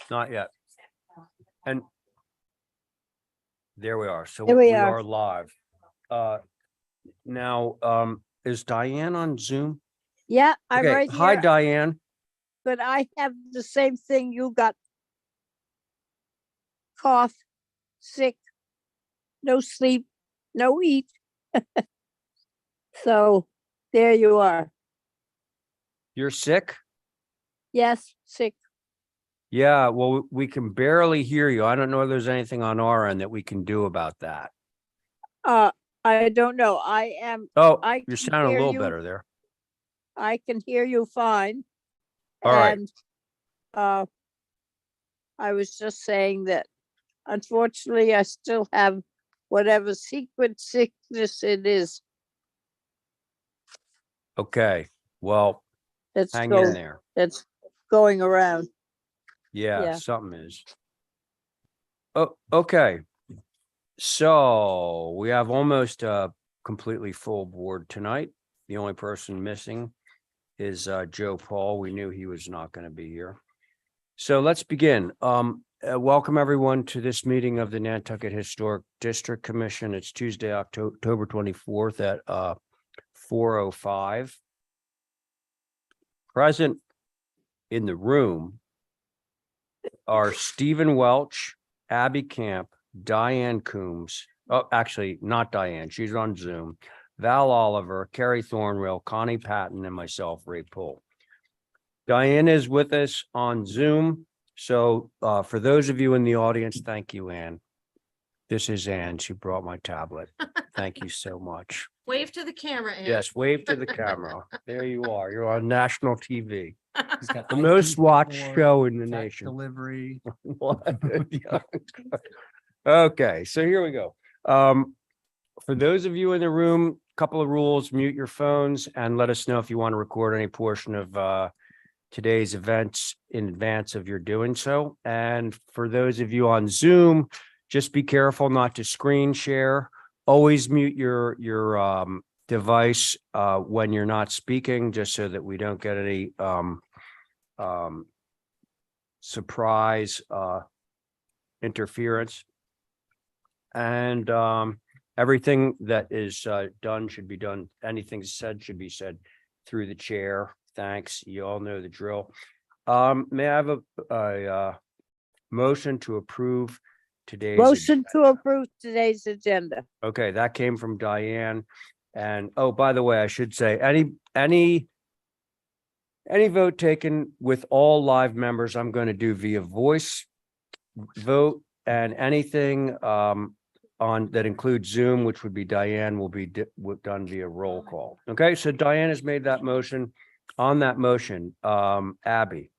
Not yet. And there we are. So Here we we are. are live. Now, is Diane on Zoom? Yeah, I'm Okay. right Hi, here, Diane. but I have the same thing you got. Cough, sick, no sleep, no eat. So there you are. You're sick? Yes, sick. Yeah, well, we can barely hear you. I don't know if there's anything on our end that we can do about that. I don't know. I am, Oh, I you're can sounding a hear little you. better there. I can hear you fine. All right. And I was just saying that unfortunately I still have whatever secret sickness it is Okay. Well, that's hang in there. that's going around. Yeah, Yeah. something is. Oh, okay. So we have almost a completely full board tonight. The only person missing is Joe Paul. We knew he was not going to be here. So let's begin. Welcome everyone to this meeting of the Nantucket Historic District Commission. It's Tuesday, October 24th at 4:05. Present in the room are Stephen Welch, Abby Camp, Diane Coombs. Oh, actually, not Diane. She's on Zoom. Val Oliver, Carrie Thornwell, Connie Patton, and myself, Ray Poole. Diane is with us on Zoom. So for those of you in the audience, thank you, Ann. This is Ann. She brought my tablet. Thank you so much. Wave to the camera. Ann. Yes, wave to the camera. There you are. You're on national TV. He's got The most watched IP show in the tech nation. Delivery. What? Okay, so here we go. For those of you in the room, couple of rules: mute your phones and let us know if you want to record any portion of today's events in advance of your doing so. And for those of you on Zoom, just be careful not to screen share. Always mute your device when you're not speaking, just so that we don't get any surprise interference. And everything that is done should be done. Anything said should be said through the chair. Thanks. You all know the drill. May I have a motion to approve today's? Motion to approve today's agenda. Okay, that came from Diane. And oh, by the way, I should say any vote taken with all live members, I'm going to do via voice vote, and anything on that includes Zoom, which would be Diane, will be done via roll call. Okay, so Diane has made that motion. On that motion, Abby,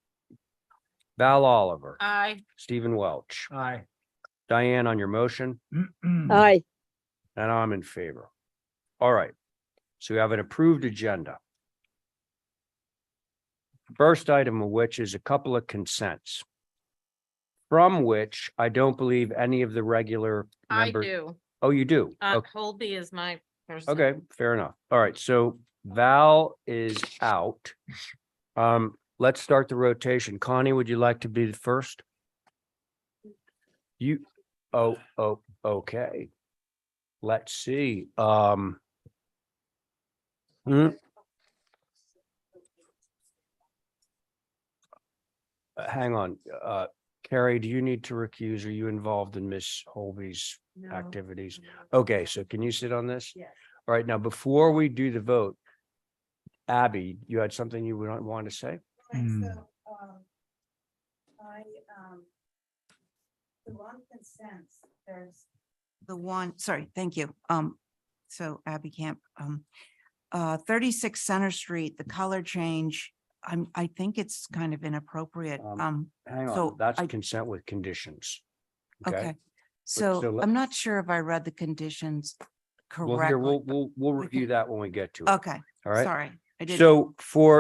Val Oliver, Aye. Stephen Welch, Aye. Diane on your motion, Aye. and I'm in favor. All right, so we have an approved agenda. First item of which is a couple of consents, from which I don't believe any of the regular I members. do. Oh, you do? Okay. Colby is my person. Okay, fair enough. All right, so Val is out. Let's start the rotation. Connie, would you like to be the first? You, okay. Let's see. Hang on, Carrie, do you need to recuse? Are you involved in Miss Holby's No. activities? Okay, so can you sit on this? Yes. All right, now, before we do the vote, Abby, you had something you would want to say? The one consents, there's. The one, sorry, thank you. So Abby Camp, 36 Center Street, the color change, I think it's kind of inappropriate. Hang on, so that's I- consent with conditions. Okay, Okay, so so let- I'm not sure if I read the conditions well, here, correctly. we'll We review can- that when we get to it. Okay, All right. sorry, I didn't. So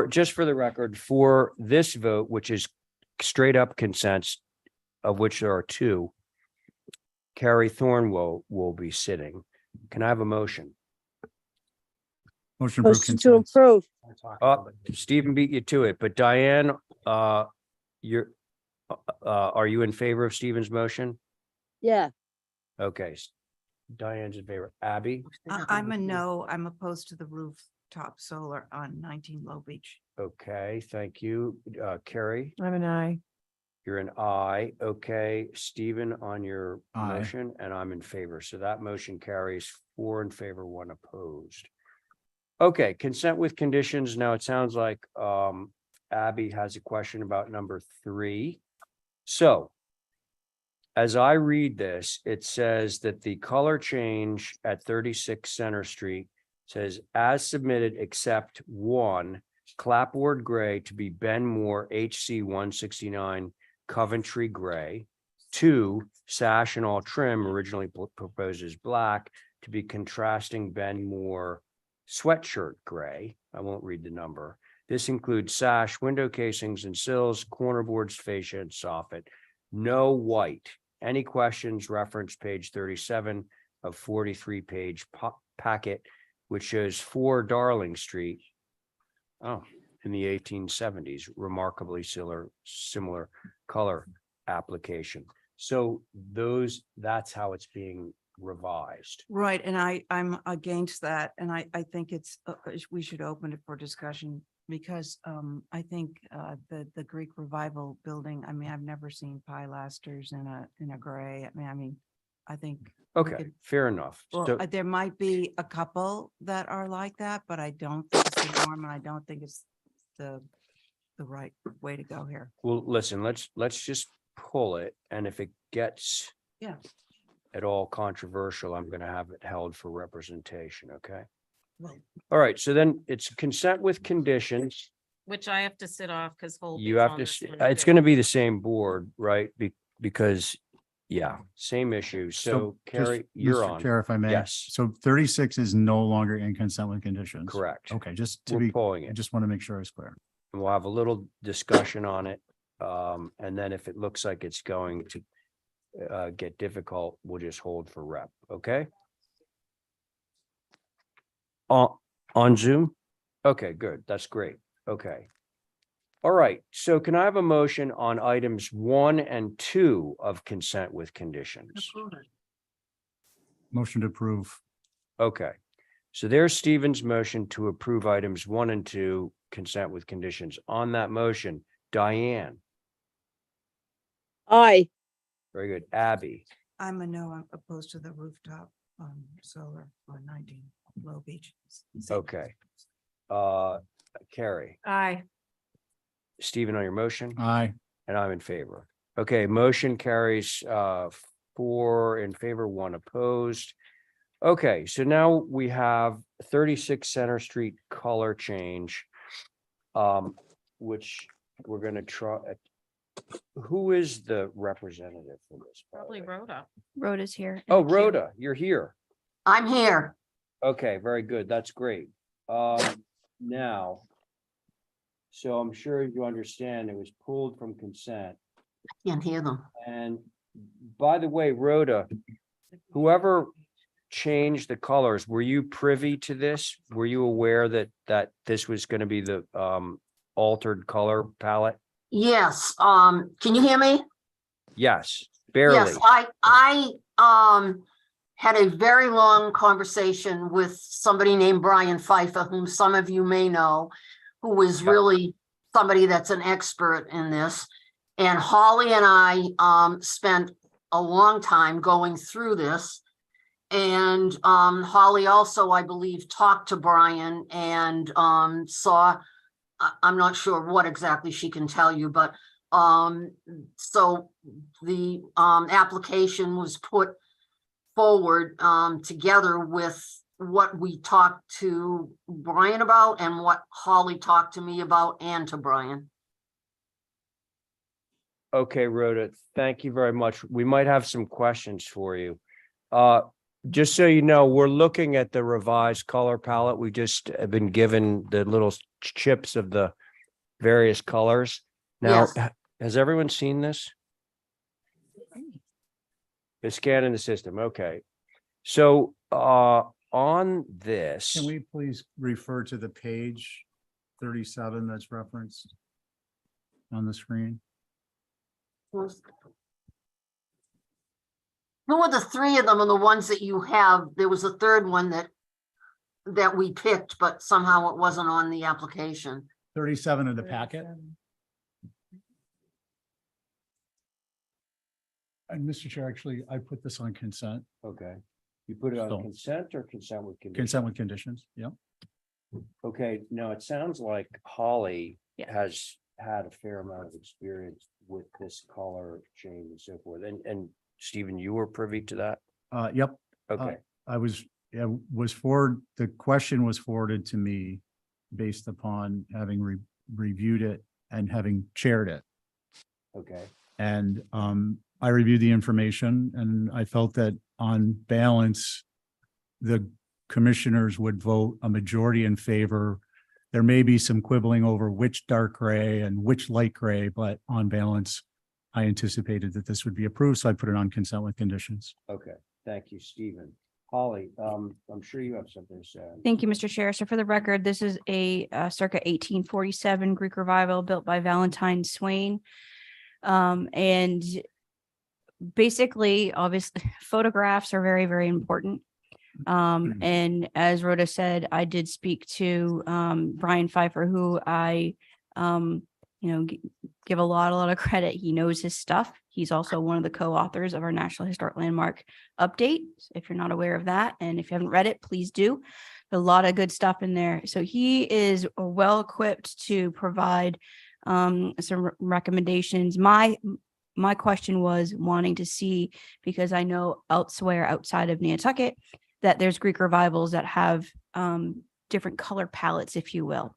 just for the record, for this vote, which is straight up consents, of which there are two, Carrie Thorne will be sitting. Can I have a motion? Motion Motion to approve. Stephen beat you to it, but Diane, you're Are you in favor of Stephen's motion? Yeah, Okay. Diane's in favor. Abby? I'm a no, I'm opposed to the rooftop solar on 19 Low Beach. Okay, thank you. Carrie, I'm an aye. you're an aye. Okay, Stephen on your Aye. motion, and I'm in favor. So that motion carries 4 in favor, 1 opposed. Okay, consent with conditions. Now it sounds like Abby has a question about number 3. So as I read this, it says that the color change at 36 Center Street says as submitted except 1 clapboard gray to be Ben Moore HC 169 Coventry gray. 2 sash and all trim originally proposed as black to be contrasting Ben Moore sweatshirt gray. I won't read the number. This includes sash, window casings and sills, corner boards, fascia and soffit. No white. Any questions? Reference page 37 of 43 page packet, which shows 4 Darling Street. Oh, in the 1870s, remarkably similar color application. So that's how it's being revised. Right, and I'm against that, and I think it's, we should open it for discussion because I think the Greek Revival building, I mean, I've never seen pilasters in a gray. I think. we Okay, could- fair enough. Well, So, there might be a couple that are like that, but I don't think it's the norm, and I don't think it's the right way to go here. well, listen, let's just pull it, and if it gets Yeah. at all controversial, I'm gonna have it held for representation, okay? Right. All right, so then it's consent with conditions. Which I have to sit off because You have to, it's gonna be the same board, right? Because, yeah, same issue. So just, Carrie, you're Mr. on. Chair, if I may. Yes. So 36 is no longer in consent with conditions. Correct. Okay, just to We're be, pulling I it. just want to make sure it's clear. And we'll have a little discussion on it. And then if it looks like it's going to get difficult, we'll just hold for rep, okay? On Zoom? Okay, good. That's great. Okay. All right, so can I have a motion on items 1 and 2 of consent with conditions? Motion to approve. Okay, so there's Stephen's motion to approve items 1 and 2 consent with conditions. On that motion, Diane, aye, very good. Abby, I'm a no, I'm opposed to the rooftop solar on 19 Low Beach. okay. Carrie, Aye. Stephen on your motion, Aye. and I'm in favor. Okay, motion carries 4 in favor, 1 opposed. Okay, so now we have 36 Center Street color change. Which we're gonna try. Who is the representative for this? by the Probably way? Rhoda. Rhoda's here. in Oh, the queue. Rhoda, you're here. I'm here. Okay, very good. That's great. Now. So I'm sure you understand it was pulled from consent. Can't hear them. And by the way, Rhoda, whoever changed the colors, were you privy to this? Were you aware that this was going to be the altered color palette? Yes, can you hear me? Yes, barely. Yes, I had a very long conversation with somebody named Brian Pfeiffer, whom some of you may know, who is Yep. really somebody that's an expert in this. And Holly and I spent a long time going through this. And Holly also, I believe, talked to Brian and saw, I'm not sure what exactly she can tell you, but so the application was put forward together with what we talked to Brian about and what Holly talked to me about and to Brian. Okay, Rhoda, thank you very much. We might have some questions for you. Just so you know, we're looking at the revised color palette. We just have been given the little chips of the various colors. Now, Yes. has everyone seen this? The scan in the system, okay. So on this, Can we please refer to the page 37 that's referenced on the screen? was- Who are the three of them are the ones that you have? There was a third one that we picked, but somehow it wasn't on the application. 37 in the packet. And Mr. Chair, actually, I put this on consent, Okay. You put it on So- consent or consent with conditions? consent with conditions. Yeah. Okay, now it sounds like Holly Yeah. has had a fair amount of experience with this color change and so forth. And Stephen, you were privy to that? Yep. Okay, The question was forwarded to me based upon having reviewed it and having chaired it. okay, And I reviewed the information and I felt that on balance, the commissioners would vote a majority in favor. There may be some quibbling over which dark gray and which light gray, but on balance, I anticipated that this would be approved, so I put it on consent with conditions. okay. Thank you, Stephen. Holly, I'm sure you have something to say. Thank you, Mr. Chair. So for the record, this is a circa 1847 Greek revival built by Valentine Swain. And basically, obviously, photographs are very, very important. And as Rhoda said, I did speak to Brian Pfeiffer, who I give a lot of credit. He knows his stuff. He's also one of the co-authors of our National Historic Landmark update, if you're not aware of that. And if you haven't read it, please do. A lot of good stuff in there. So he is well equipped to provide some recommendations. My question was wanting to see, because I know elsewhere outside of Nantucket, that there's Greek revivals that have different color palettes, if you will.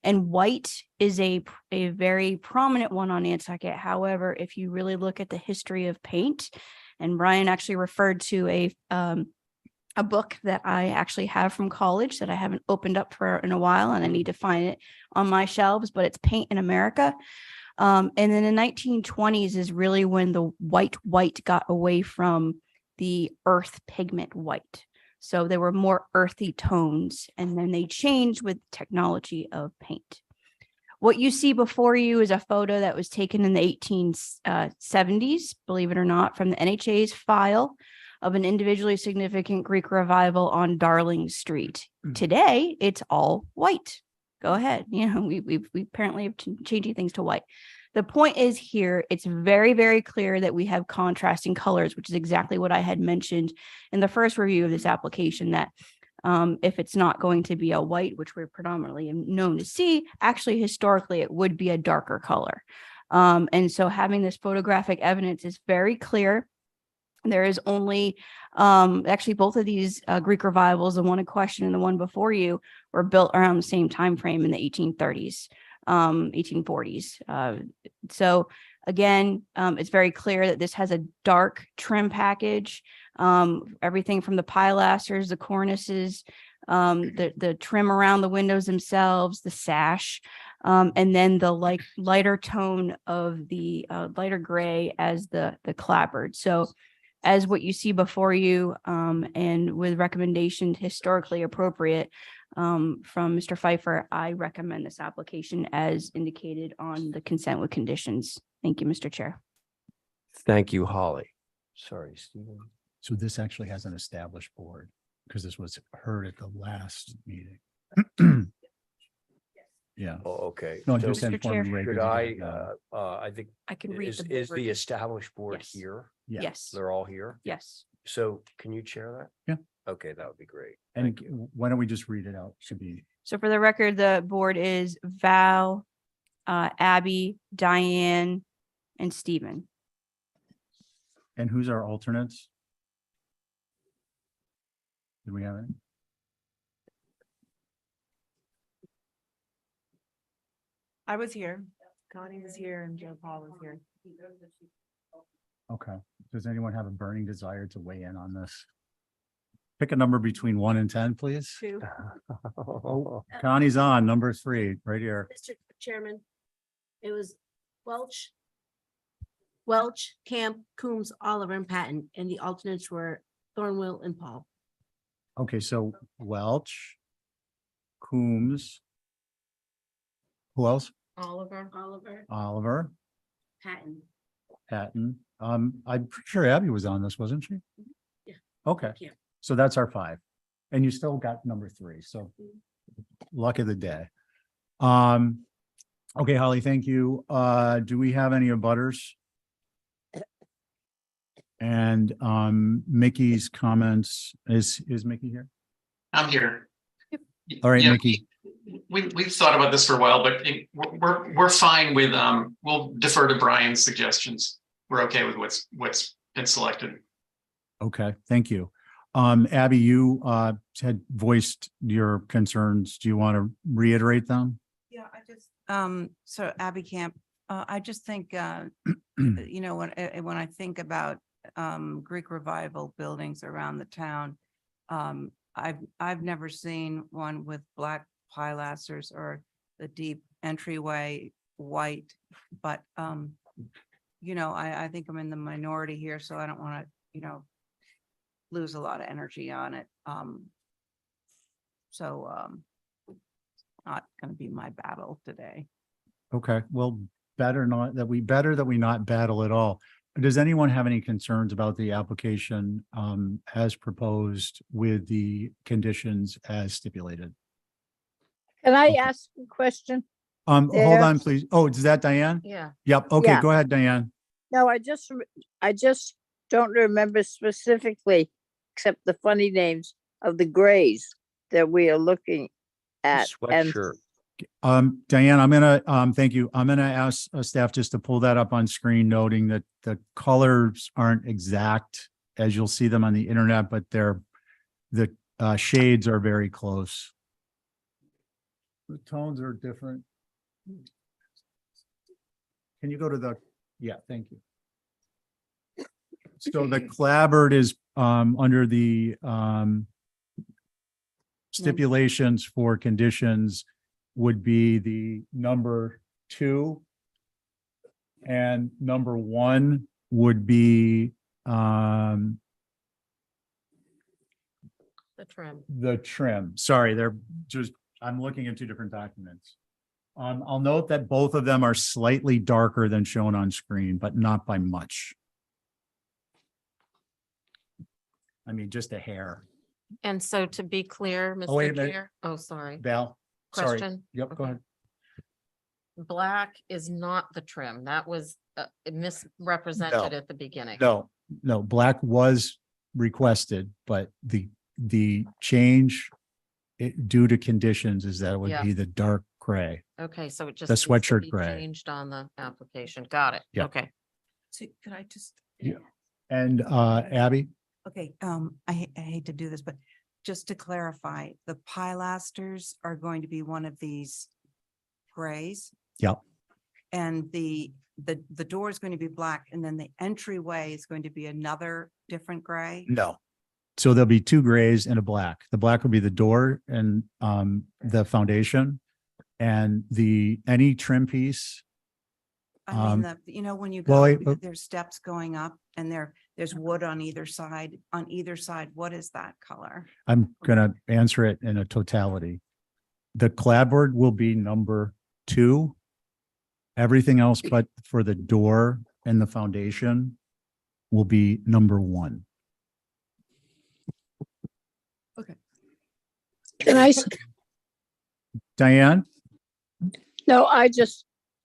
And white is a very prominent one on Nantucket. However, if you really look at the history of paint, and Brian actually referred to a book that I actually have from college that I haven't opened up in a while, and I need to find it on my shelves, but it's Paint in America. And in the 1920s is really when the white got away from the earth pigment white. So there were more earthy tones, and then they changed with technology of paint. What you see before you is a photo that was taken in the 1870s, believe it or not, from the NHA's file of an individually significant Greek revival on Darling Street. Today, it's all white. Go ahead. We apparently have changing things to white. The point is here, it's very, very clear that we have contrasting colors, which is exactly what I had mentioned in the first review of this application, that if it's not going to be a white, which we're predominantly known to see, actually historically it would be a darker color. And so having this photographic evidence is very clear. There is only actually both of these Greek revivals, the one in question and the one before you, were built around the same time frame in the 1830s. 1840s. So again, it's very clear that this has a dark trim package. Everything from the pilasters, the cornices, the trim around the windows themselves, the sash, and then the lighter tone of the lighter gray as the clapboard. So as what you see before you, and with recommendations historically appropriate, from Mr. Pfeiffer, I recommend this application as indicated on the consent with conditions. Thank you, Mr. Chair. Thank you, Holly. Sorry, Stephen. So this actually has an established board because this was heard at the last meeting. Yeah. Oh, okay. No, So just Mr. informing Chair. Ray. should 'cause I, he didn't know. I think, I can read is the established board Yes. here? Yeah. Yes, They're all here? yes. So can you chair that? Yeah. Okay, that would be great. And why don't we just read it out? Should be, So for the record, the board is Val, Abby, Diane, and Stephen. and who's our alternates? Do we have any? I was here. Connie was here and Joe Paul was here. Okay. Does anyone have a burning desire to weigh in on this? Pick a number between 1 and 10, please. Two. Connie's on number 3, right here. Mr. Chairman, it was Welch, Camp, Coombs, Oliver, and Patton, and the alternates were Thornwell and Paul. Okay, so Welch, Coombs. Who else? Oliver, Oliver, Patton. Patton. I'm pretty sure Abby was on this, wasn't she? Yeah. Okay, you. so that's our 5. And you still got number 3, so luck of the day. Okay, Holly, thank you. Do we have any abutters? And Mickey's comments, is Mickey here? I'm here. All right, Yeah, Mickey. we've thought about this for a while, but we're fine with, we'll defer to Brian's suggestions. We're okay with what's been selected. Okay, thank you. Abby, you had voiced your concerns. Do you want to reiterate them? Yeah, I just, so Abbey Camp, I just think, you know, when I think about Greek revival buildings around the town, I've never seen one with black pilasters or the deep entryway white, but you know, I think I'm in the minority here, so I don't want to, you know, lose a lot of energy on it. Not going to be my battle today. Okay, well, better that we not battle at all. Does anyone have any concerns about the application as proposed with the conditions as stipulated? Can I Okay. ask a question? Hold There. on, please. Oh, is that Diane? Yeah. Yep. Okay, Yeah. go ahead, Diane. No, I just don't remember specifically, except the funny names of the grays that we are looking at. And Sweatshirt. Diane, I'm gonna thank you. I'm gonna ask staff just to pull that up on screen, noting that the colors aren't exact as you'll see them on the internet, but the shades are very close. The tones are different. Can you go to yeah, thank you. So the clapboard is under the stipulations for conditions would be the number 2. And number 1 would be The trim. the trim. Sorry, I'm looking at 2 different documents. I'll note that both of them are slightly darker than shown on screen, but not by much. I mean, just a hair. And so to be clear, Oh, wait a Mr. minute. Chair, oh, sorry, Val, sorry. question. Yep, go Okay. ahead. Black is not the trim. That was misrepresented at the beginning. No, black was requested, but the change due to conditions is that it would Yeah. be the dark gray. Okay, so it just. The needs to sweatshirt be gray. Changed on the application. Got it. Yeah. Okay. So could I just? Yeah. And Abby? Okay, I hate to do this, but just to clarify, the pilasters are going to be one of these grays. Yep. And the door is going to be black, and then the entryway is going to be another different gray. No. So there'll be 2 grays and a black. The black will be the door and the foundation, and any trim piece. I mean, you know, when you well, go, wait, there's steps going up and there's wood on either side. On either side, what is that color? I'm gonna answer it in a totality. The clapboard will be number 2. Everything else but for the door and the foundation will be number 1. can I, Diane? no,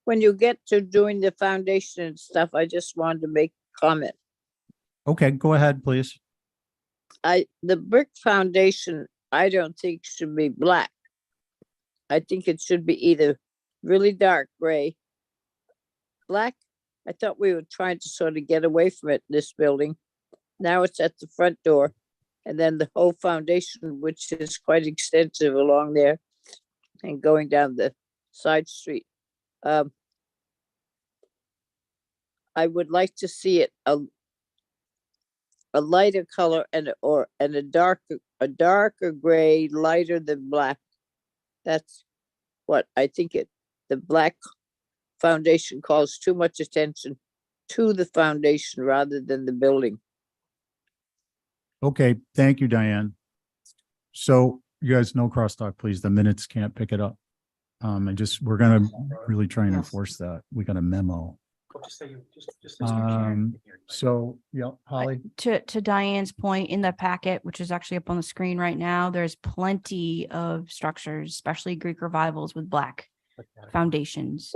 when you get to doing the foundation and stuff, I just wanted to make a comment. Okay, go ahead, please. The brick foundation, I don't think should be black. I think it should be either really dark gray. Black, I thought we were trying to sort of get away from it in this building. Now it's at the front door. And then the whole foundation, which is quite extensive along there and going down the side street. I would like to see it a lighter color and a darker gray, lighter than black. That's what I think the black foundation calls too much attention to the foundation rather than the building. Okay, thank you, Diane. So you guys, no crosstalk, please. The minutes can't pick it up. We're gonna really try and Yes. enforce that. We got a memo. So, yeah, Holly, To Diane's point, in the packet, which is actually up on the screen right now, there's plenty of structures, especially Greek revivals with black foundations,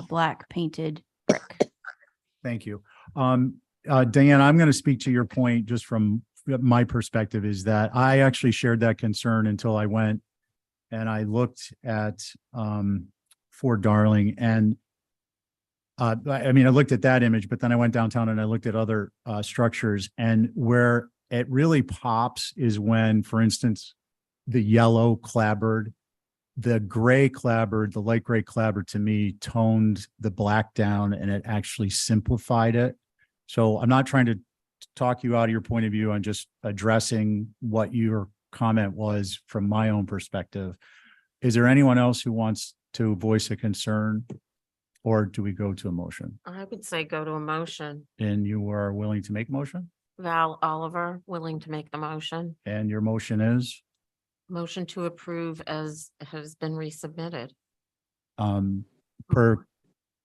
black painted brick. thank you. Diane, I'm going to speak to your point just from my perspective is that I actually shared that concern until I went and I looked at Fort Darling and I mean, I looked at that image, but then I went downtown and I looked at other structures, and where it really pops is when, for instance, the yellow clapboard, the gray clapboard, the light gray clapboard to me toned the black down and it actually simplified it. So I'm not trying to talk you out of your point of view. I'm just addressing what your comment was from my own perspective. Is there anyone else who wants to voice a concern? Or do we go to a motion? I would say go to a motion. And you are willing to make motion? Val Oliver, willing to make the motion. And your motion is? Motion to approve as has been resubmitted Per,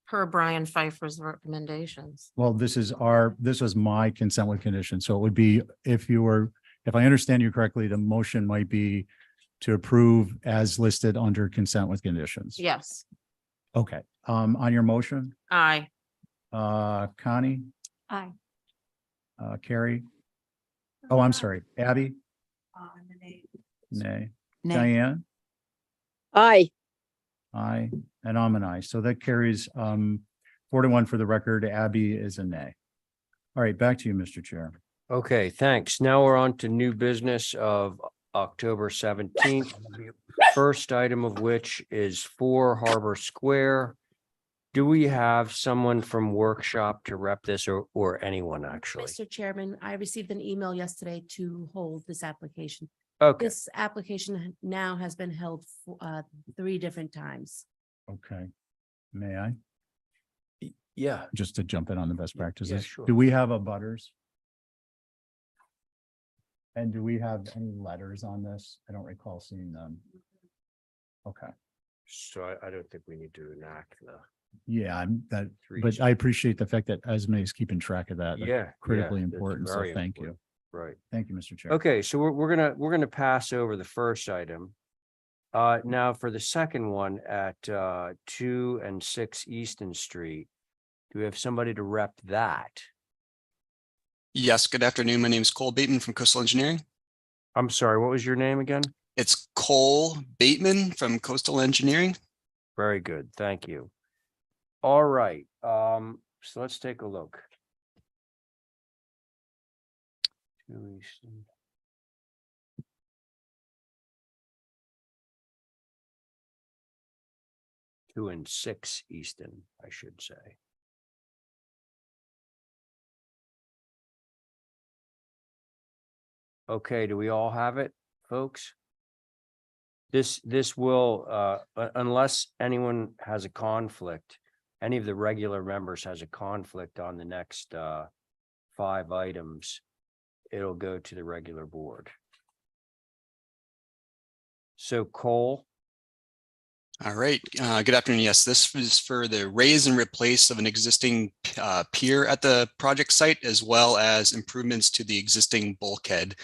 per Brian Pfeiffer's recommendations. well, this was my consent with condition. So it would be, if I understand you correctly, the motion might be to approve as listed under consent with conditions. Yes, Okay, on your motion, aye. Connie, Aye. Carrie? Oh, I'm sorry, Abby? Nay. Nay. Diane? Aye. Aye, and I'm an aye. So that carries 4-1 for the record. Abby is a nay. All right, back to you, Mr. Chair. Okay, thanks. Now we're on to new business of October 17th. First item of which is 4 Harbor Square. Do we have someone from workshop to rep this or anyone actually? Mr. Chairman, I received an email yesterday to hold this application. Okay, This application now has been held for 3 different times. Okay. May I? yeah. Just to jump in on the best practices. sure. Do we have a butters? And do we have any letters on this? I don't recall seeing them. Okay, So I don't think we need to enact the yeah, but three. I appreciate the fact that Esme is keeping track of that. That's Yeah. critically that's important, so very thank you. important. Right. Thank you, Mr. Chair. Okay, so we're gonna pass over the first item. Now for the second one at 2 and 6 Easton Street, do we have somebody to rep that? Yes, good afternoon. My name is Cole Bateman from Coastal Engineering. I'm sorry, what was your name again? It's Cole Bateman from Coastal Engineering. Very good, thank you. All right, so let's take a look. 2 Easton. Two and 6 Easton, I should say. Okay, do we all have it, folks? This will, unless anyone has a conflict, any of the regular members has a conflict on the next 5 items, it'll go to the regular board. So Cole, All right, good afternoon. Yes, this is for the raise and replace of an existing pier at the project site, as well as improvements to the existing bulkhead.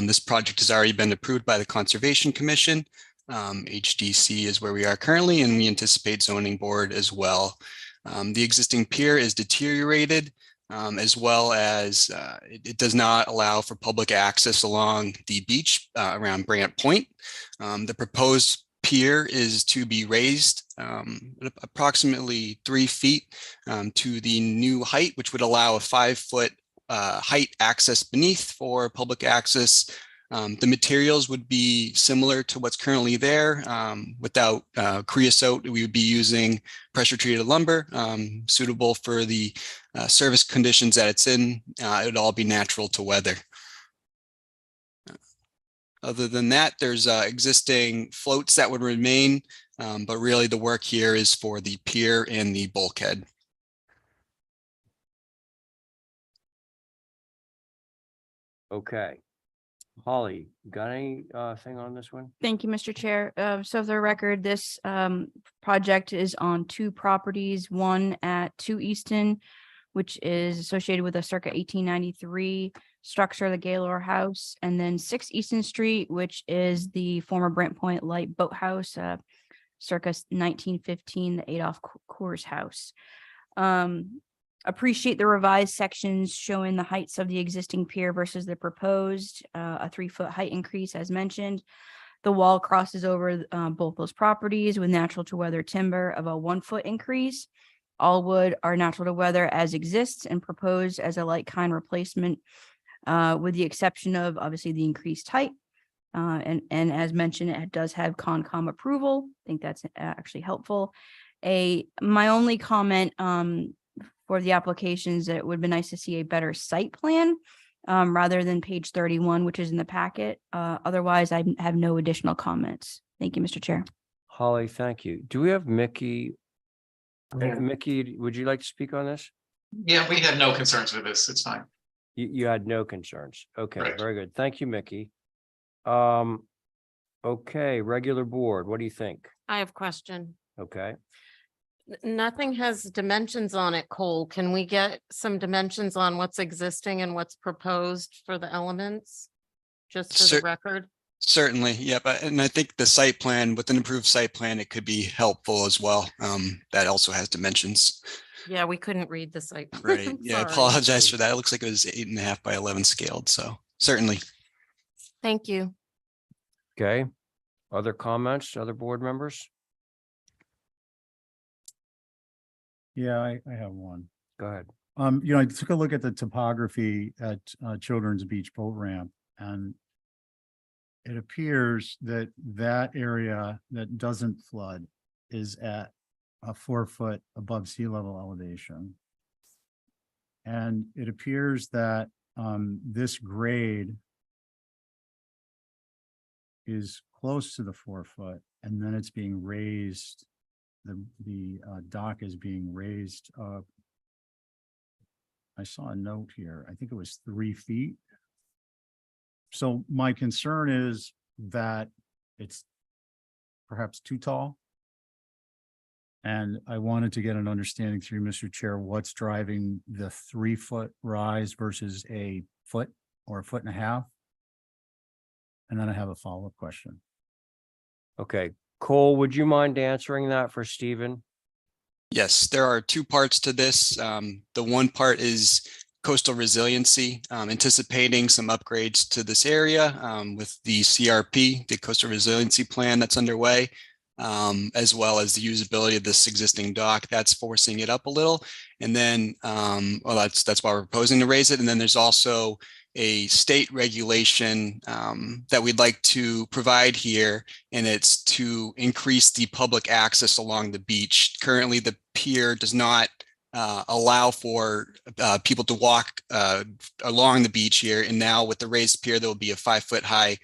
This project has already been approved by the Conservation Commission. HDC is where we are currently, and we anticipate zoning board as well. The existing pier is deteriorated, as well as it does not allow for public access along the beach around Brant Point. The proposed pier is to be raised approximately 3 feet to the new height, which would allow a 5-foot height access beneath for public access. The materials would be similar to what's currently there. Without creosote, we would be using pressure treated lumber suitable for the service conditions that it's in. It would all be natural to weather. Other than that, there's existing floats that would remain, but really the work here is for the pier and the bulkhead. okay. Holly, got any thing on this one? Thank you, Mr. Chair. So for the record, this project is on two properties, one at 2 Easton, which is associated with a circa 1893 structure, the Gaylord House, and then 6 Easton Street, which is the former Brent Point Light Boathouse, circa 1915, the Adolph Coors House. Appreciate the revised sections showing the heights of the existing pier versus the proposed, a 3-foot height increase as mentioned. The wall crosses over both those properties with natural to weather timber of a 1-foot increase. All wood are natural to weather as exists and proposed as a like kind replacement, with the exception of obviously the increased height. And as mentioned, it does have Concom approval. I think that's actually helpful. My only comment for the applications, that it would be nice to see a better site plan rather than page 31, which is in the packet. Otherwise, I have no additional comments. Thank you, Mr. Chair. Holly, thank you. Do we have Mickey? Mickey, would you like to speak on this? Yeah, we have no concerns with this. It's fine. You had no concerns. Okay, Correct. very good. Thank you, Mickey. Okay, regular board, what do you think? I have a question. Okay, Nothing has dimensions on it, Cole. Can we get some dimensions on what's existing and what's proposed for the elements? Just for Cer- the record? Certainly, yep. And I think the site plan, with an improved site plan, it could be helpful as well. That also has dimensions. Yeah, we couldn't read the site. Right. Yeah, I Sorry. apologize for that. It looks like it was 8.5 by 11 scaled. So certainly. Thank you. okay. Other comments, other board members? Yeah, I have one. Go ahead. I took a look at the topography at Children's Beach Boat Ramp, and it appears that that area that doesn't flood is at a 4 foot above sea level elevation. And it appears that this grade is close to the 4 foot, and then it's being raised. The dock is being raised up. I saw a note here. I think it was 3 feet. So my concern is that it's perhaps too tall. And I wanted to get an understanding through Mr. Chair, what's driving the 3-foot rise versus a foot or 1.5 feet? And then I have a follow-up question. Okay, Cole, would you mind answering that for Stephen? Yes, there are two parts to this. The one part is coastal resiliency, anticipating some upgrades to this area with the CRP, the coastal resiliency plan that's underway, as well as the usability of this existing dock. That's forcing it up a little. And then, well, that's why we're proposing to raise it. And then there's also a state regulation that we'd like to provide here, and it's to increase the public access along the beach. Currently, the pier does not allow for people to walk along the beach here. And now with the raised pier, there will be a 5-foot high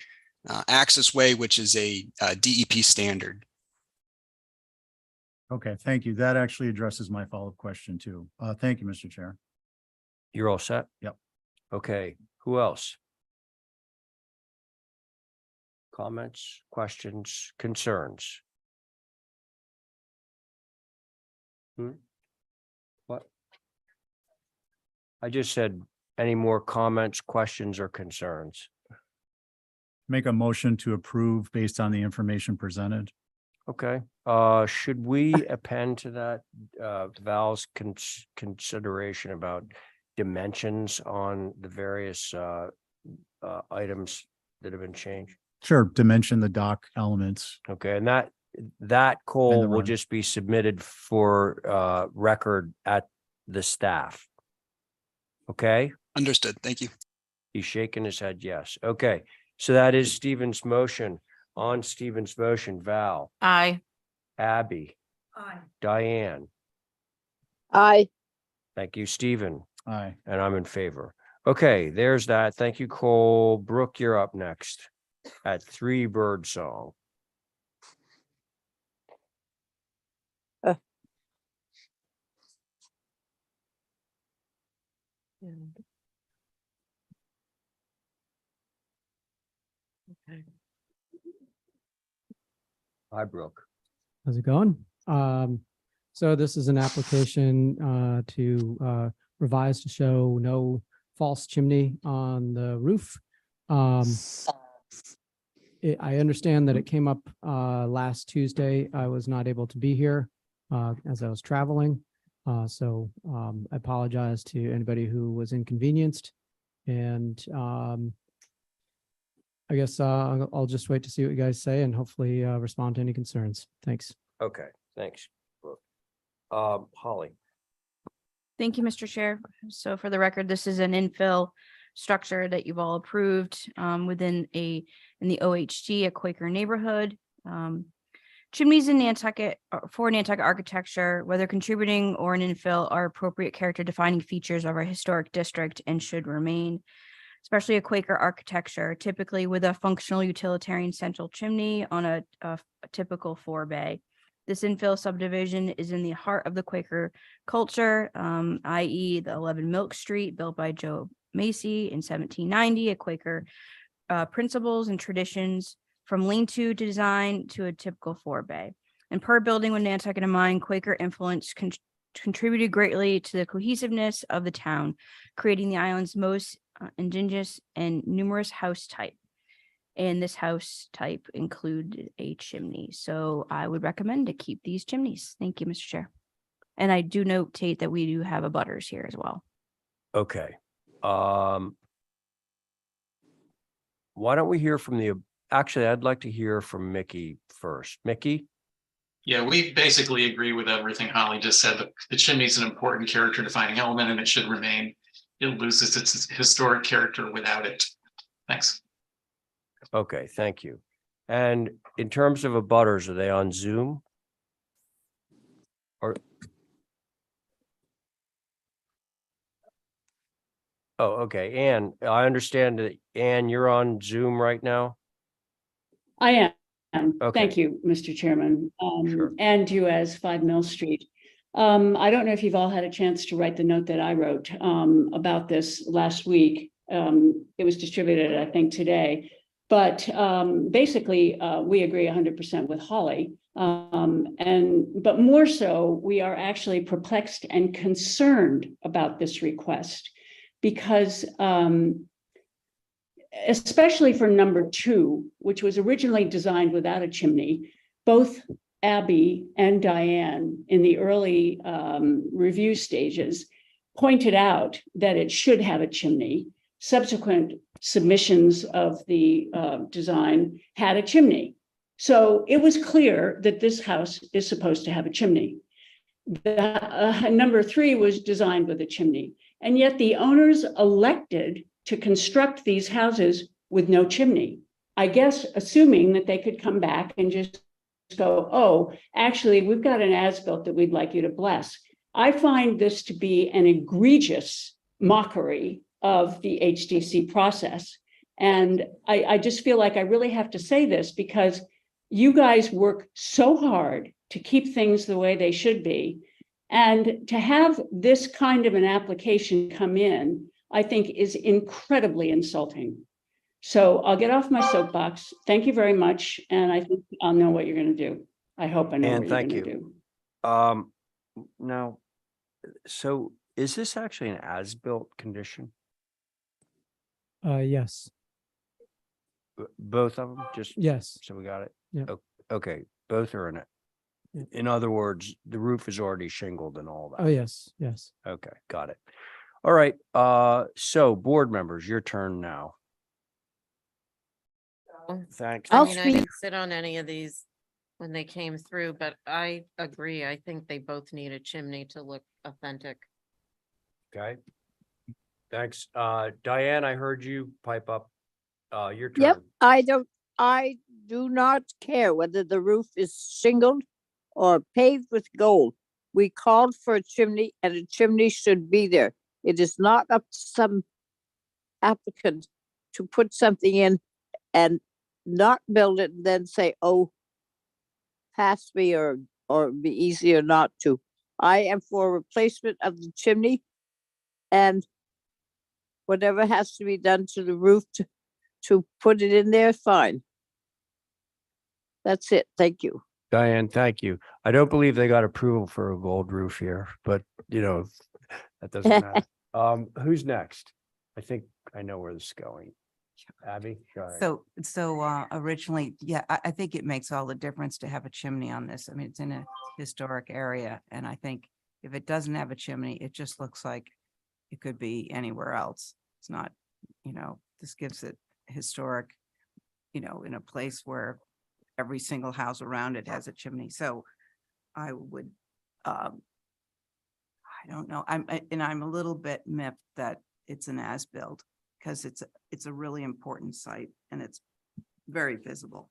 access way, which is a DEP standard. Okay, thank you. That actually addresses my follow-up question too. Thank you, Mr. Chair. You're all set? Yep. Okay, who else? Comments, questions, concerns? What? I just said, any more comments, questions, or concerns? Make a motion to approve based on the information presented. Okay, should we append to that Val's consideration about dimensions on the various items that have been changed? Sure, dimension the dock elements. Okay, and that Cole will run. just be submitted for record at the staff. Okay, Understood. Thank you. he's shaking his head yes. Okay, so that is Stephen's motion. On Stephen's motion, Val, Aye. Abby, Aye. Diane, I, thank you, Stephen, Aye. and I'm in favor. Okay, there's that. Thank you, Cole. Brooke, you're up next at 3 Birdsong. Hi, Brooke. How's it going? So this is an application to revise to show no false chimney on the roof. I understand that it came up last Tuesday. I was not able to be here as I was traveling. So I apologize to anybody who was inconvenienced. And I guess I'll just wait to see what you guys say and hopefully respond to any concerns. Thanks. Okay, thanks, Brooke. Holly. Thank you, Mr. Chair. So for the record, this is an infill structure that you've all approved in the OHG, a Quaker neighborhood. Chimneys in Nantucket for Nantucket architecture, whether contributing or an infill, are appropriate character defining features of our historic district and should remain, especially a Quaker architecture, typically with a functional utilitarian central chimney on a typical 4-bay. This infill subdivision is in the heart of the Quaker culture, i.e. the 11 Milk Street, built by Joe Macy in 1790, a Quaker principles and traditions from lean-to design to a typical 4-bay. And per building with Nantucket in mind, Quaker influence contributed greatly to the cohesiveness of the town, creating the island's most indigenous and numerous house type. And this house type included a chimney. So I would recommend to keep these chimneys. Thank you, Mr. Chair. And I do notate that we do have a butters here as well. Okay. Why don't we hear from actually, I'd like to hear from Mickey first. Mickey? Yeah, we basically agree with everything Holly just said. The chimney is an important character defining element and it should remain. It loses its historic character without it. Thanks. Okay, thank you. And in terms of abutters, are they on Zoom? Or? Oh, okay. Ann, I understand that, Ann, you're on Zoom right now? I am. Okay. Thank you, Mr. Chairman. Sure. And you as 5 Mill Street. I don't know if you've all had a chance to write the note that I wrote about this last week. It was distributed, I think, today. But basically, we agree 100% with Holly. But more so, we are actually perplexed and concerned about this request because especially for number 2, which was originally designed without a chimney, both Abby and Diane in the early review stages pointed out that it should have a chimney. Subsequent submissions of the design had a chimney. So it was clear that this house is supposed to have a chimney. The number 3 was designed with a chimney, and yet the owners elected to construct these houses with no chimney. I guess assuming that they could come back and just go, oh, actually, we've got an as-built that we'd like you to bless. I find this to be an egregious mockery of the HDC process. And I just feel like I really have to say this because you guys work so hard to keep things the way they should be. And to have this kind of an application come in, I think is incredibly insulting. So I'll get off my soapbox. Thank you very much. And I think I'll know what you're going to do. I hope I know And what you're thank going to you. do. Now, so is this actually an as-built condition? Yes. Both of them? Just Yes. so we got it? Yeah. Okay, both are in it. Yeah. In other words, the roof is already shingled and all that. Oh, yes. Yes. Okay, got it. All right, so board members, your turn now. Thanks. I'll I mean, I speak. didn't sit on any of these when they came through, but I agree. I think they both need a chimney to look authentic. Okay. Thanks. Diane, I heard you pipe up. Your turn. Yep, I do not care whether the roof is shingled or paved with gold. We called for a chimney and a chimney should be there. It is not up to some applicant to put something in and not build it and then say, oh, pass me or be easier not to. I am for replacement of the chimney and whatever has to be done to the roof to put it in there, fine. That's it. Thank you. Diane, thank you. I don't believe they got approval for a gold roof here, but that doesn't matter. Who's next? I think I know where this is going. Abby? Go ahead. So originally, yeah, I think it makes all the difference to have a chimney on this. I mean, it's in a historic area, and I think if it doesn't have a chimney, it just looks like it could be anywhere else. It's not, this gives it historic, in a place where every single house around it has a chimney. So I would, I don't know, I'm a little bit miffed that it's an as-built, because it's a really important site and it's very visible.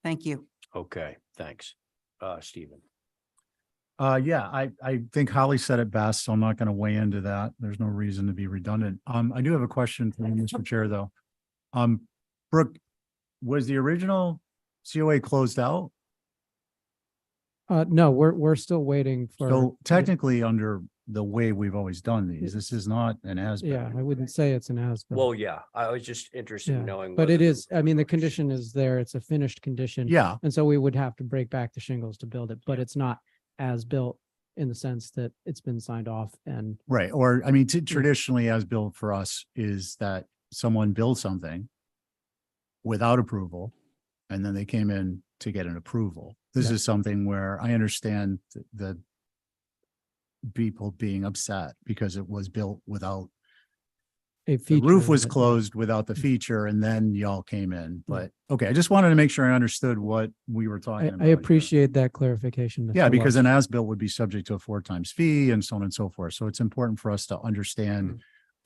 Thank you. Okay, thanks. Stephen. Yeah, I think Holly said it best, so I'm not going to weigh into that. There's no reason to be redundant. I do have a question for you, Mr. Chair, though. Brooke, was the original COA closed out? No, we're still waiting for. So technically, under the way we've always done these, this is not an as-built. Yeah, I wouldn't say it's an as-built. Well, yeah, I was just interested in Yeah, knowing. but whether it the- is, I mean, the condition is there. It's a finished condition. Yeah, And so we would have to break back the shingles to build it, but it's not as built in the sense that it's been signed off and right. Or, I mean, traditionally as-built for us is that someone builds something without approval, and then they came in to get an approval. This Yeah. is something where I understand the people being upset because it was built without, a the feature. roof was that- closed without the feature, and then y'all came in. But, okay, I just wanted to make sure I understood what we were talking about. I here. appreciate that clarification. Yeah, Mr. because Welch. an as-built would be subject to a 4 times fee and so on and so forth. So it's important for us to understand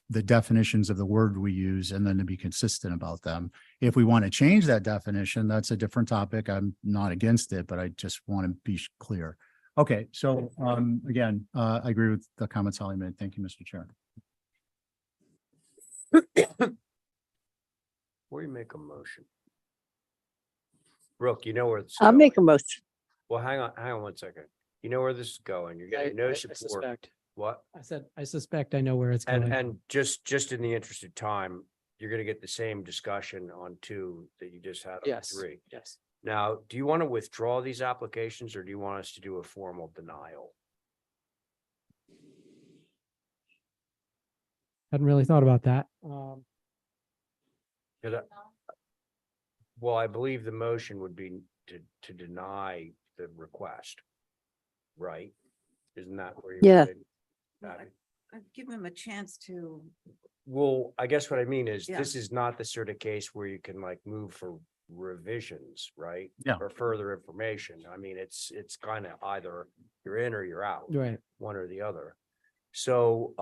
the definitions of the word we use and then to be consistent about them. If we want to change that definition, that's a different topic. I'm not against it, but I just want to be clear. Okay, so again, I agree with the comments Holly made. Thank you, Mr. Chair. Before you make a motion. Brooke, you know where it's I'll going. make a motion. Well, hang on 1 second. You know where this is going. You're getting no I support. suspect. What? I said, I suspect I know where it's going. And just in the interest of time, you're gonna get the same discussion on 2 that you just had on Yes. 3. Yes. Now, do you want to withdraw these applications or do you want us to do a formal denial? Hadn't really thought about that. 'Cause well, I believe the motion would be to deny the request. Right? Isn't that where you're? Yeah. headed? Abby? I'd give him a chance to. Well, I guess what I mean is Yeah. this is not the sort of case where you can like move for revisions, right? Yeah. Or further information. I mean, it's kind of either you're in or you're out, Right. one or the other. So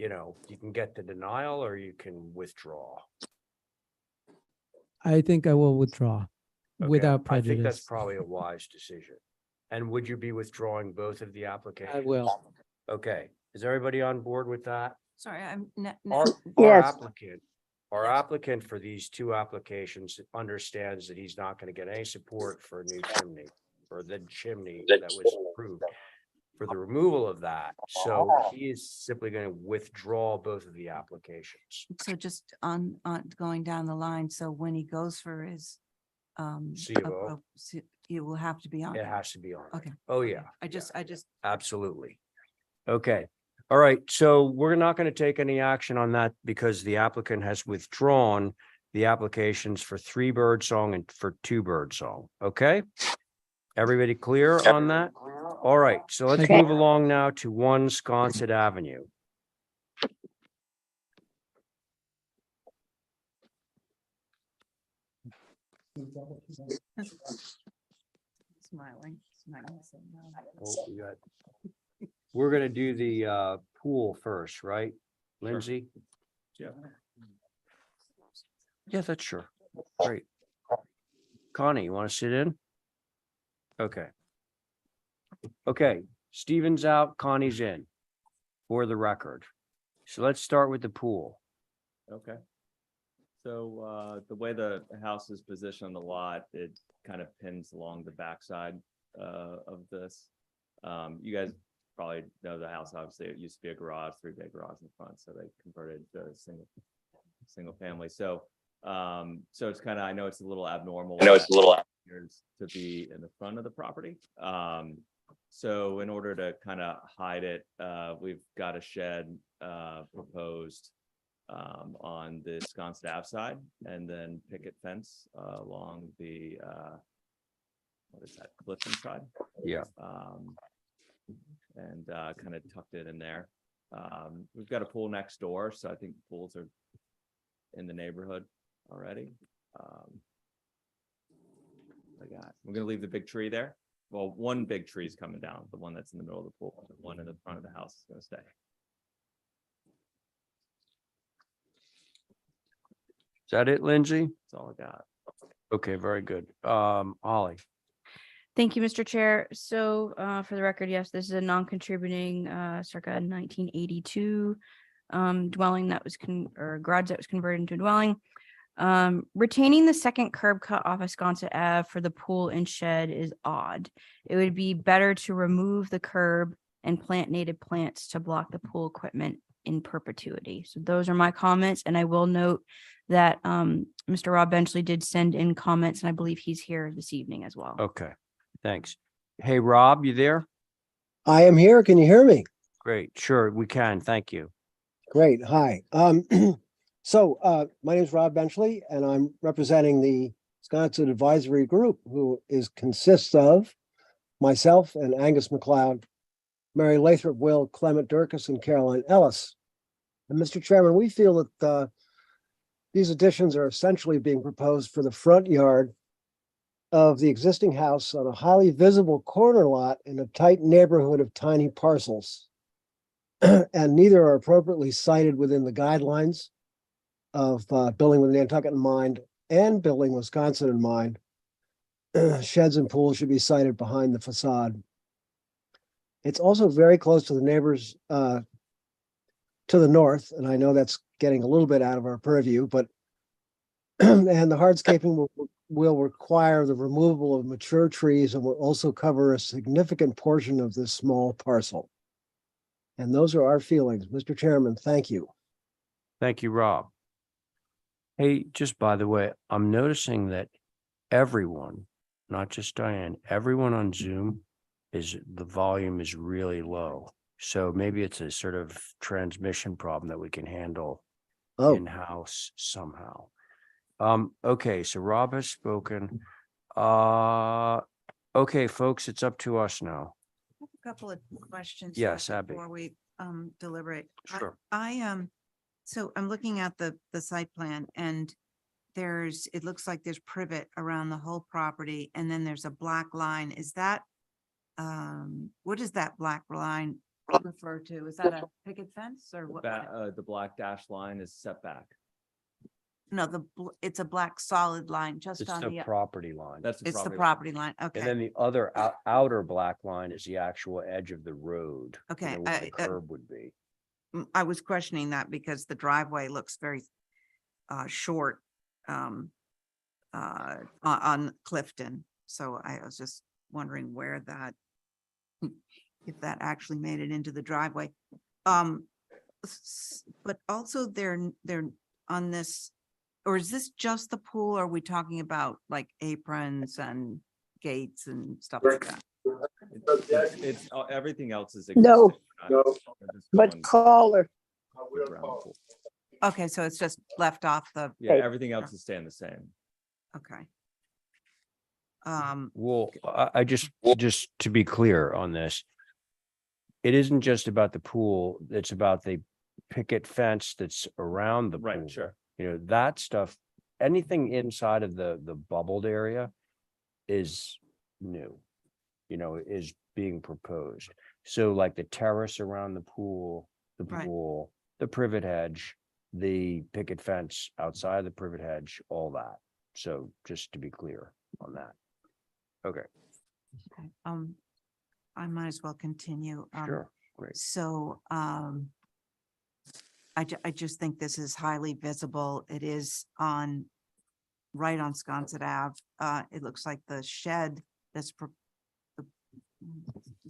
you can get the denial or you can withdraw. I think I will withdraw Okay, without I think that's prejudice. probably a wise decision. And would you be withdrawing both of the applications? I will. Okay, is everybody on board with that? Sorry, I'm. Our Yes. applicant, our applicant for these 2 applications understands that he's not gonna get any support for a new chimney. Or the chimney that was approved for the removal of that, so he is simply gonna withdraw both of the applications. So just on going down the line, so when he goes for his CFO. it will have to be on. It has to be on. Okay. Oh, yeah. I just, Absolutely. Okay, all right, so we're not gonna take any action on that because the applicant has withdrawn the applications for 3 birdsong and for 2 birdsong, okay? Everybody clear on that? All right, so let's Okay. move along now to 1 Sconset Avenue. smiling. saying no. Oh, we got- We're gonna do the pool first, right? Lindsay? Yeah. Yeah, that's sure. Great. Connie, you want to sit in? Okay. Okay, Steven's out, Connie's in. For the record. So let's start with the pool. Okay. So the way the house is positioned on the lot, it kind of pins along the backside of this. You guys probably know the house, obviously, it used to be a garage, 3-bay garage in front, so they converted to a single family. So, so it's kind of, I know it's a little abnormal. To be in the front of the property. So in order to kind of hide it, we've got a shed proposed on the Sconset Ave side, and then picket fence along the what is that, Clifton side? Yeah. And kind of tucked it in there. We've got a pool next door, so I think pools are in the neighborhood already. We're gonna leave the big tree there. Well, one big tree is coming down, the one that's in the middle of the pool, the one in the front of the house is gonna stay. Is that it, Lindsay? That's all I got. Okay, very good. Ollie. Thank you, Mr. Chair. So for the record, yes, this is a non-contributing circa 1982 dwelling that was or garage that was converted into a dwelling. Retaining the second curb cut off of Sconset Ave for the pool and shed is odd. It would be better to remove the curb and plant native plants to block the pool equipment in perpetuity. So those are my comments, and I will note that Mr. Rob Benchley did send in comments, and I believe he's here this evening as well. Okay, thanks. Hey, Rob, you there? I am here. Can you hear me? Great. Sure, we can. Thank you. Great. Hi. So my name is Rob Benchley, and I'm representing the Sconset Advisory Group, who consists of myself and Angus McLeod, Mary Lathrop, Will, Clement Durkis, and Caroline Ellis. And Mr. Chairman, we feel that these additions are essentially being proposed for the front yard of the existing house on a highly visible corner lot in a tight neighborhood of tiny parcels. And neither are appropriately cited within the guidelines of building with Nantucket in mind and building Wisconsin in mind. Sheds and pools should be sited behind the facade. It's also very close to the neighbors to the north, and I know that's getting a little bit out of our purview, but and the hardscaping will require the removal of mature trees and will also cover a significant portion of this small parcel. And those are our feelings. Mr. Chairman, thank you. Thank you, Rob. Hey, just by the way, I'm noticing that everyone, not just Diane, everyone on Zoom the volume is really low. So maybe it's a sort of transmission problem that we can handle in-house somehow. Okay, so Rob has spoken. Okay, folks, it's up to us now. I have a couple of questions. Yes, Abby. Before we deliberate. Sure. So I'm looking at the site plan, and it looks like there's privet around the whole property, and then there's a black line. Is that what does that black line refer to? Is that a picket fence or what? The black dash line is setback. No, it's a black solid line just It's on the the, property line. That's it's the property line. And Okay, then the other outer black line is the actual edge of the road. Okay, Where the curb would be. I was questioning that because the driveway looks very short on Clifton. So I was just wondering where that, if that actually made it into the driveway. But also they're on this, or is this just the pool? Or are we talking about like aprons and gates and stuff like that? It's everything else is. No. existing. We're just But going caller, around the pool. Okay, so it's just left off the, Yeah, everything else is staying the same. okay. Well, I just to be clear on this, it isn't just about the pool, it's about the picket fence that's around the pool. Right, sure. You know, that stuff, anything inside of the bubbled area is new, is being proposed. So like the terrace around the pool, Right. the privet hedge, the picket fence outside the privet hedge, all that. So just to be clear on that. Okay, Okay, I might as well continue. sure, great. So, I just think this is highly visible. It is right on Sconset Ave. It looks like the shed is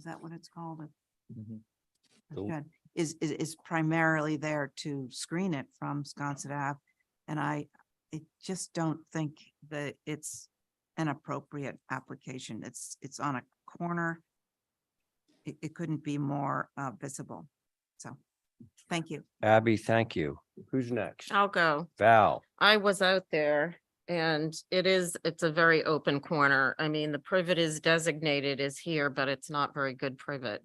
that what it's called? Mhm. Cool. shed is primarily there to screen it from Sconset Ave. And I just don't think that it's an appropriate application. It's on a corner. It couldn't be more visible. So, thank you. Abby, thank you. Who's next? I'll go. Val. I was out there and it's a very open corner. I mean, the privet is designated as here, but it's not very good privet.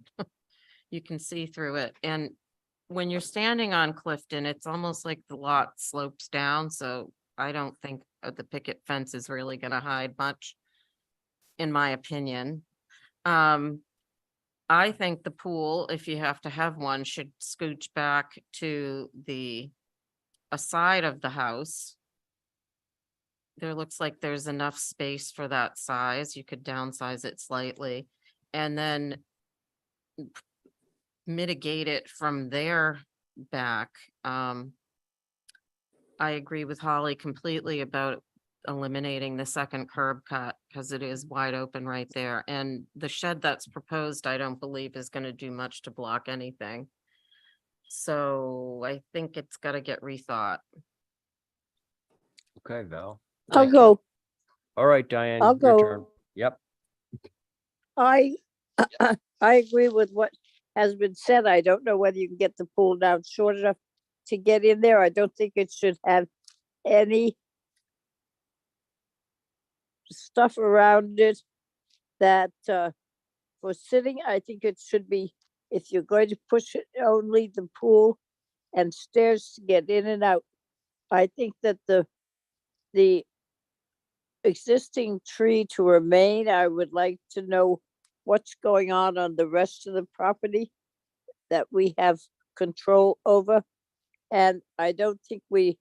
You can see through it. And when you're standing on Clifton, it's almost like the lot slopes down. So I don't think the picket fence is really gonna hide much, in my opinion. I think the pool, if you have to have one, should scooch back to a side of the house. There looks like there's enough space for that size. You could downsize it slightly and then mitigate it from there back. I agree with Holly completely about eliminating the second curb cut because it is wide open right there. And the shed that's proposed, I don't believe is going to do much to block anything. So I think it's got to get rethought. Okay, Val. I'll Thank you. go. All right, Diane, I'll your go. turn. Yep. I I agree with what has been said. I don't know whether you can get the pool down short enough to get in there. I don't think it should have any stuff around it that for sitting. I think it should be, if you're going to push it, only the pool and stairs to get in and out. I think that the existing tree to remain. I would like to know what's going on the rest of the property that we have control over. And I don't think we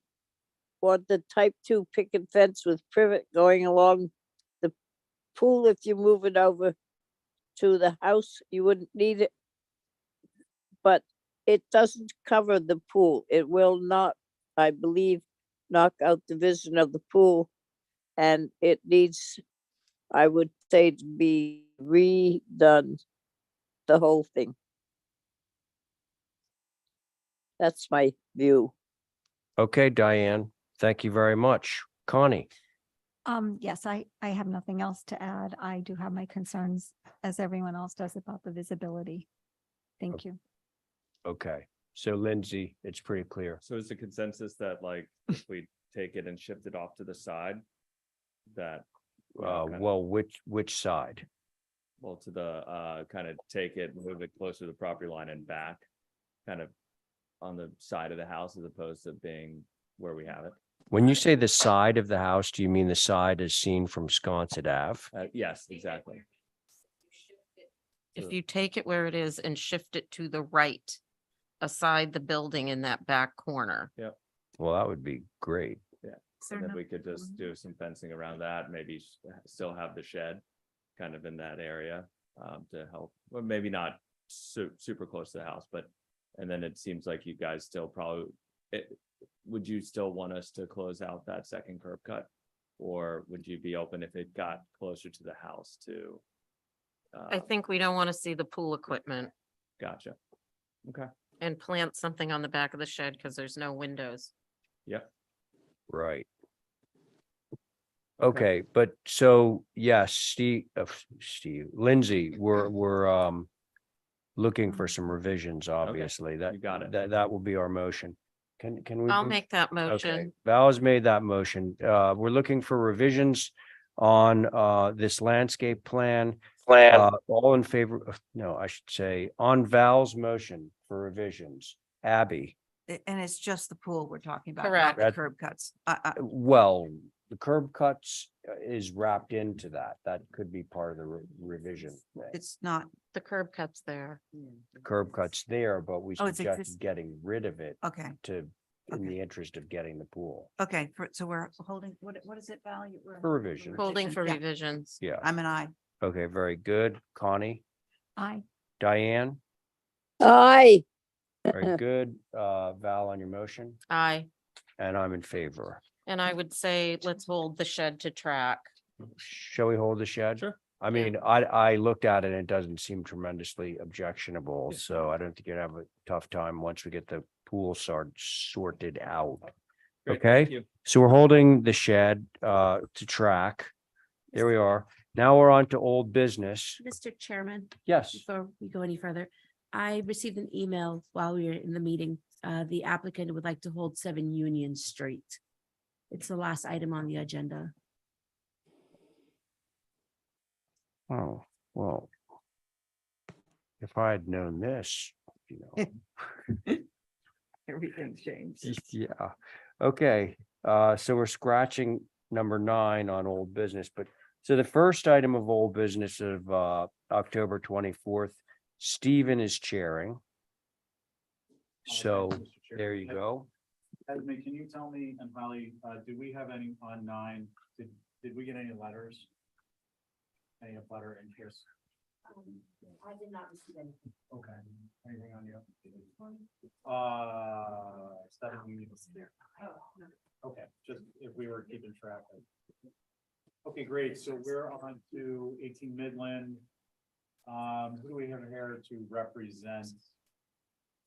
want the type 2 picket fence with privet going along the pool. If you move it over to the house, you wouldn't need it. But it doesn't cover the pool. It will not, I believe, knock out the vision of the pool. And it needs, I would say, to be redone, the whole thing. That's my view. Okay, Diane, thank you very much. Connie. Yes, I have nothing else to add. I do have my concerns, as everyone else does, about the visibility. Thank you. Okay, so Lindsay, it's pretty clear. So is the consensus that like if we take it and shift it off to the side, that Well, which side? well, to the kind of take it, move it closer to the property line and back, kind of on the side of the house as opposed to being where we have it? When you say the side of the house, do you mean the side as seen from Sconset Ave? Yes, exactly. If you take it where it is and shift it to the right, aside the building in that back corner. Well, that would be great. And if we could just do some fencing around that, maybe still have the shed kind of in that area to help, or maybe not super close to the house, but, and then it seems like you guys still probably, would you still want us to close out that second curb cut? Or would you be open if it got closer to the house to? I think we don't want to see the pool equipment Gotcha. Okay. and plant something on the back of the shed because there's no windows. Yep. Right. Okay, but so, yes, Lindsay, we're looking for some revisions, obviously. You got it. That will be our motion. Can we? I'll move- make that Okay, motion. Val has made that motion. We're looking for revisions on this landscape plan. All in favor of, no, I should say, on Val's motion for revisions. Abby, And it's just the pool we're talking about, Correct. not the curb cuts. well, the curb cuts is wrapped into that. That could be part of the revision. It's not, The curb cuts there. The curb cuts there, but we Oh, it's suggest exist- getting rid of it okay, in Okay. the interest of getting the pool. okay, so we're holding, what is it, value? For revision. Holding for Yeah. revisions. Yeah, I'm an aye. okay, very good. Connie, I, Diane, Aye. very good. Val on your motion, Aye. and I'm in favor. And I would say, let's hold the shed to track. Shall we hold the shed? Sure. I mean, I looked at it and it doesn't seem tremendously objectionable, Yeah. so I don't think you'd have a tough time once we get the pool sorted out. Great, Okay. thank you. So we're holding the shed to track. There we are. Now we're on to old business. Mr. Chairman, Yes. before we go any further, I received an email while we were in the meeting. The applicant would like to hold 7 Union Street. It's the last item on the agenda. Oh, well. If I had known this, you know. Everything's changed. Yeah, okay, so we're scratching number 9 on old business, but so the first item of old business of October 24th, Stephen is chairing. So there you go. Esme, can you tell me, and Holly, do we have any on 9? Did we get any letters? Any letter interest? I did not receive anything. Okay, anything on you? 7 units there. Okay, just if we were keeping track of. Okay, great. So we're on to 18 Midland. Who do we have here to represent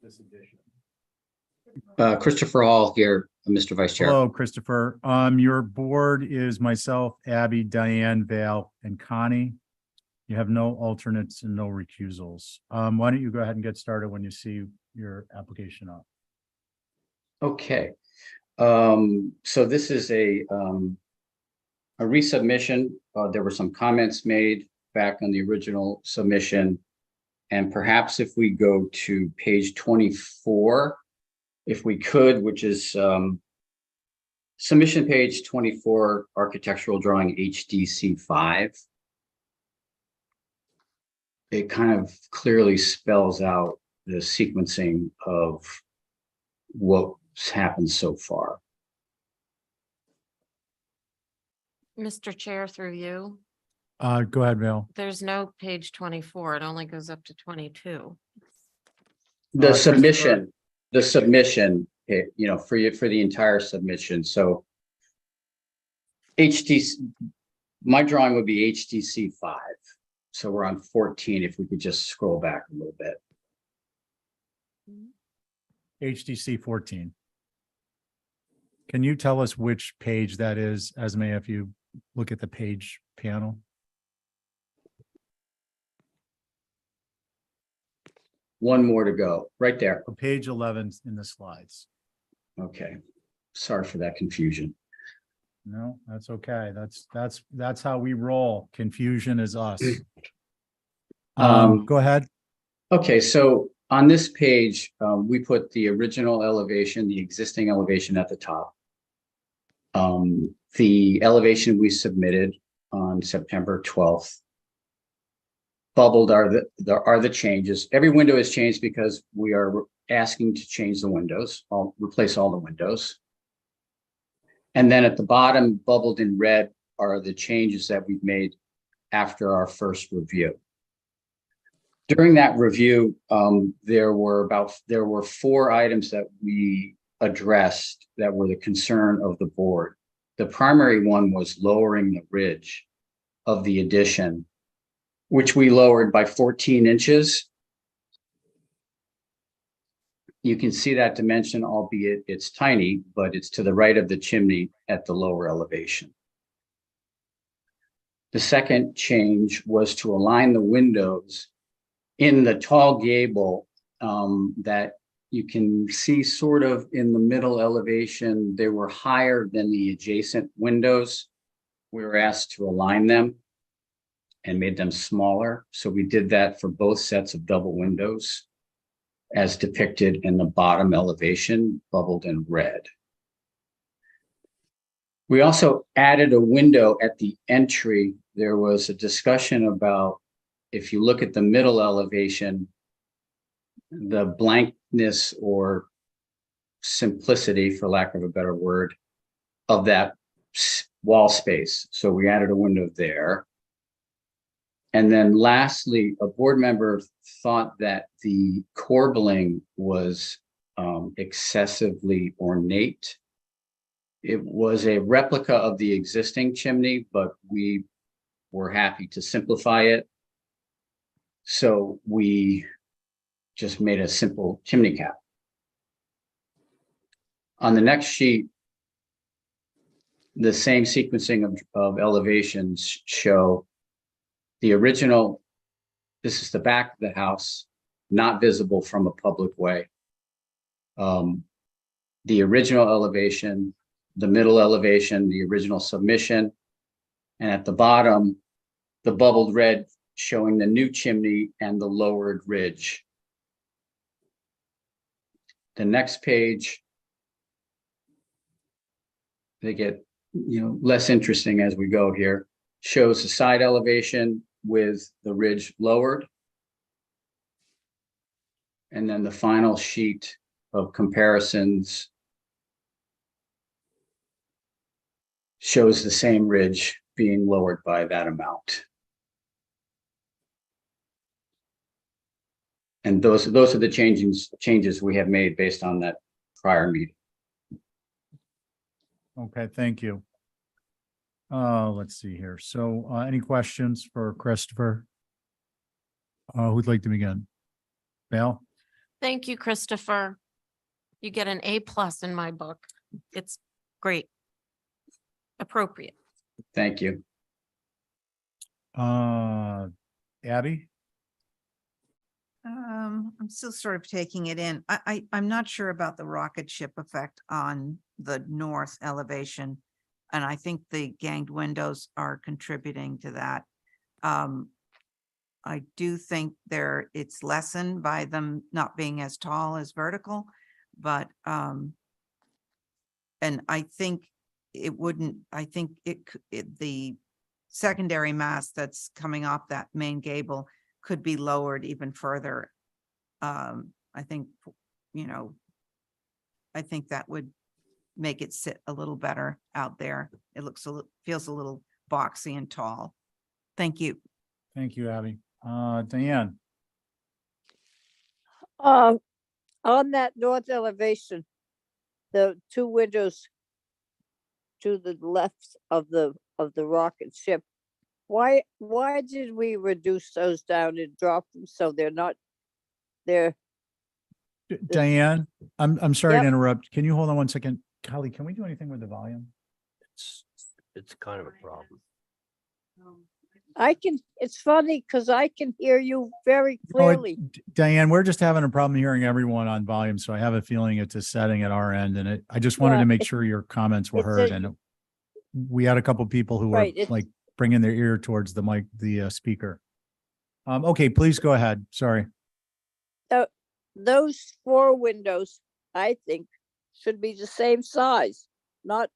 this edition? Christopher Hall here, Mr. Vice Chair. Hello, Christopher. Your board is myself, Abby, Diane, Val, and Connie. You have no alternates and no recusals. Why don't you go ahead and get started when you see your application up? Okay. So this is a resubmission. There were some comments made back on the original submission. And perhaps if we go to page 24, if we could, which is submission page 24, architectural drawing HDC 5. It kind of clearly spells out the sequencing of what's happened so far. Mr. Chair, through you, Go ahead, Val. there's no page 24. It only goes up to 22. The Christopher. submission, you know, for the entire submission. So my drawing would be HDC 5. So we're on 14. If we could just scroll back a little bit. HDC 14. Can you tell us which page that is, Esme, if you look at the page panel? One more to go, right there. Page 11 in the slides. Okay, sorry for that confusion. No, that's okay. That's how we roll. Confusion is us. Go ahead. Okay, so on this page, we put the original elevation, the existing elevation at the top. The elevation we submitted on September 12th. Bubbled are the changes. Every window is changed because we are asking to change the windows. I'll replace all the windows. And then at the bottom, bubbled in red, are the changes that we've made after our first review. During that review, there were 4 items that we addressed that were the concern of the board. The primary one was lowering the ridge of the addition, which we lowered by 14 inches. You can see that dimension, albeit it's tiny, but it's to the right of the chimney at the lower elevation. The second change was to align the windows in the tall gable that you can see sort of in the middle elevation. They were higher than the adjacent windows. We were asked to align them and made them smaller. So we did that for both sets of double windows as depicted in the bottom elevation, bubbled in red. We also added a window at the entry. There was a discussion about, if you look at the middle elevation, the blankness or simplicity, for lack of a better word, of that wall space. So we added a window there. And then lastly, a board member thought that the corbelling was excessively ornate. It was a replica of the existing chimney, but we we're happy to simplify it. So we just made a simple chimney cap. On the next sheet, the same sequencing of elevations show the original. This is the back of the house, not visible from a public way. The original elevation, the middle elevation, the original submission, and at the bottom, the bubbled red showing the new chimney and the lowered ridge. The next page, they get, less interesting as we go here, shows the side elevation with the ridge lowered. And then the final sheet of comparisons shows the same ridge being lowered by that amount. And those are the changes we have made based on that prior meeting. Okay, thank you. Let's see here. So, any questions for Christopher? Who'd like to begin? Val? Thank you, Christopher. You get an A+ in my book. It's great. Appropriate. Thank you. Abby? I'm still sort of taking it in. I'm not sure about the rocket ship effect on the north elevation. And I think the ganged windows are contributing to that. I do think it's lessened by them not being as tall as vertical, but, and I think the secondary mast that's coming off that main gable could be lowered even further. I think that would make it sit a little better out there. It feels a little boxy and tall. Thank you. Thank you, Abby. Diane? On that north elevation, the two windows to the left of the rocket ship, why did we reduce those down and drop them so they're not there? Diane, I'm sorry to Yep. interrupt. Can you hold on one second? Holly, can we do anything with the volume? It's kind of a problem. It's funny because I can hear you very Oh, clearly. Diane, we're just having a problem hearing everyone on volume, so I have a feeling it's a setting at our end, and I just wanted to Yeah, make sure your comments were heard, and we had a couple people who were Right, it's- like bringing their ear towards the mic, the speaker. Okay, please go ahead. Sorry. Those four windows, I think, should be the same size, not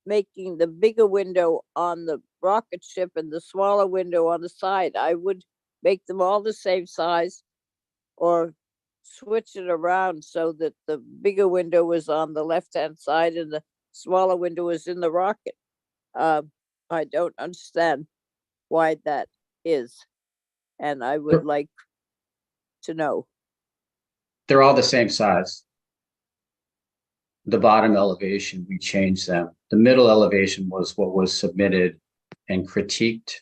making the bigger window on the rocket ship and the smaller window on the side. I would make them all the same size or switch it around so that the bigger window was on the left-hand side and the smaller window was in the rocket. I don't understand why that is, and I would like to know. They're all the same size. The bottom elevation, we changed them. The middle elevation was what was submitted and critiqued.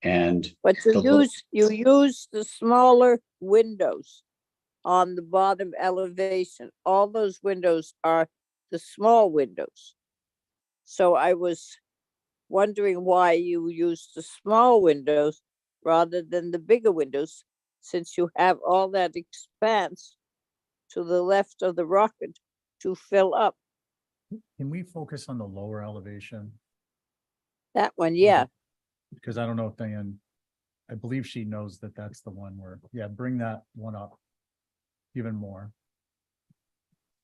And But you use the smaller windows on the bottom elevation. All those windows are the small windows. So I was wondering why you use the small windows rather than the bigger windows, since you have all that expanse to the left of the rocket to fill up. Can we focus on the lower elevation? That one, yeah. Because I don't know if Diane, I believe she knows that that's the one where, yeah, bring that one up even more.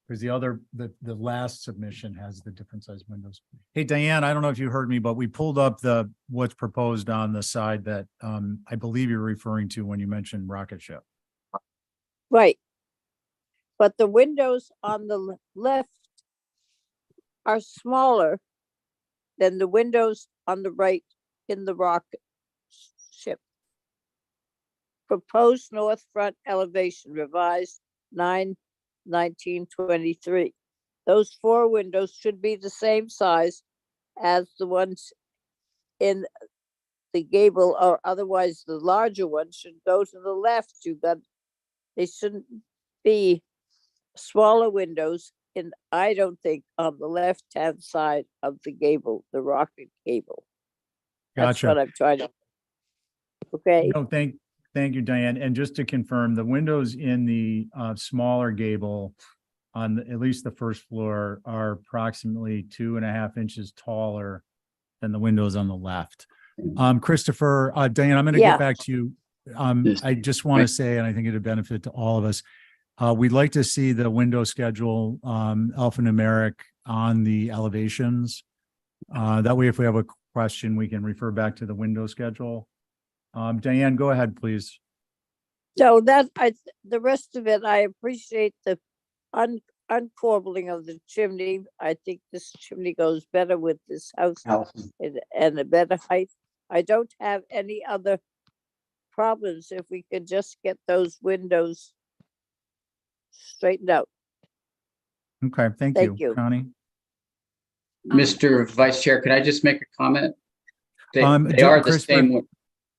Because the last submission has the different size windows. Hey, Diane, I don't know if you heard me, but we pulled up what's proposed on the side that I believe you're referring to when you mentioned rocket ship. Right. But the windows on the left are smaller than the windows on the right in the rocket ship. Proposed north front elevation revised 9/19/23. Those four windows should be the same size as the ones in the gable, or otherwise the larger one should go to the left. They shouldn't be smaller windows in, I don't think, on the left-hand side of the gable, the rocket gable. That's Gotcha. what I'm trying to. Okay, No, thank you, Diane. And just to confirm, the windows in the smaller gable on at least the first floor are approximately 2.5 inches taller than the windows on the left. Christopher, Diane, I'm going to Yeah. get back to you. Yes. I just want to say, and I think it'd benefit to all of us, we'd like to see the window schedule alphanumeric on the elevations. That way, if we have a question, we can refer back to the window schedule. Diane, go ahead, please. so the rest of it, I appreciate the uncorbling of the chimney. I think this chimney goes better with this house Allison. and a better height. I don't have any other problems if we could just get those windows straightened out. Okay, thank Thank you, you. Connie. Mr. Vice Chair, could I just make a comment? They Ju- are the Christopher- same,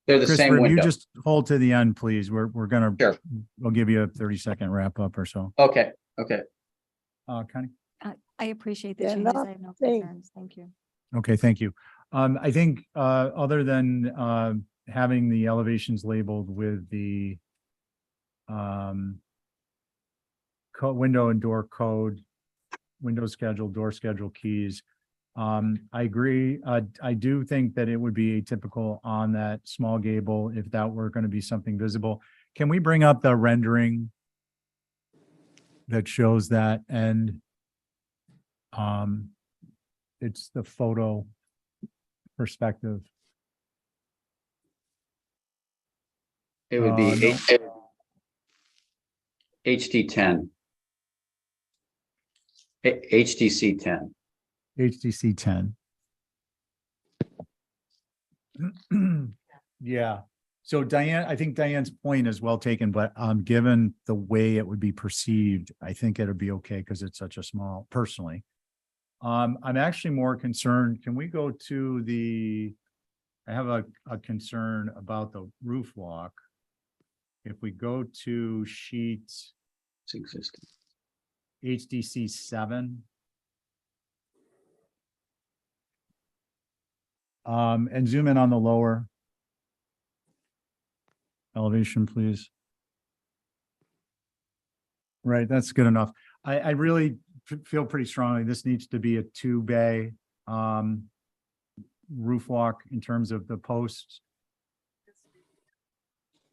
they're the Christopher, same if you window. just hold to the end, please. We're gonna, Sure. we'll give you a 30-second wrap up or so. Okay. Connie? I appreciate the Yeah, changes. no, I have no thanks. concerns. Thank you. Okay, thank you. I think, other than, having the elevations labeled with the, window and door code, window schedule, door schedule keys. I agree. I do think that it would be atypical on that small gable if that were going to be something visible. Can we bring up the rendering that shows that? And it's the photo perspective. It would be No. HD 10. HTC 10. HTC 10. Yeah. So Diane, I think Diane's point is well taken, but given the way it would be perceived, I think it'd be okay because it's such a small, personally. I'm actually more concerned. Can we go to I have a concern about the roof walk. If we go to sheet It's existing. HDC 7. And zoom in on the lower elevation, please. Right, that's good enough. I really feel pretty strongly this needs to be a 2-bay roof walk in terms of the posts.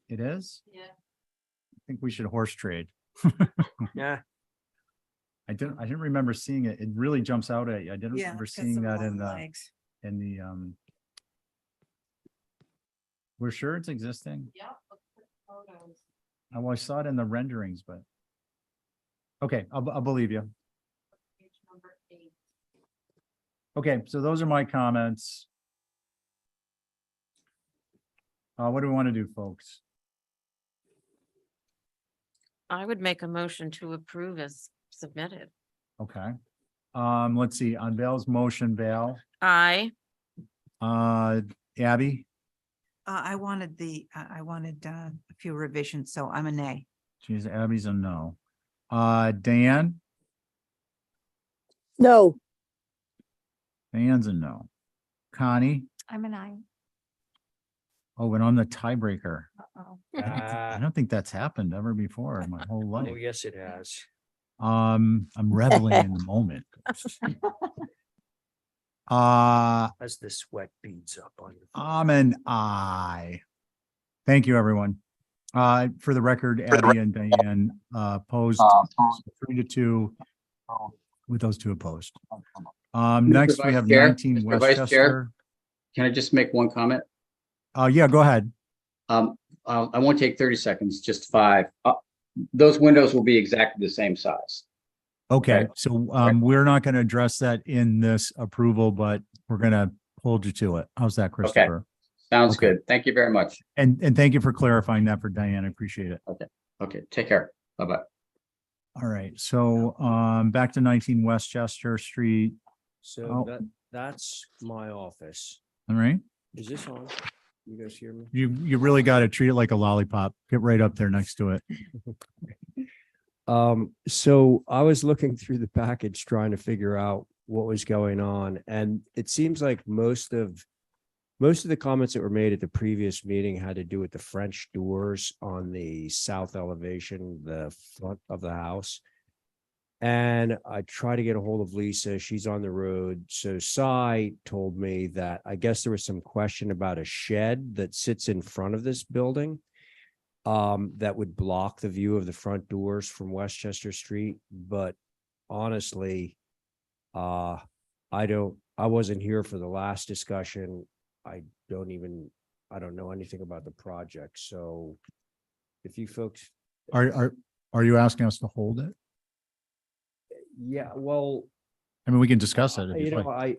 It is? Yeah. I think we should horse trade. Yeah. I didn't remember seeing it. It really jumps out at you. I didn't Yeah, remember it's got seeing some that long in the legs. we're sure it's existing. Yeah. Photos. Well, I saw it in the renderings, but okay, I'll believe you. Page number 8. Okay, so those are my comments. What do we want to do, folks? I would make a motion to approve as submitted. Okay. Let's see, on Val's motion, Val, Aye. Abby, I wanted a few revisions, so I'm a nay. geez, Abby's a no. Dan, No, Dan's a no. Connie, I'm an I. oh, and I'm the tiebreaker. Uh-oh. I don't think that's happened ever before in my whole Oh, life. yes, it has. I'm reveling in the moment. As the sweat beads up on you. I'm an I. Thank you, everyone. For the record, Abby and Diane opposed 3-2 with those two opposed. Next, we Vice have Chair, 19 Mr. Vice Chair. Westchester. Can I just make one comment? Yeah, go ahead. I won't take 30 seconds, just 5. Those windows will be exactly the same size. Okay, Okay. so we're not going to address that in this approval, but we're going to hold you to it. How's that, Christopher? Sounds Okay. good. Thank you very much. And thank you for clarifying that for Diane. I appreciate it. Okay, take care. Bye-bye. All right, so back to 19 Westchester Street. So Oh. that's my office. All right. Is this on? You guys hear me? You really got to treat it like a lollipop. Get right up there next to it. So I was looking through the package trying to figure out what was going on, and it seems like most of the comments that were made at the previous meeting had to do with the French doors on the south elevation, the front of the house. And I tried to get a hold of Lisa. She's on the road. So Cy told me that I guess there was some question about a shed that sits in front of this building that would block the view of the front doors from Westchester Street. But honestly, I wasn't here for the last discussion. I don't know anything about the project. So if you folks, Are you asking us to hold it? yeah, well, I mean, we can discuss it. if you you'd know, like.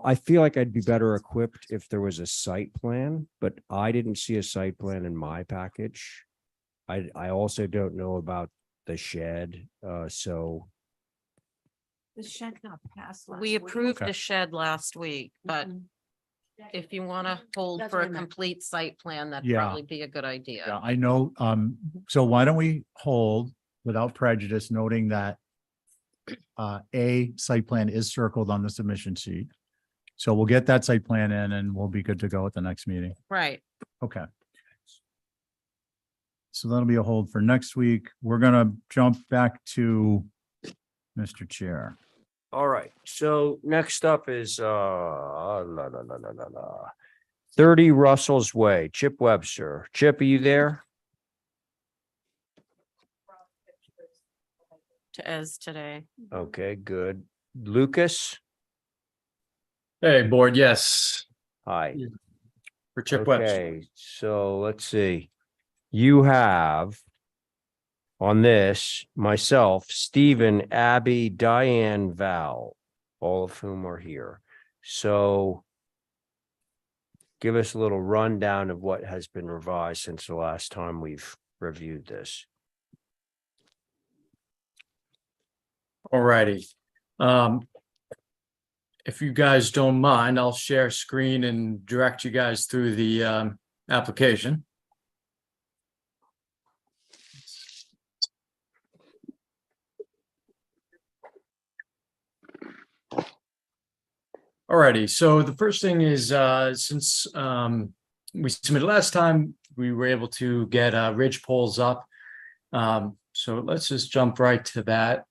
I feel like I'd be better equipped if there was a site plan, but I didn't see a site plan in my package. I also don't know about the shed, so. The shed got passed. last We week. approved Okay. the shed last week, but Mhm. if you want to hold That's for what a I meant. complete site plan, that'd Yeah. probably be a good idea. Yeah, I know. So why don't we hold without prejudice, noting that a site plan is circled on the submission sheet. So we'll get that site plan in and we'll be good to go at the next meeting. Right. Okay. So that'll be a hold for next week. We're gonna jump back to Mr. Chair. All right, so next up is 30 Russell's Way, Chip Webster. Chip, are you there? As today. Okay, good. Lucas? Hey, board, yes, Hi. for Chip Webster. Okay, so let's see. You have on this, myself, Stephen, Abby, Diane, Val, all of whom are here. So give us a little rundown of what has been revised since the last time we've reviewed this. Alrighty. If you guys don't mind, I'll share screen and direct you guys through the application. Alrighty, so the first thing is since we submitted last time, we were able to get ridge poles up. So let's just jump right to that.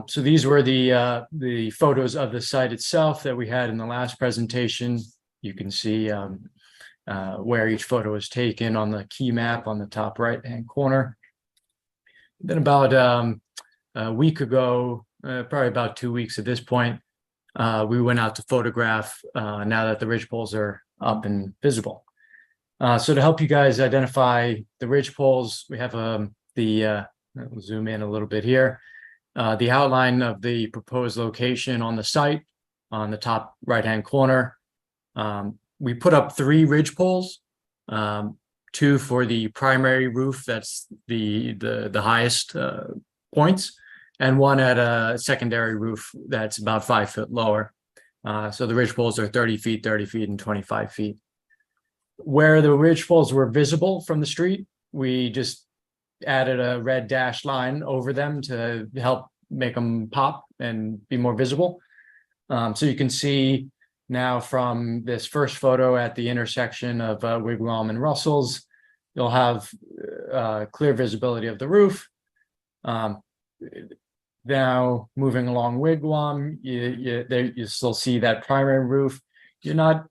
So these were the photos of the site itself that we had in the last presentation. You can see where each photo was taken on the key map on the top right-hand corner. Then about a week ago, probably about 2 weeks at this point, we went out to photograph now that the ridge poles are up and visible. So to help you guys identify the ridge poles, we have we'll zoom in a little bit here. The outline of the proposed location on the site on the top right-hand corner. We put up 3 ridge poles, 2 for the primary roof, that's the highest points, and 1 at a secondary roof that's about 5 foot lower. So the ridge poles are 30 feet, 30 feet, and 25 feet. Where the ridge poles were visible from the street, we just added a red dashed line over them to help make them pop and be more visible. So you can see now from this first photo at the intersection of Wigwam and Russell's, you'll have clear visibility of the roof. Now moving along Wigwam, you still see that primary roof. You're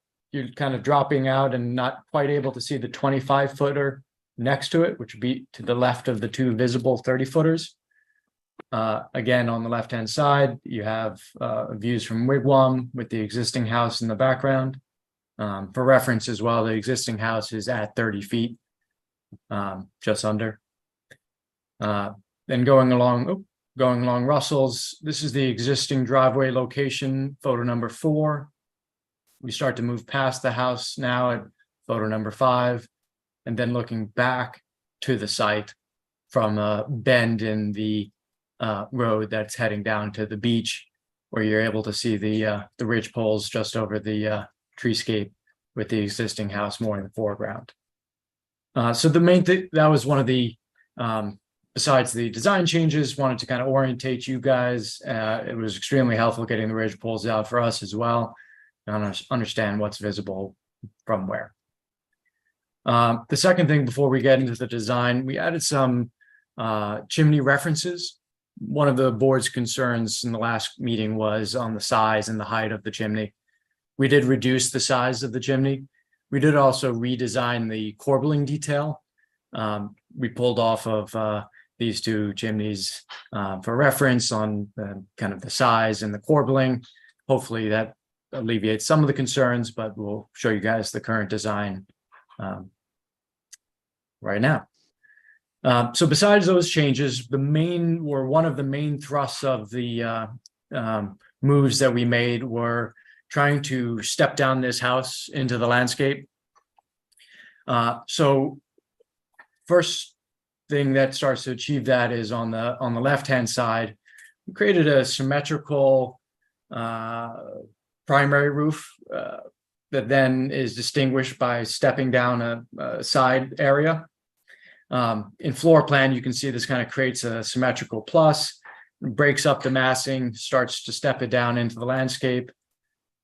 kind of dropping out and not quite able to see the 25-footer next to it, which would be to the left of the 2 visible 30-footers. Again, on the left-hand side, you have views from Wigwam with the existing house in the background. For reference as well, the existing house is at 30 feet, just under. Then going along Russell's, this is the existing driveway location, photo number 4. We start to move past the house now at photo number 5, and then looking back to the site from a bend in the road that's heading down to the beach, where you're able to see the ridge poles just over the treescape with the existing house more in the foreground. So the main thing, that was one of the, besides the design changes, wanted to kind of orientate you guys. It was extremely helpful getting the ridge poles out for us as well, and understand what's visible from where. The second thing before we get into the design, we added some chimney references. One of the board's concerns in the last meeting was on the size and the height of the chimney. We did reduce the size of the chimney. We did also redesign the corbelling detail. We pulled off of these two chimneys for reference on kind of the size and the corbelling. Hopefully that alleviates some of the concerns, but we'll show you guys the current design right now. So besides those changes, one of the main thrusts of the moves that we made were trying to step down this house into the landscape. So first thing that starts to achieve that is on the left-hand side, we created a symmetrical primary roof that then is distinguished by stepping down a side area. In floor plan, you can see this kind of creates a symmetrical plus, breaks up the massing, starts to step it down into the landscape.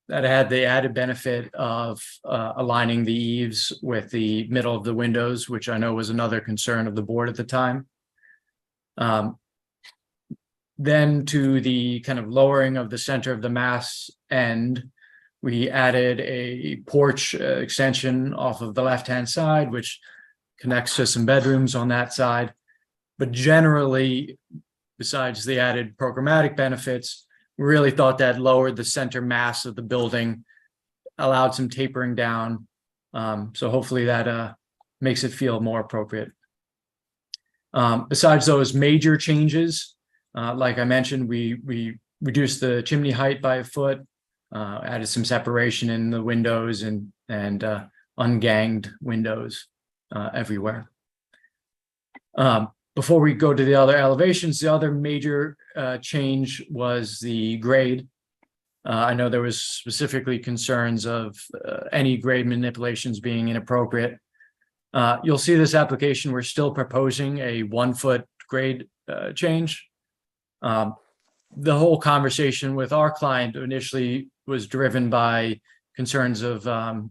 That had the added benefit of aligning the eaves with the middle of the windows, which I know was another concern of the board at the time. Then to the kind of lowering of the center of the mass end, we added a porch extension off of the left-hand side, which connects to some bedrooms on that side. But generally, besides the added programmatic benefits, we really thought that lowered the center mass of the building, allowed some tapering down. So hopefully that makes it feel more appropriate. Besides those major changes, like I mentioned, we reduced the chimney height by a foot, added some separation in the windows and unganged windows everywhere. Before we go to the other elevations, the other major change was the grade. I know there was specifically concerns of any grade manipulations being inappropriate. You'll see this application, we're still proposing a 1 foot grade change. The whole conversation with our client initially was driven by concerns of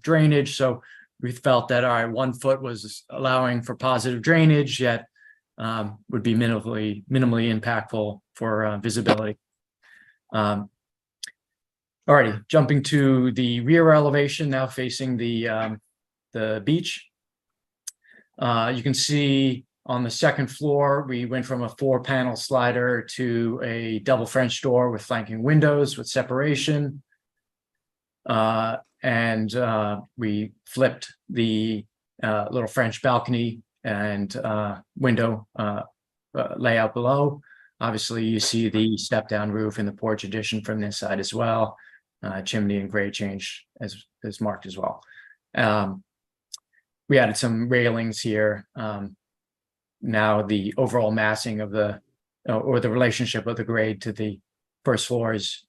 drainage. So we felt that our 1 foot was allowing for positive drainage, yet would be minimally impactful for visibility. Alrighty, jumping to the rear elevation, now facing the beach. You can see on the second floor, we went from a 4-panel slider to a double French door with flanking windows with separation. And we flipped the little French balcony and window layout below. Obviously, you see the step-down roof and the porch addition from this side as well. Chimney and grade change as marked as well. We added some railings here. Now the overall massing of the or the relationship of the grade to the first floor is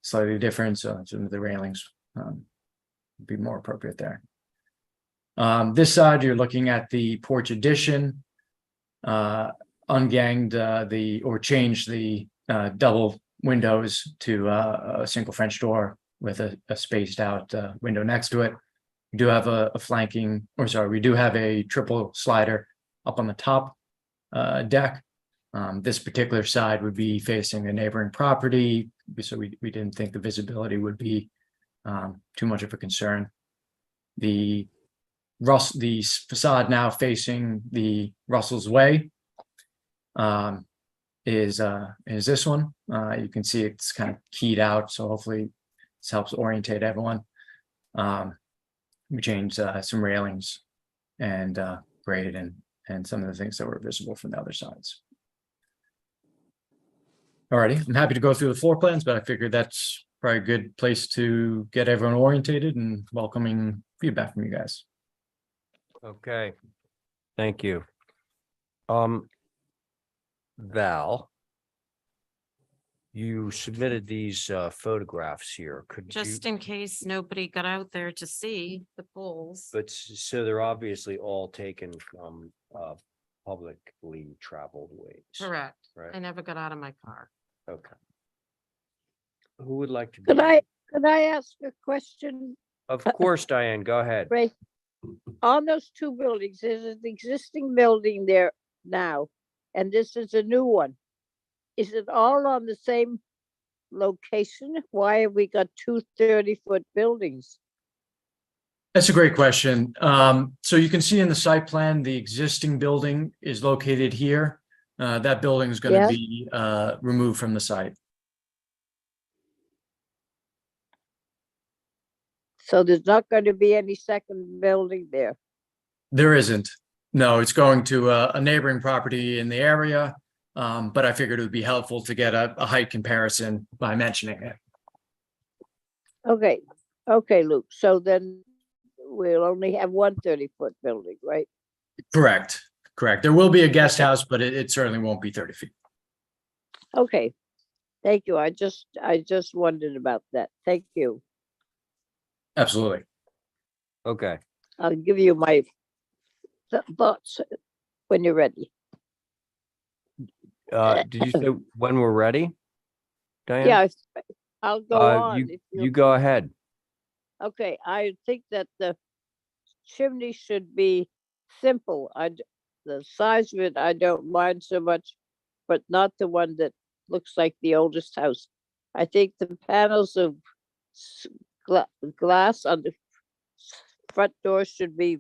slightly different, so some of the railings would be more appropriate there. This side, you're looking at the porch addition, unganged or changed the double windows to a single French door with a spaced out window next to it. We do have we do have a triple slider up on the top deck. This particular side would be facing a neighboring property, so we didn't think the visibility would be too much of a concern. The facade now facing the Russell's Way is this one. You can see it's kind of keyed out, so hopefully this helps orientate everyone. We changed some railings and graded and some of the things that were visible from the other sides. Alrighty, I'm happy to go through the floor plans, but I figured that's probably a good place to get everyone orientated and welcoming feedback from you guys. Okay, thank you. Val, You submitted these photographs here. Could you, Just in case nobody got out there to see the poles. but so they're obviously all taken from publicly traveled ways. Correct. I Right, never got out of my car. okay. Who would like to? Could begin? could I ask a question, Of course, Diane, go ahead. Ray? On those two buildings, there's an existing building there now, and this is a new one. Is it all on the same location? Why have we got two 30-foot buildings? That's a great question. So you can see in the site plan, the existing building is located here. That building is going to Yes. be removed from the site. So there's not going to be any second building there. There isn't. No, it's going to a neighboring property in the area. But I figured it would be helpful to get a height comparison by mentioning it. Okay, okay, Luke. So then we'll only have one 30-foot building, right? Correct. Correct. There will be a guest house, but it certainly won't be 30 feet. Okay. Thank you. I just wondered about that. Thank you. Absolutely. Okay, I'll give you my thoughts when you're ready. did you say when we're ready? Diane? Yeah, I'll go on. You, if you go ahead. Okay, I think that the chimney should be simple. The size of it, I don't mind so much, but not the one that looks like the oldest house. I think the panels of glass on the front door should be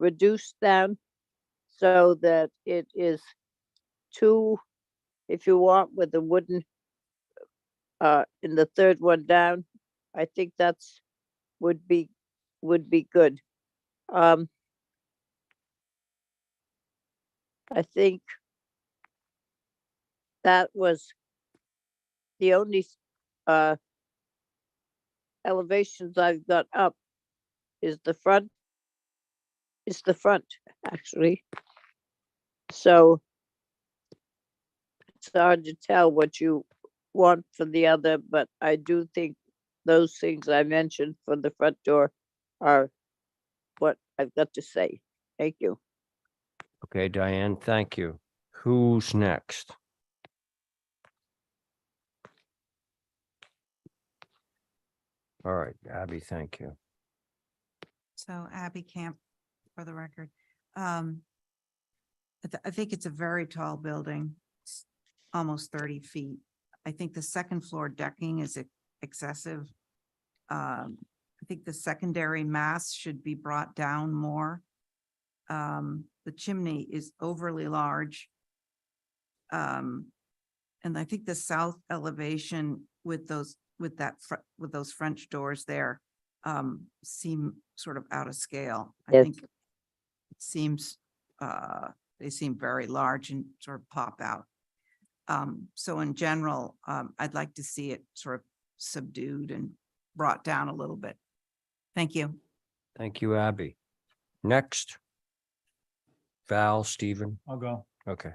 reduced down so that it is two, if you want, with the wooden in the third one down. I think that's would be good. I think that was the only elevations I've got up is the front. It's the front, actually. So it's hard to tell what you want for the other, but I do think those things I mentioned for the front door are what I've got to say. Thank you. Okay, Diane, thank you. Who's next? All right, Abby, thank you. So Abby Camp, for the record. I think it's a very tall building, it's almost 30 feet. I think the second floor decking is excessive. I think the secondary mass should be brought down more. The chimney is overly large. And I think the south elevation with those French doors there seem sort of out of scale. I Yes. think it seems they seem very large and sort of pop out. So in general, I'd like to see it sort of subdued and brought down a little bit. Thank you. Thank you, Abby. Next. Val, Stephen. I'll go. Okay.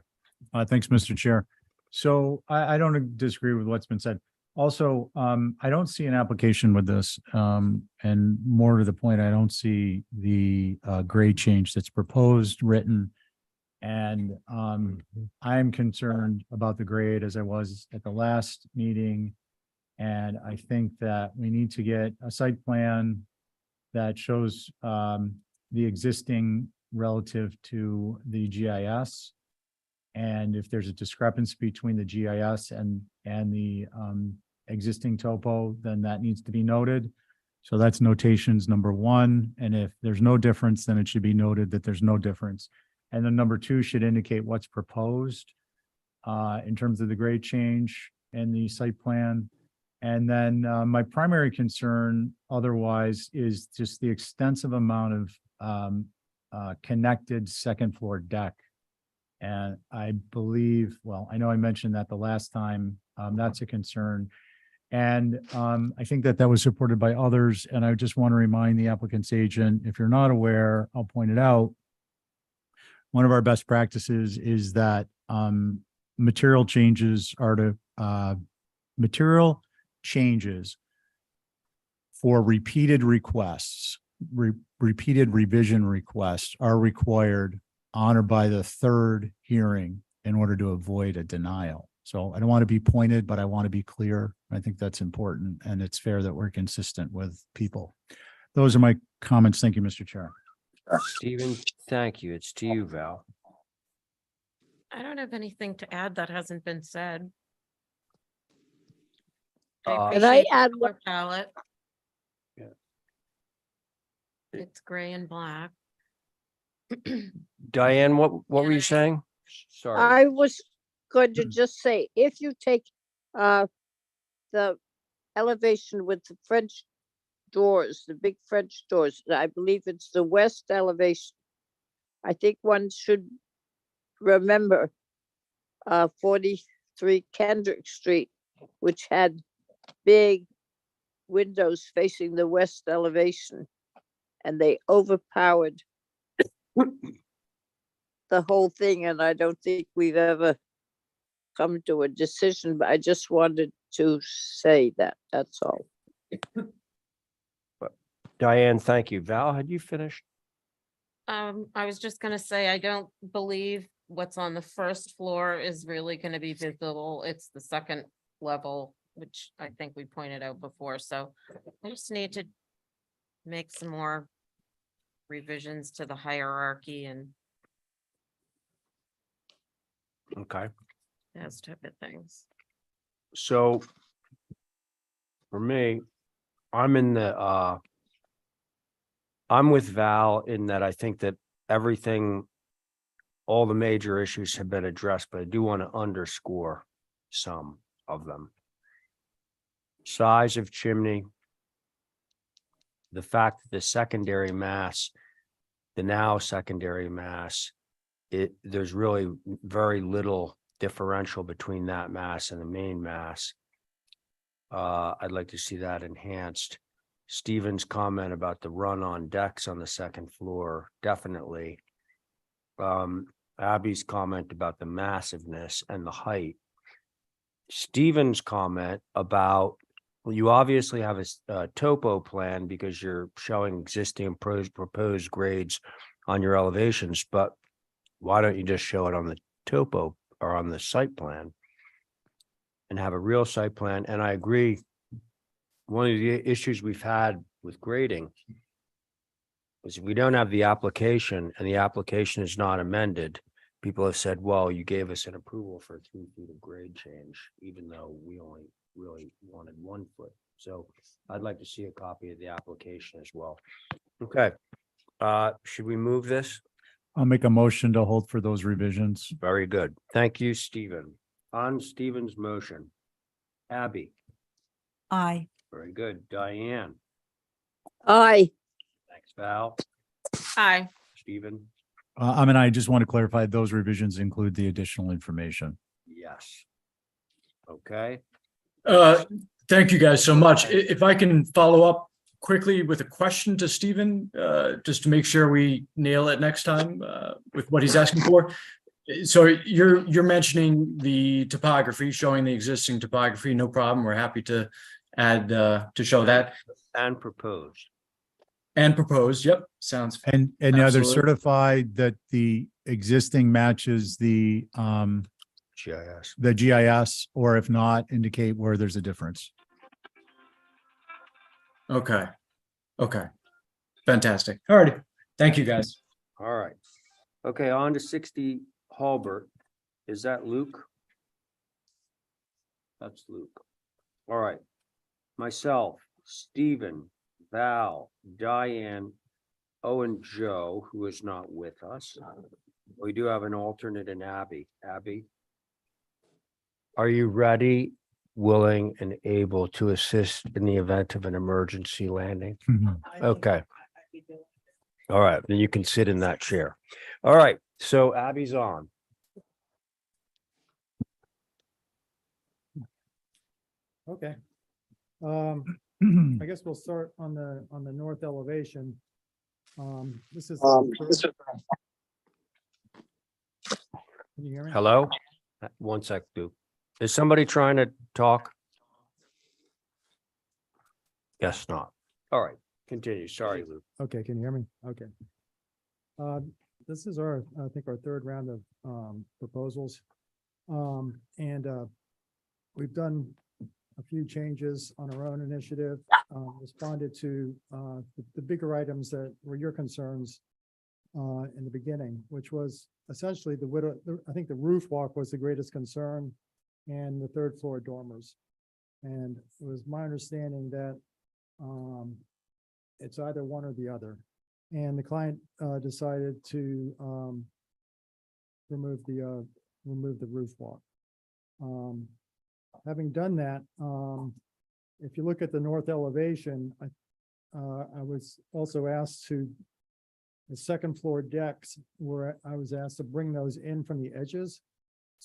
Thanks, Mr. Chair. So I don't disagree with what's been said. Also, I don't see an application with this. And more to the point, I don't see the grade change that's proposed, written. And I'm concerned about the grade as I was at the last meeting. And I think that we need to get a site plan that shows the existing relative to the GIS. And if there's a discrepancy between the GIS and the existing topo, then that needs to be noted. So that's notations number one. And if there's no difference, then it should be noted that there's no difference. And then number two should indicate what's proposed in terms of the grade change and the site plan. And then my primary concern otherwise is just the extensive amount of connected second floor deck. And I believe, well, I know I mentioned that the last time, that's a concern. And I think that was supported by others. And I just want to remind the applicant's agent, if you're not aware, I'll point it out. One of our best practices is that material changes are to material changes for repeated requests, repeated revision requests are required on or by the third hearing in order to avoid a denial. So I don't want to be pointed, but I want to be clear. I think that's important, and it's fair that we're consistent with people. Those are my comments. Thank you, Mr. Chair. Stephen, thank you. It's to you, Val. I don't have anything to add that hasn't been said. Uh, I Can I appreciate add the one? color palette. Yeah. It's gray and black. Diane, what were you saying? Sorry. I was going to just say, if you take the elevation with the French doors, the big French doors, I believe it's the west elevation. I think one should remember 43 Kendrick Street, which had big windows facing the west elevation, and they overpowered the whole thing, and I don't think we've ever come to a decision, but I just wanted to say that, that's all. Diane, thank you. Val, had you finished? I was just gonna say, I don't believe what's on the first floor is really gonna be visible. It's the second level, which I think we pointed out before, so I just need to make some more revisions to the hierarchy and Okay. those type of things. So for me, I'm in the I'm with Val in that I think that everything, all the major issues have been addressed, but I do want to underscore some of them. Size of chimney, the fact that the secondary mass, the now secondary mass, there's really very little differential between that mass and the main mass. I'd like to see that enhanced. Stephen's comment about the run-on decks on the second floor, definitely. Abby's comment about the massiveness and the height. Stephen's comment about, well, you obviously have a topo plan because you're showing existing proposed grades on your elevations, but why don't you just show it on the topo or on the site plan and have a real site plan? And I agree. One of the issues we've had with grading is we don't have the application and the application is not amended. People have said, well, you gave us an approval for 3 feet of grade change, even though we only really wanted 1 foot. So I'd like to see a copy of the application as well. Okay. Should we move this? I'll make a motion to hold for those revisions. Very good. Thank you, Stephen. On Stephen's motion, Abby. Aye. Very good. Diane. Aye. Thanks, Val. Hi. Stephen. I just want to clarify those revisions include the additional information. Yes. Okay. Thank you guys so much. If I can follow up quickly with a question to Stephen, just to make sure we nail it next time with what he's asking for. So you're mentioning the topography, showing the existing topography, no problem. We're happy to add to show that. And proposed. And proposed, yep, sounds. And either Absolutely. certified that the existing matches the GIS, or if not, indicate where there's a difference. Okay. Okay. Fantastic. All righty. Thank you, guys. All right. Okay, on to 60 Halbert. Is that Luke? That's Luke. All right. Myself, Stephen, Val, Diane, Owen, Joe, who is not with us. We do have an alternate in Abby. Abby, are you ready, willing, and able to assist in the event of an emergency landing? Okay. All right, then you can sit in that chair. All right, so Abby's on. Okay. I guess we'll start on the north elevation. This is. Can you hear me? Hello? 1 sec, Duke. Is somebody trying to talk? Yes, not. All right, continue. Sorry, Luke. Okay, can you hear me? Okay. This is our, I think, our third round of proposals. And we've done a few changes on our own initiative, responded to the bigger items that were your concerns in the beginning, which was essentially I think the roof walk was the greatest concern, and the third floor dormers. And it was my understanding that it's either one or the other. And the client decided to remove the roof walk. Having done that, if you look at the north elevation, I was also asked to, the second floor decks where I was asked to bring those in from the edges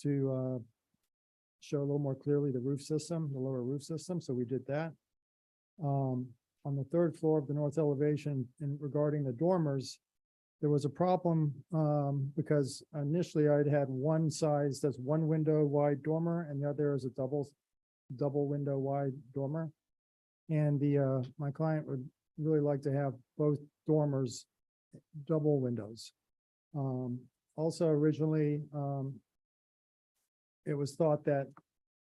to show a little more clearly the roof system, the lower roof system. So we did that. On the third floor of the north elevation, and regarding the dormers, there was a problem because initially I'd had one size that's one window wide dormer and the other is a double window wide dormer. And my client would really like to have both dormers double windows. Also originally, it was thought that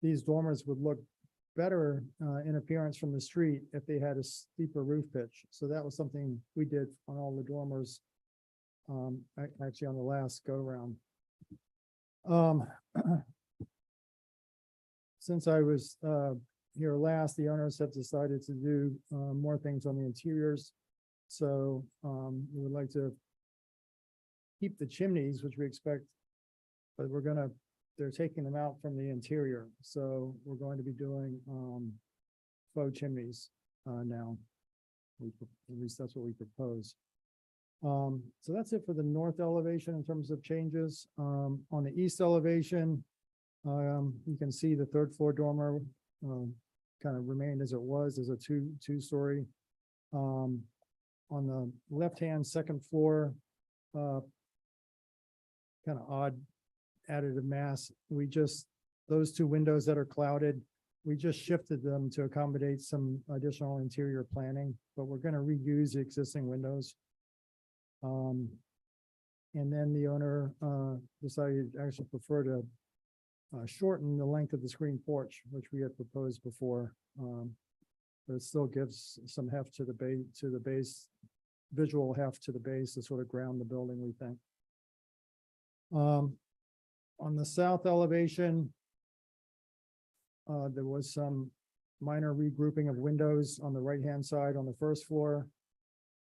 these dormers would look better in appearance from the street if they had a steeper roof pitch. So that was something we did on all the dormers, actually on the last go round. Since I was here last, the owners have decided to do more things on the interiors. So we would like to keep the chimneys, which we expect, but they're taking them out from the interior. So we're going to be doing faux chimneys now. At least that's what we propose. So that's it for the north elevation in terms of changes. On the east elevation, you can see the third floor dormer kind of remained as it was as a two-story. On the left-hand second floor, kind of odd additive mass. Those two windows that are clouded, we just shifted them to accommodate some additional interior planning, but we're going to reuse the existing windows. And then the owner decided to actually prefer to shorten the length of the screen porch, which we had proposed before. But it still gives some heft to the base, visual heft to the base to sort of ground the building, we think. On the south elevation, there was some minor regrouping of windows on the right-hand side on the first floor,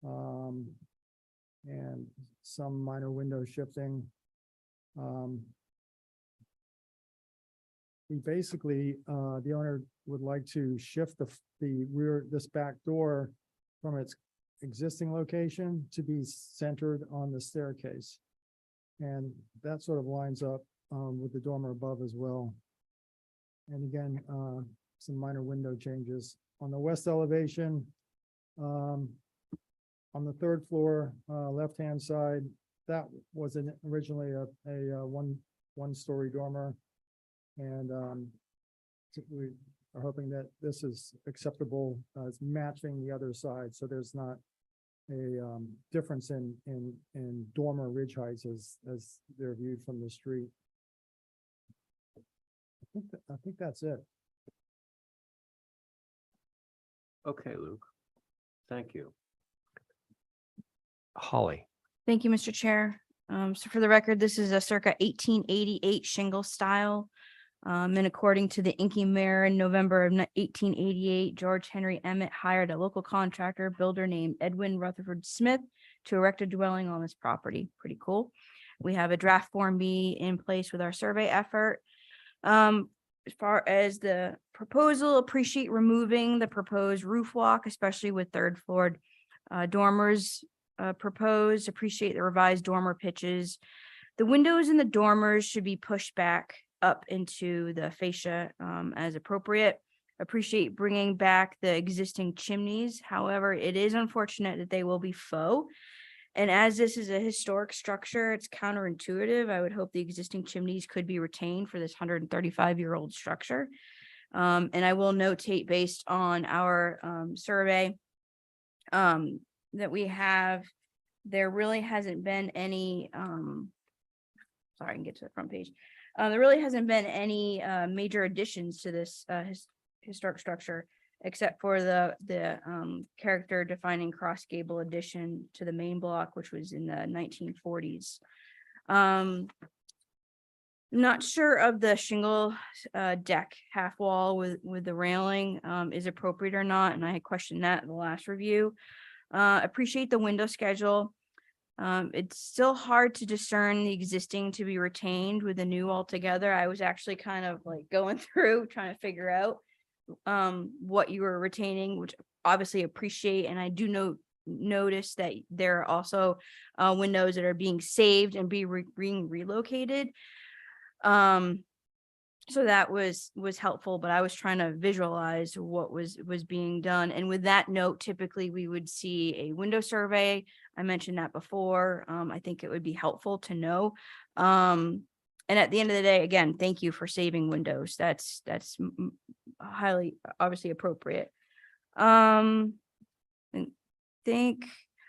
and some minor window shifting. We basically, the owner would like to shift this back door from its existing location to be centered on the staircase. And that sort of lines up with the dormer above as well. And again, some minor window changes. On the west elevation, on the third floor, left-hand side, that was originally a one-story dormer. And we are hoping that this is acceptable as matching the other side. So there's not a difference in dormer ridge heights as they're viewed from the street. I think that's it. Okay, Luke. Thank you. Holly. Thank you, Mr. Chair. So for the record, this is a circa 1888 shingle style. And according to the Inky Mayor in November of 1888, George Henry Emmett hired a local contractor builder named Edwin Rutherford Smith to erect a dwelling on this property. Pretty cool. We have a draft Form B in place with our survey effort. As far as the proposal, appreciate removing the proposed roof walk, especially with third floor dormers proposed. Appreciate the revised dormer pitches. The windows in the dormers should be pushed back up into the fascia as appropriate. Appreciate bringing back the existing chimneys. However, it is unfortunate that they will be faux. And as this is a historic structure, it's counterintuitive. I would hope the existing chimneys could be retained for this 135-year-old structure. And I will notate based on our survey that we have, there really hasn't been any sorry, I can get to the front page. There really hasn't been any major additions to this historic structure, except for the character defining cross gable addition to the main block, which was in the 1940s. Not sure of the shingle deck half wall with the railing is appropriate or not, and I had questioned that in the last review. Appreciate the window schedule. It's still hard to discern the existing to be retained with the new altogether. I was actually kind of like going through trying to figure out what you were retaining, which obviously appreciate, and I do notice that there are also windows that are being saved and being relocated. So that was helpful, but I was trying to visualize what was being done. And with that note, typically we would see a window survey. I mentioned that before. I think it would be helpful to know. And at the end of the day, again, thank you for saving windows. That's highly obviously appropriate. And think,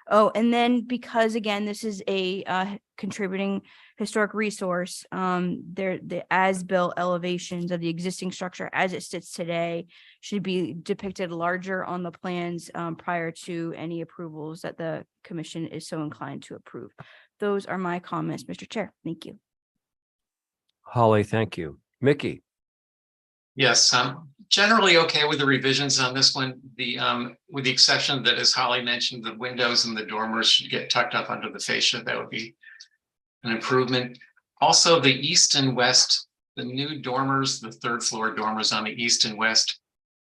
oh, and then because again, this is a contributing historic resource, the as-built elevations of the existing structure as it sits today should be depicted larger on the plans prior to any approvals that the commission is so inclined to approve. Those are my comments, Mr. Chair. Thank you. Holly, thank you. Mickey? Yes, generally okay with the revisions on this one. With the exception that, as Holly mentioned, the windows and the dormers should get tucked up under the fascia. That would be an improvement. Also, the east and west, the new dormers, the third floor dormers on the east and west.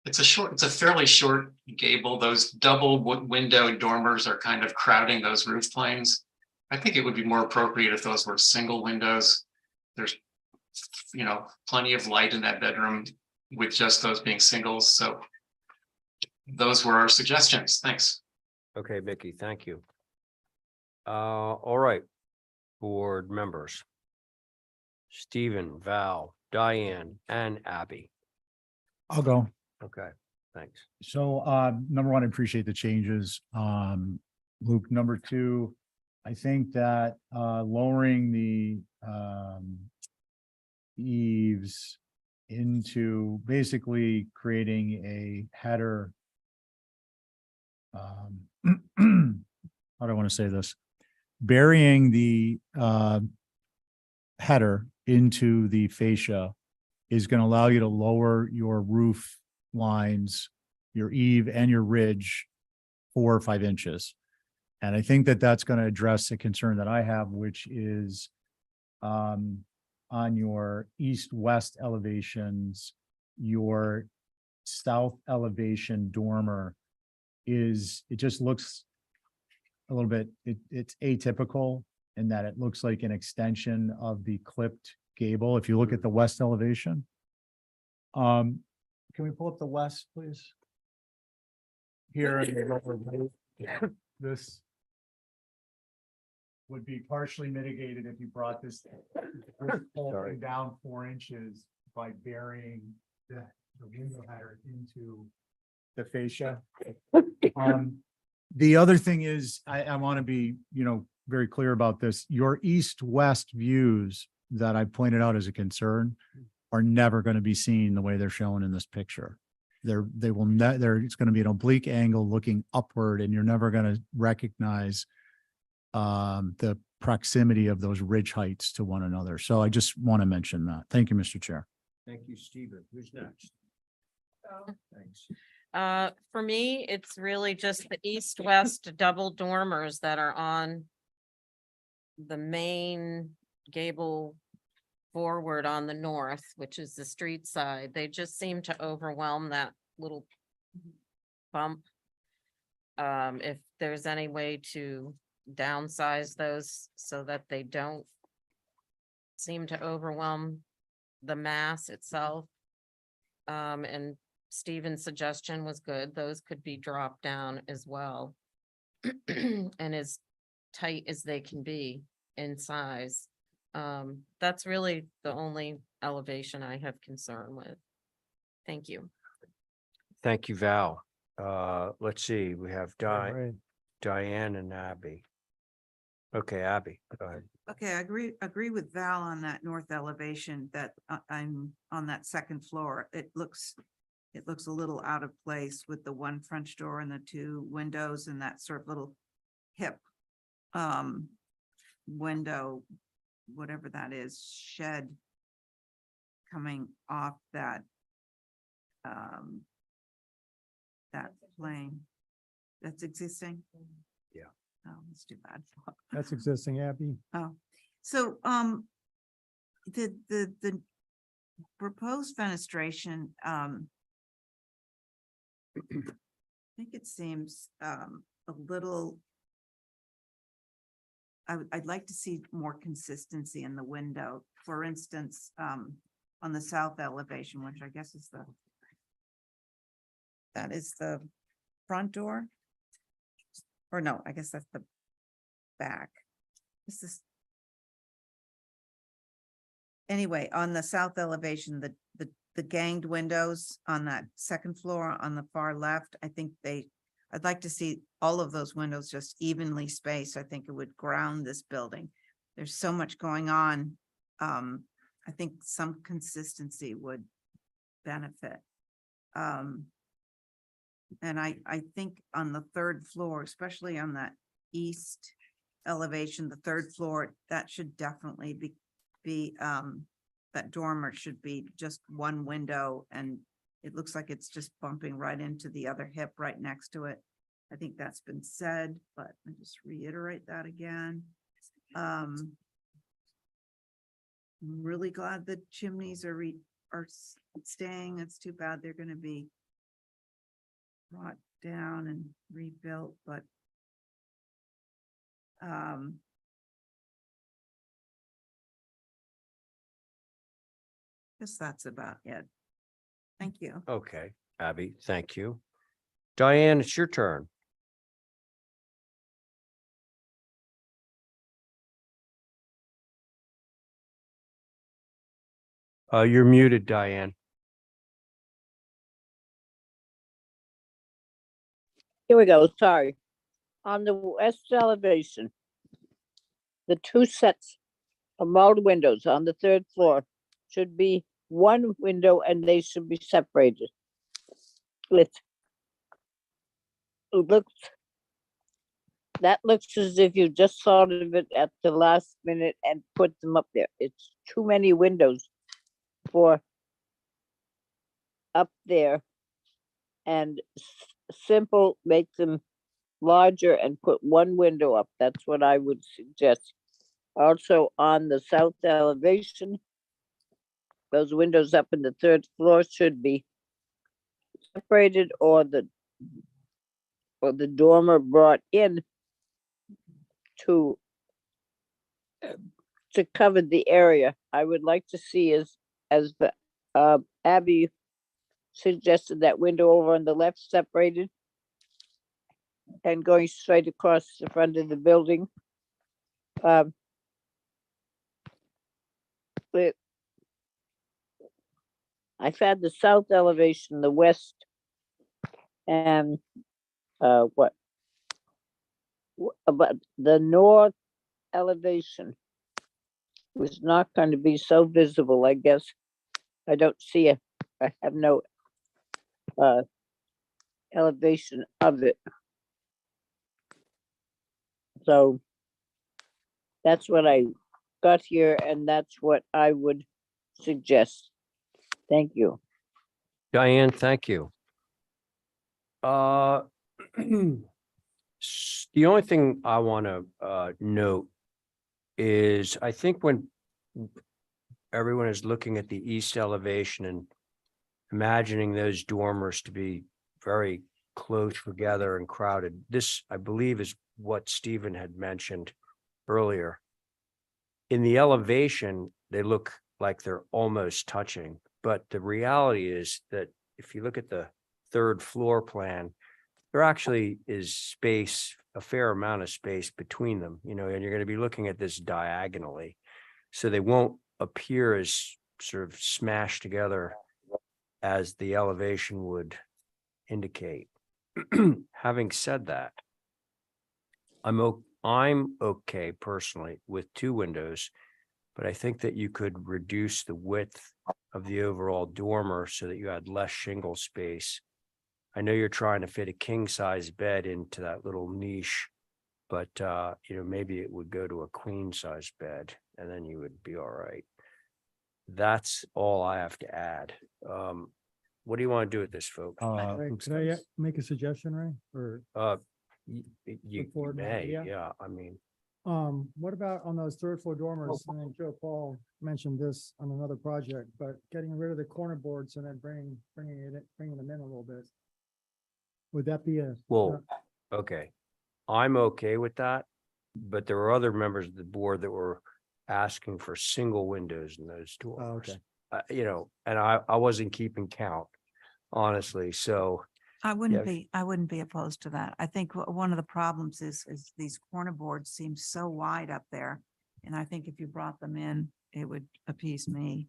It's a fairly short gable. Those double window dormers are kind of crowding those roof planes. I think it would be more appropriate if those were single windows. There's, plenty of light in that bedroom with just those being singles. So those were our suggestions. Thanks. Okay, Mickey, thank you. All right, board members. Stephen, Val, Diane, and Abby. I'll go. Okay, thanks. So number one, I appreciate the changes. Luke, number two, I think that lowering the eaves into basically creating a header. How do I want to say this? Burying the header into the fascia is going to allow you to lower your roof lines, your eave and your ridge 4 or 5 inches. And I think that that's going to address a concern that I have, which is on your east-west elevations, your south elevation dormer it just looks a little bit, it's atypical in that it looks like an extension of the clipped gable. If you look at the west elevation. Can we pull up the west, please? Here, in the lower right, this would be partially mitigated if you brought this pole down 4 inches by burying the window header into the fascia. The other thing is, I want to be, very clear about this. Your east-west views that I pointed out as a concern are never going to be seen the way they're shown in this picture. It's going to be an oblique angle looking upward, and you're never going to recognize the proximity of those ridge heights to one another. So I just want to mention that. Thank you, Mr. Chair. Thank you, Stephen. Who's next? Thanks. For me, it's really just the east-west double dormers that are on the main gable forward on the north, which is the street side. They just seem to overwhelm that little bump. If there's any way to downsize those so that they don't seem to overwhelm the mass itself. And Stephen's suggestion was good. Those could be dropped down as well. And as tight as they can be in size. That's really the only elevation I have concern with. Thank you. Thank you, Val. Let's see, we have Right. Diane and Abby. Okay, Abby, go ahead. Okay, I agree with Val on that north elevation that I'm on that second floor. It looks a little out of place with the one French door and the two windows and that sort of little hip window, whatever that is, shed coming off that that plane that's existing. Yeah. Oh, that's too bad. That's existing, Abby. Oh, so, the proposed fenestration, I think it seems, a little, I'd like to see more consistency in the window. For instance, on the south elevation, which I guess is that is the front door. Or no, I guess that's the back. This is. Anyway, on the south elevation, the ganged windows on that second floor on the far left, I think I'd like to see all of those windows just evenly spaced. I think it would ground this building. There's so much going on. I think some consistency would benefit. And I think on the third floor, especially on that east elevation, the third floor, that should definitely be that dormer should be just one window, and it looks like it's just bumping right into the other hip right next to it. I think that's been said, but I just reiterate that again. I'm really glad the chimneys are staying. It's too bad they're going to be brought down and rebuilt, but guess that's about it. Thank you. Okay, Abby, thank you. Diane, it's your turn. You're muted, Diane. Here we go, sorry. On the west elevation, the two sets of mulled windows on the third floor should be one window and they should be separated. It looks as if you just thought of it at the last minute and put them up there. It's too many windows for up there. And simple, make them larger and put one window up. That's what I would suggest. Also on the south elevation, those windows up in the third floor should be separated or the dormer brought in to cover the area. I would like to see as the Abby suggested, that window over on the left separated and going straight across the front of the building. I've had the south elevation, the west, and but the north elevation was not going to be so visible, I guess. I don't see it. I have no elevation of it. So that's what I got here, and that's what I would suggest. Thank you. Diane, thank you. The only thing I want to note is I think when everyone is looking at the east elevation and imagining those dormers to be very close together and crowded, this, I believe, is what Stephen had mentioned earlier. In the elevation, they look like they're almost touching, but the reality is that if you look at the third floor plan, there actually is space, a fair amount of space between them, and you're going to be looking at this diagonally. So they won't appear as sort of smashed together as the elevation would indicate. Having said that, I'm okay personally with 2 windows, but I think that you could reduce the width of the overall dormer so that you had less shingle space. I know you're trying to fit a king size bed into that little niche, but maybe it would go to a queen size bed and then you would be all right. That's all I have to add. What do you want to do with this, folks? Ray, could I make a suggestion, Ray? Or, You forward an may, idea? yeah, I mean, what about on those third floor dormers? I think Joe Paul mentioned this on another project, but getting rid of the corner boards and then bringing them in a little bit. Would that be well, okay. I'm okay with that, but there were other members of the board that were asking for single windows in those doors. okay. And I wasn't keeping count, honestly, so. I Yeah. wouldn't be opposed to that. I think one of the problems is these corner boards seem so wide up there. And I think if you brought them in, it would appease me.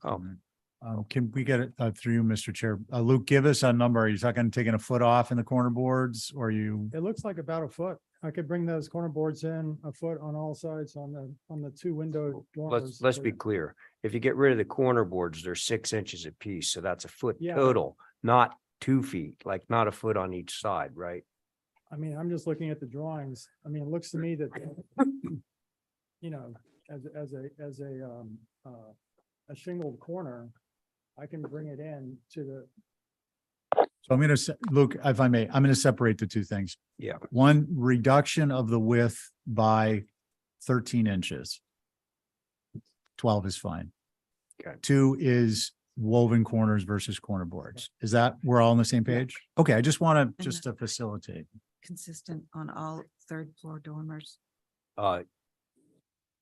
Oh, Can we get it through you, Mr. Chair? Luke, give us a number. Are you talking taking a foot off in the corner boards or you? It looks like about a foot. I could bring those corner boards in a foot on all sides on the 2 window dormers. let's be clear. If you get rid of the corner boards, they're 6 inches apiece, so that's a foot Yeah. total, not 2 feet, like not a foot on each side, right? I mean, I'm just looking at the drawings. I mean, it looks to me that, as a shingled corner, I can bring it in to the, So I'm going to, Luke, if I may, I'm going to separate the 2 things. Yeah. One, reduction of the width by 13 inches. 12 is fine. Okay. 2 is woven corners versus corner boards. Is that, we're all on the same page? Okay, I just want to, just to facilitate. Consistent on all third floor dormers.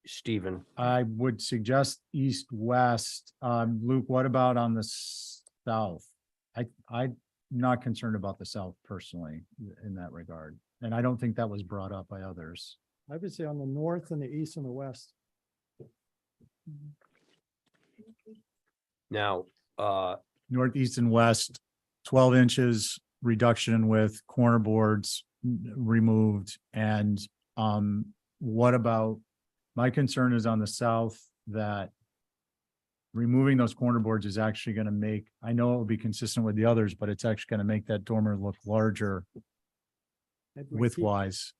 Stephen, I would suggest east, west. Luke, what about on the south? I'm not concerned about the south personally in that regard. And I don't think that was brought up by others. I would say on the north and the east and the west. now, Northeast and west, 12 inches reduction with corner boards removed. And what about, my concern is on the south that removing those corner boards is actually going to make, I know it will be consistent with the others, but it's actually going to make that dormer look larger Maybe we width keep- wise.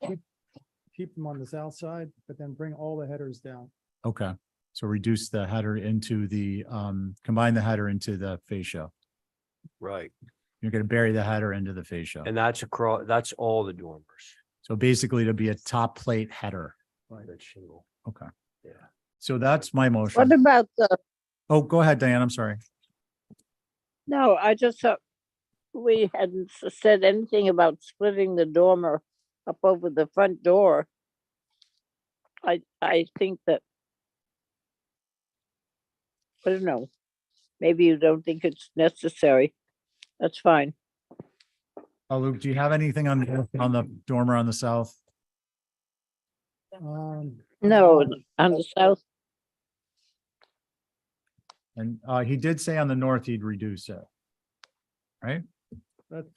Keep them on the south side, but then bring all the headers down. Okay. So reduce the header into the, combine the header into the fascia. right, You're going to bury the header into the fascia. and that's that's all the dormers. So basically to be a top plate header. Right. That shingle, Okay. yeah. So that's my What motion. about the, Oh, go ahead, Diane. I'm sorry. no, I just thought we hadn't said anything about splitting the dormer up over the front door. I think that, I don't know, maybe you don't think it's necessary. That's fine. Luke, do you have anything on the dormer on the south? No, on the south, And he did say on the north he'd reduce it. Right?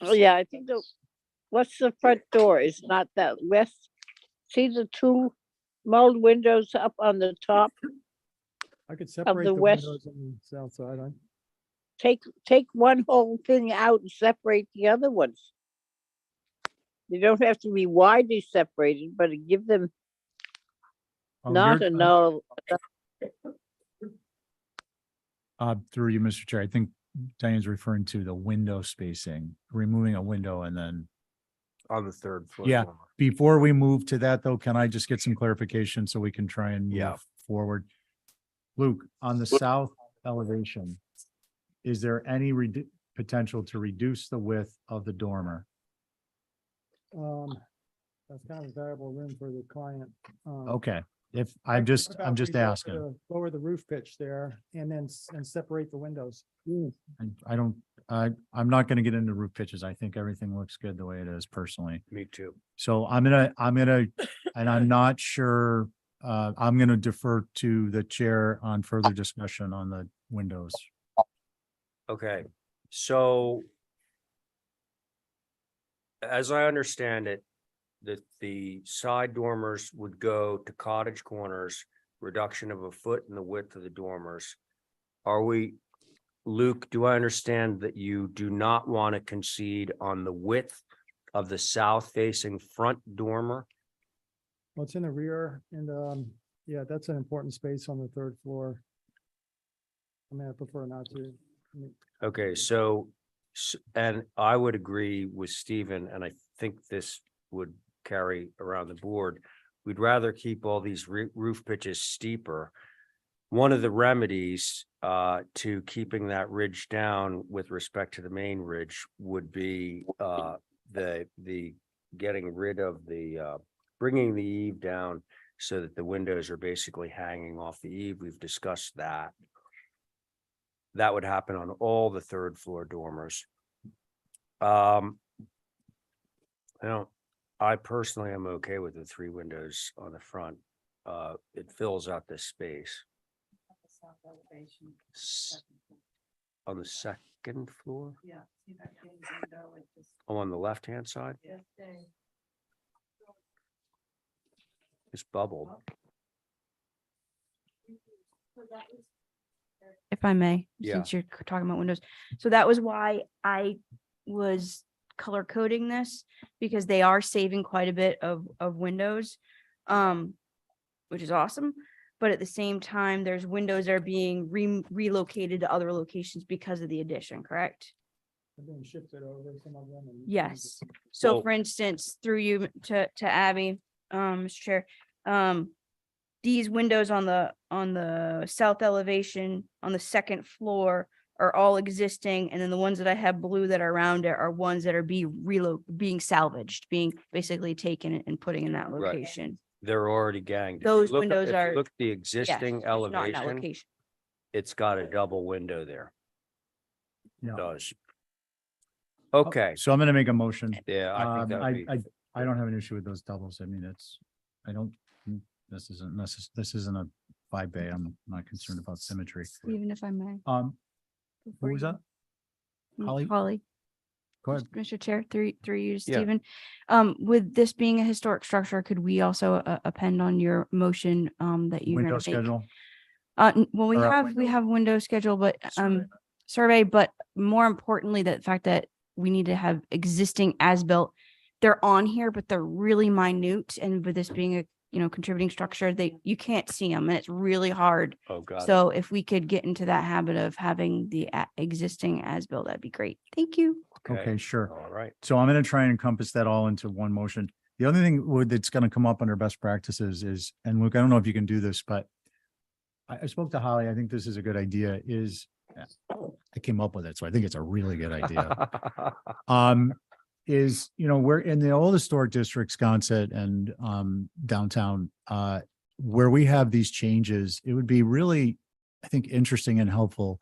oh yeah, I think the, what's the front door? Is not that west? See the 2 mulled windows up on the top? I could separate the the west- windows on the south side. Take one whole thing out and separate the other ones. They don't have to be widely separated, but give them Oh, not you're- enough. Through you, Mr. Chair, I think Diane's referring to the window spacing, removing a window and then, On the 3rd floor. Yeah. dormer. before we move to that though, can I just get some clarification so we can try and Yeah. move forward? Luke, on the south elevation, is there any potential to reduce the width of the dormer? That's kind of variable room for the client. Okay, if what I'm about just we asking. Lower the roof pitch there and then separate the windows. I don't, I'm not gonna get into roof pitches. I think everything looks good the way it is personally. Me too. So I'm gonna, and I'm not sure, I'm gonna defer to the chair on further discussion on the windows. Okay, So as I understand it, the side dormers would go to cottage corners, reduction of a foot in the width of the dormers. Are we, Luke, do I understand that you do not want to concede on the width of the south facing front dormer? Well, it's in the rear and, yeah, that's an important space on the third floor. I mean, I prefer not to. Okay, so, and I would agree with Stephen, and I think this would carry around the board. We'd rather keep all these roof pitches steeper. One of the remedies to keeping that ridge down with respect to the main ridge would be the getting rid of the bringing the eave down so that the windows are basically hanging off the eave. We've discussed that. That would happen on all the third floor dormers. I personally am okay with the 3 windows on the front. It fills out this space. On the second floor? Yeah. Oh, on the left-hand side? It's bubbled. If I may, Yeah. since you're talking about windows. So that was why I was color coding this, because they are saving quite a bit of windows, which is awesome. But at the same time, there's windows that are being relocated to other locations because of the addition, correct? Being shifted over some of them. Yes. So Well- for instance, through you to Abby, Mr. Chair, these windows on the south elevation on the second floor are all existing, and then the ones that I have blue that are around it are ones that are being salvaged, being basically taken and putting in that Right. location. They're already ganged. If you Those look at- windows if you are- Look at the Yes, existing it's not in that elevation, location. it's got a double window there. Yeah. It does. Okay, So I'm going to make a motion. yeah, I think that would be. I don't have an issue with those doubles. I mean, this isn't a 5-bay. I'm not concerned about symmetry. Even if I may. Who before was you- that? Holly? Holly. Go ahead. Mr. Chair, through you, Yeah. Stephen. With this being a historic structure, could we also append on your motion that you're Window gonna make? schedule. Well, we or, have window schedule, but survey, but more importantly, the fact that we need to have existing as-built. They're on here, but they're really minute, and with this being a contributing structure, you can't see them, and it's really hard. Oh, God. So if we could get into that habit of having the existing as-built, that'd be great. Thank you. Okay, sure. All right. So I'm going to try and encompass that all into one motion. The other thing that's going to come up under best practices is, and Luke, I don't know if you can do this, but I spoke to Holly. I think this is a good idea. I came up with it, so I think it's a really good idea. We're in the old historic districts, Sconset and downtown, where we have these changes. It would be really, I think, interesting and helpful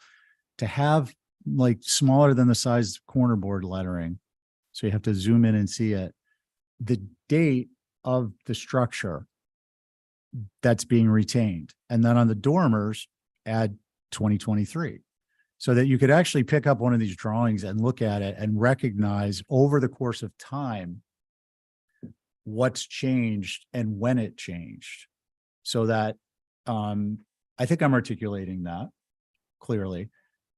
to have like smaller than the size of corner board lettering. So you have to zoom in and see it. The date of the structure that's being retained. And then on the dormers, add 2023. So that you could actually pick up one of these drawings and look at it and recognize over the course of time what's changed and when it changed. So that I think I'm articulating that clearly.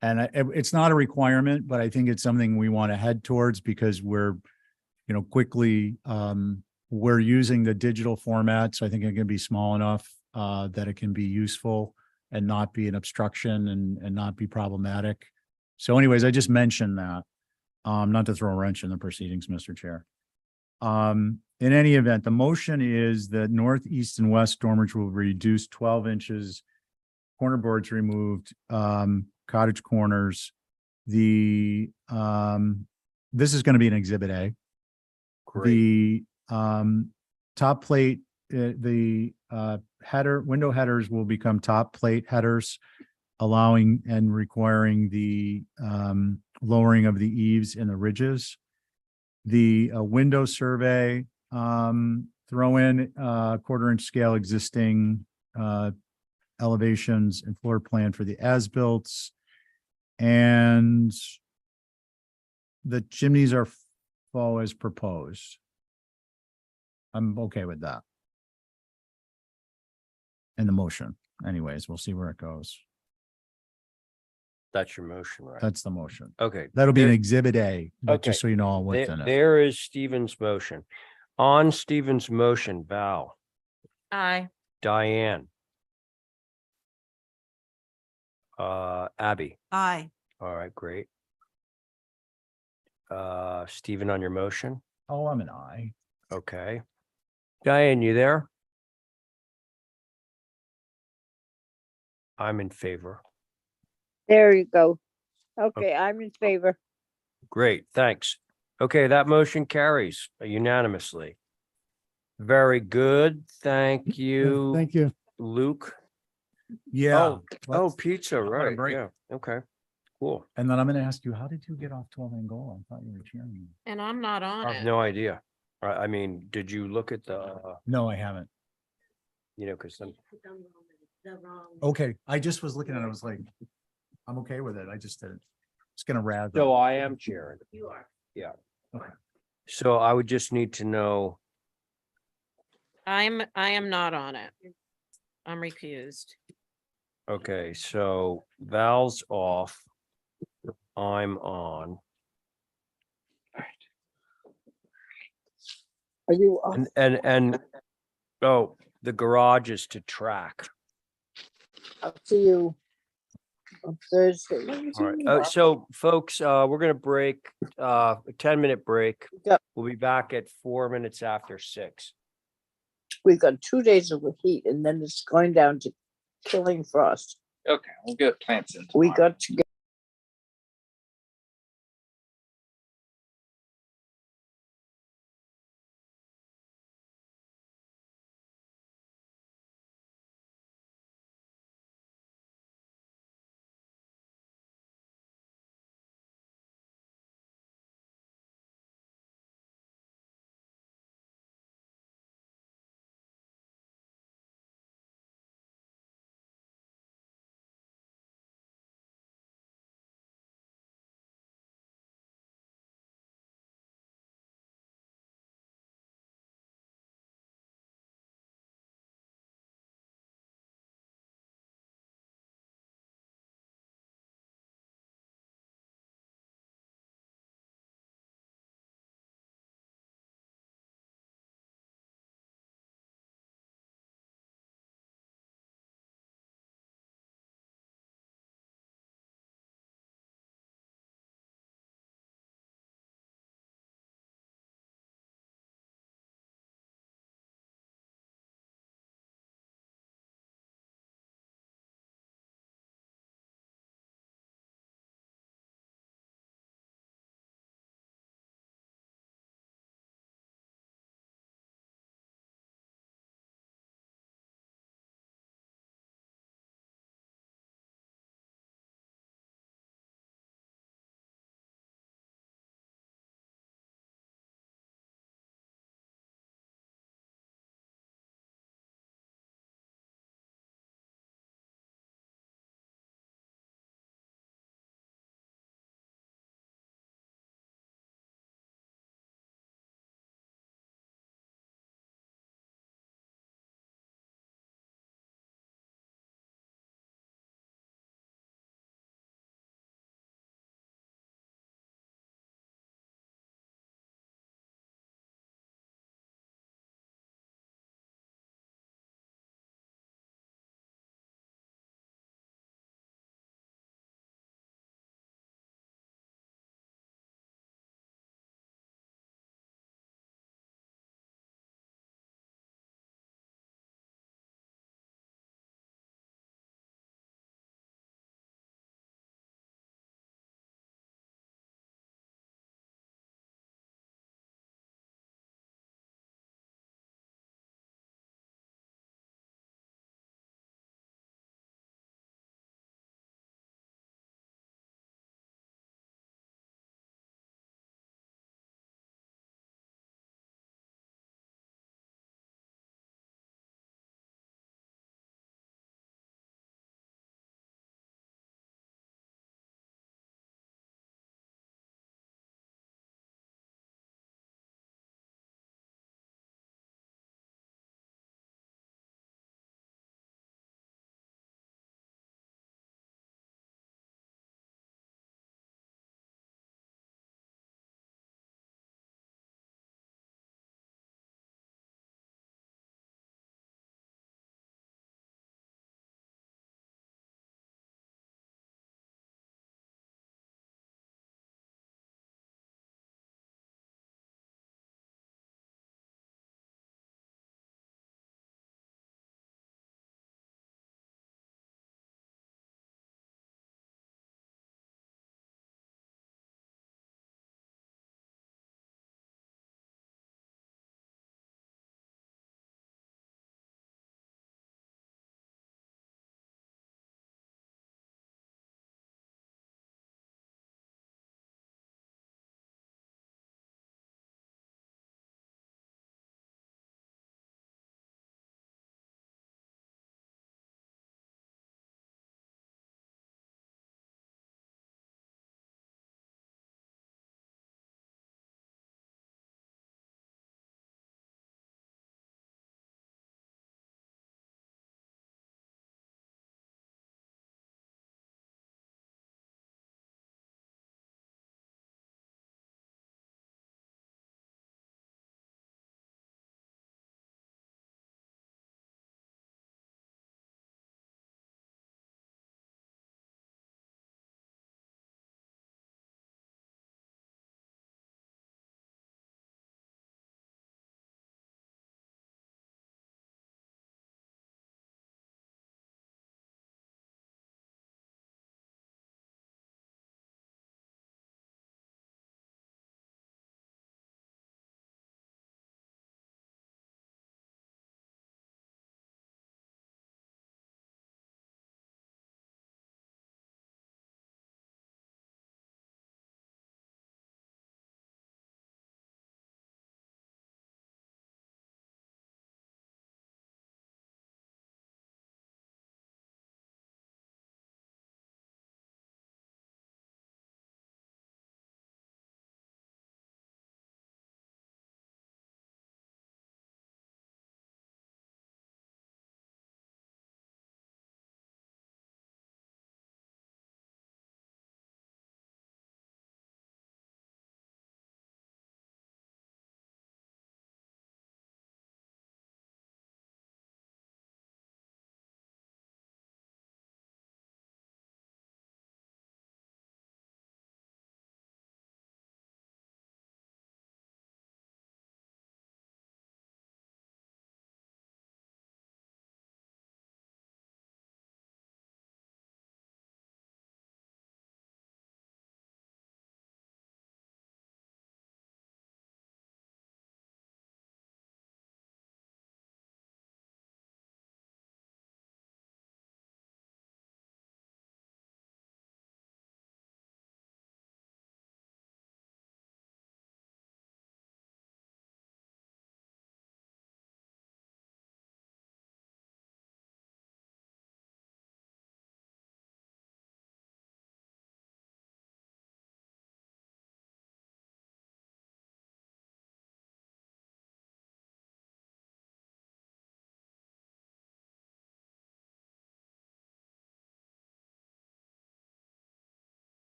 And it's not a requirement, but I think it's something we want to head towards because we're, quickly, we're using the digital format. So I think it can be small enough that it can be useful and not be an obstruction and not be problematic. So anyways, I just mentioned that, not to throw a wrench in the proceedings, Mr. Chair. In any event, the motion is that north, east, and west dormers will reduce 12 inches, corner boards removed, cottage corners. This is going to be an exhibit A. Great. The top plate, window headers will become top plate headers, allowing and requiring the lowering of the eaves in the ridges. The window survey, throw in 1/4 inch scale existing elevations and floor plan for the as-built. And the chimneys are faux as proposed. I'm okay with that. And the motion, anyways, we'll see where it goes. That's your motion, right? That's the motion. Okay. That'll be an there- exhibit A, but Okay. just so you know what's in it. There is Stephen's motion. On Stephen's motion, Val, Aye. Diane. Abby. Aye. All right, great. Stephen on your motion. Oh, I'm an I. Okay. Diane, you there? I'm in favor. There you go. Okay, I'm in favor. Great, thanks. Okay, that motion carries unanimously. Very good. Thank you, Thank you. Luke. Yeah. Oh, let's- pizza, want a right, break. yeah, okay, cool. And then I'm gonna ask you, how did you get off 12 and goal? I thought you were cheering. And I'm not on I have it. no idea. I mean, did you look at the, No, I haven't. because some, Okay, I just was looking at it, I was like, I'm okay with it. I just didn't. It's gonna razz. so up. I am chairing. You are. Yeah. Okay. So I would just need to know, I am not on it. I'm recused. okay, so Val's off. I'm on. Are you off? And, oh, the garage is to track. I'll see you on Thursday. All right, so folks, we're gonna break, a 10-minute break. Yep. We'll be back at 4 minutes after 6. We've got 2 days of heat and then it's going down to killing frost. Okay, we'll get plants in. We tomorrow. got to get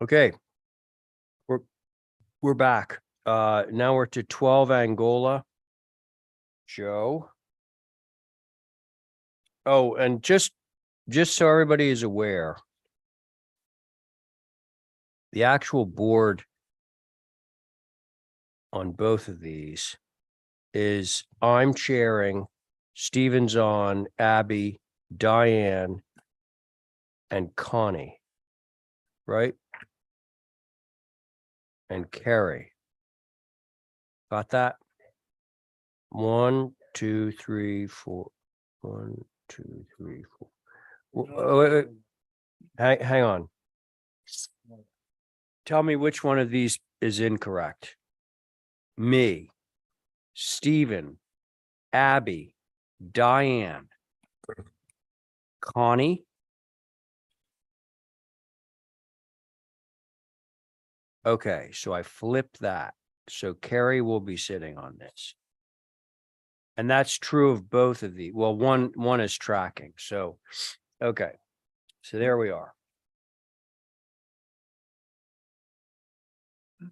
Okay. We're back. Now we're to 12 Angola. Joe. Oh, and just so everybody is aware, the actual board on both of these is I'm chairing, Stephen's on, Abby, Diane, and Connie, right? And Carrie. Got that? 1, 2, 3, 4. 1, 2, 3, 4. Wait. Hang on. Tell me which one of these is incorrect. Me, Stephen, Abby, Diane, Connie. Okay, so I flipped that. So Carrie will be sitting on this. And that's true of both of the, well, one is tracking. So, okay. So there we are.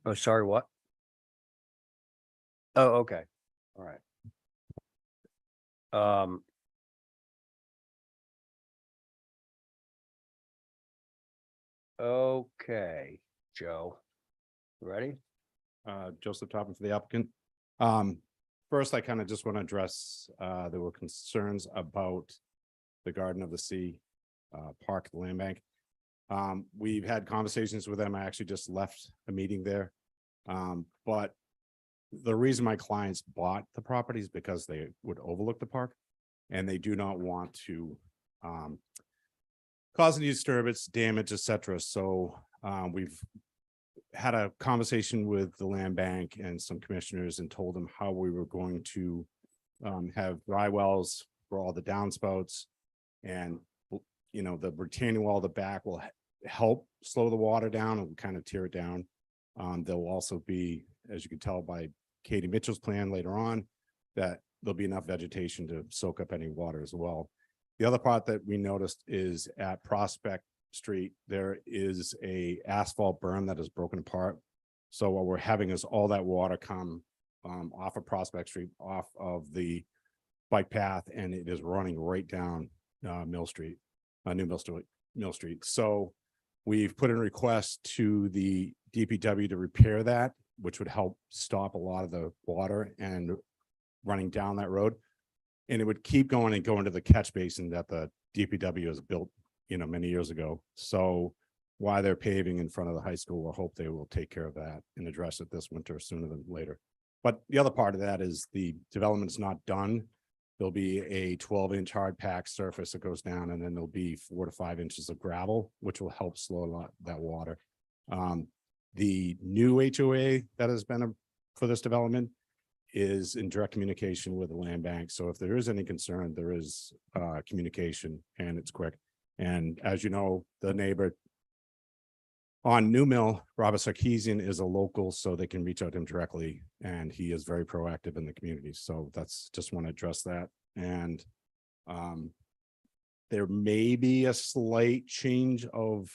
Oh, sorry, what? Oh, okay. All right. Okay, Joe. Ready? Joseph Toppin for the applicant. First, I kind of just want to address, there were concerns about the Garden of the Sea park at the land bank. We've had conversations with them. I actually just left a meeting there. But the reason my clients bought the property is because they would overlook the park and they do not want to cause any disturbance, damage, etc. So we've had a conversation with the land bank and some commissioners and told them how we were going to have dry wells for all the downspouts, and you know, the retaining wall at the back will help slow the water down and kind of tear it down. There will also be, as you can tell by Katie Mitchell's plan later on, that there'll be enough vegetation to soak up any water as well. The other part that we noticed is at Prospect Street, there is a asphalt berm that is broken apart. So what we're having is all that water come off of Prospect Street, off of the bike path, and it is running right down Mill Street, Mill Street. So we've put in a request to the DPW to repair that, which would help stop a lot of the water and running down that road. And it would keep going and going to the catch basin that the DPW has built, you know, many years ago. So while they're paving in front of the high school, we'll hope they will take care of that and address it this winter sooner than later. But the other part of that is the development's not done. There'll be a 12-inch hard packed surface that goes down, and then there'll be 4 to 5 inches of gravel, which will help slow a lot that water. The new HOA that has been for this development is in direct communication with the land bank. So if there is any concern, there is communication, and it's quick. And as you know, the neighbor on New Mill, Robert Sarkeesian, is a local, so they can reach out to him directly, and he is very proactive in the community. So that's, just want to address that. And there may be a slight change of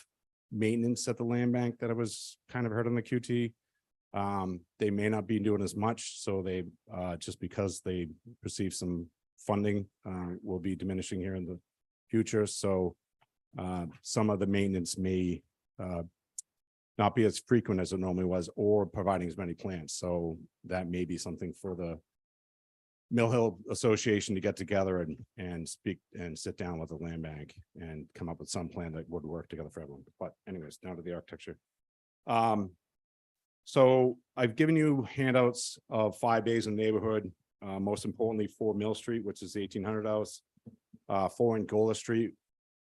maintenance at the land bank that I was kind of heard on the QT. They may not be doing as much, so they just because they receive some funding will be diminishing here in the future. So some of the maintenance may not be as frequent as it normally was, or providing as many plants. So that may be something for the Mill Hill Association to get together and speak and sit down with the land bank and come up with some plan that would work together for everyone. But anyways, down to the architecture. So I've given you handouts of 5 days in the neighborhood. Most importantly, 4 Mill Street, which is the 1800 house, 4 Angola Street,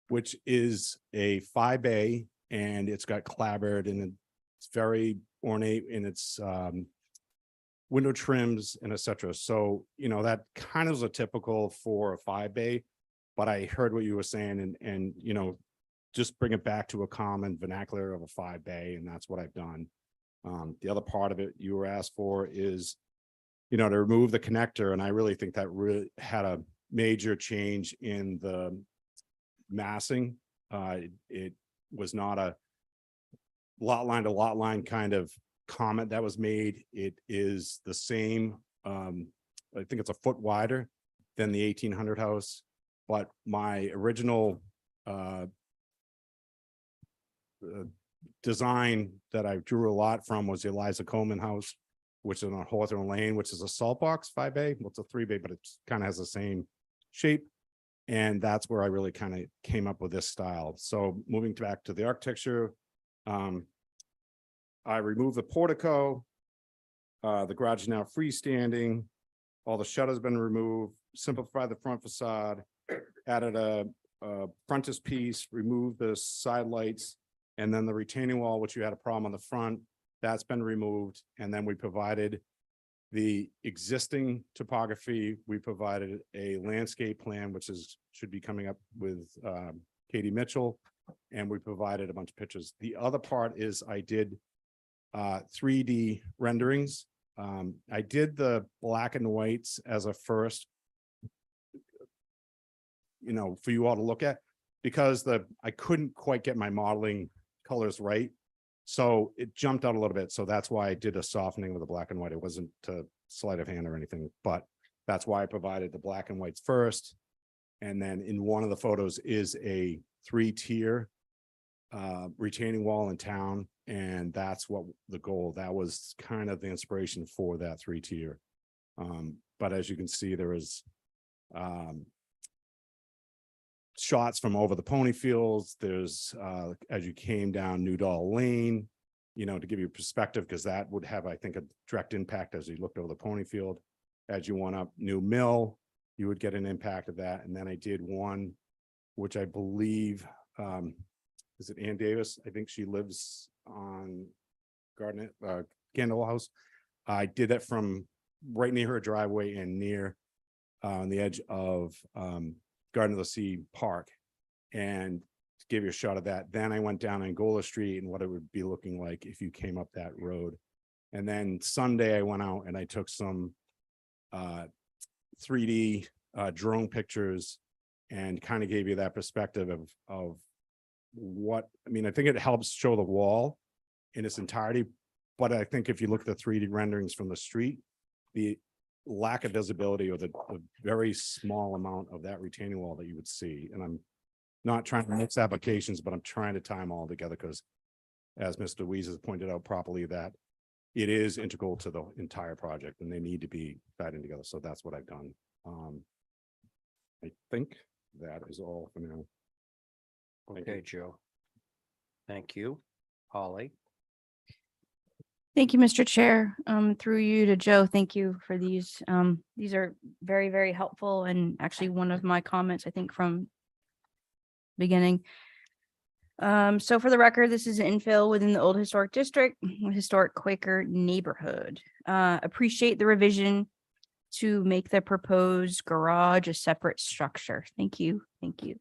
which is a 5A, and it's got clapboard, and it's very ornate in its window trims and etc. So, you know, that kind of is a typical for a 5A, but I heard what you were saying, and you know, just bring it back to a common vernacular of a 5A, and that's what I've done. The other part of it you were asked for is, you know, to remove the connector, and I really think that really had a major change in the massing. It was not a lot line to lot line kind of comment that was made. It is the same, I think it's a foot wider than the 1800 house, but my original design that I drew a lot from was the Eliza Coleman house, which is on Hawthorne Lane, which is a salt box 5A. Well, it's a 3bay, but it kind of has the same shape. And that's where I really kind of came up with this style. So moving back to the architecture, I removed the portico. The garage is now freestanding. All the shutters been removed, simplified the front facade, added a frontispiece, removed the side lights, and then the retaining wall, which you had a problem on the front, that's been removed. And then we provided the existing topography. We provided a landscape plan, which should be coming up with Katie Mitchell, and we provided a bunch of pictures. The other part is I did 3D renderings. I did the black and whites as a first, for you all to look at, because I couldn't quite get my modeling colors right. So it jumped out a little bit. So that's why I did a softening with the black and white. It wasn't a sleight of hand or anything, but that's why I provided the black and whites first. And then in one of the photos is a 3-tier retaining wall in town. And that's what the goal, that was kind of the inspiration for that 3-tier. But as you can see, there is shots from over the pony fields. There's as you came down Newdall Lane, to give you perspective, because that would have, I think, a direct impact as you looked over the pony field. As you went up New Mill, you would get an impact of that. And then I did one, which I believe, is it Ann Davis? I think she lives on Candle House. I did that from right near her driveway and near on the edge of Garden of the Sea Park, and to give you a shot of that. Then I went down Angola Street and what it would be looking like if you came up that road. And then Sunday I went out and I took some 3D drone pictures and kind of gave you that perspective of what, I think it helps show the wall in its entirety. But I think if you look at the 3D renderings from the street, the lack of visibility or the very small amount of that retaining wall that you would see. And I'm not trying to mix applications, but I'm trying to tie them all together because, as Mr. Weeze has pointed out properly, that it is integral to the entire project and they need to be tied in together. So that's what I've done. I think that is all for now. Okay, Joe. Thank you. Holly. Thank you, Mr. Chair. Through you to Joe, thank you for these. These are very, very helpful, and actually one of my comments, I think, from beginning. So for the record, this is infill within the old historic district, historic Quaker neighborhood. Appreciate the revision to make the proposed garage a separate structure. Thank you. Thank you.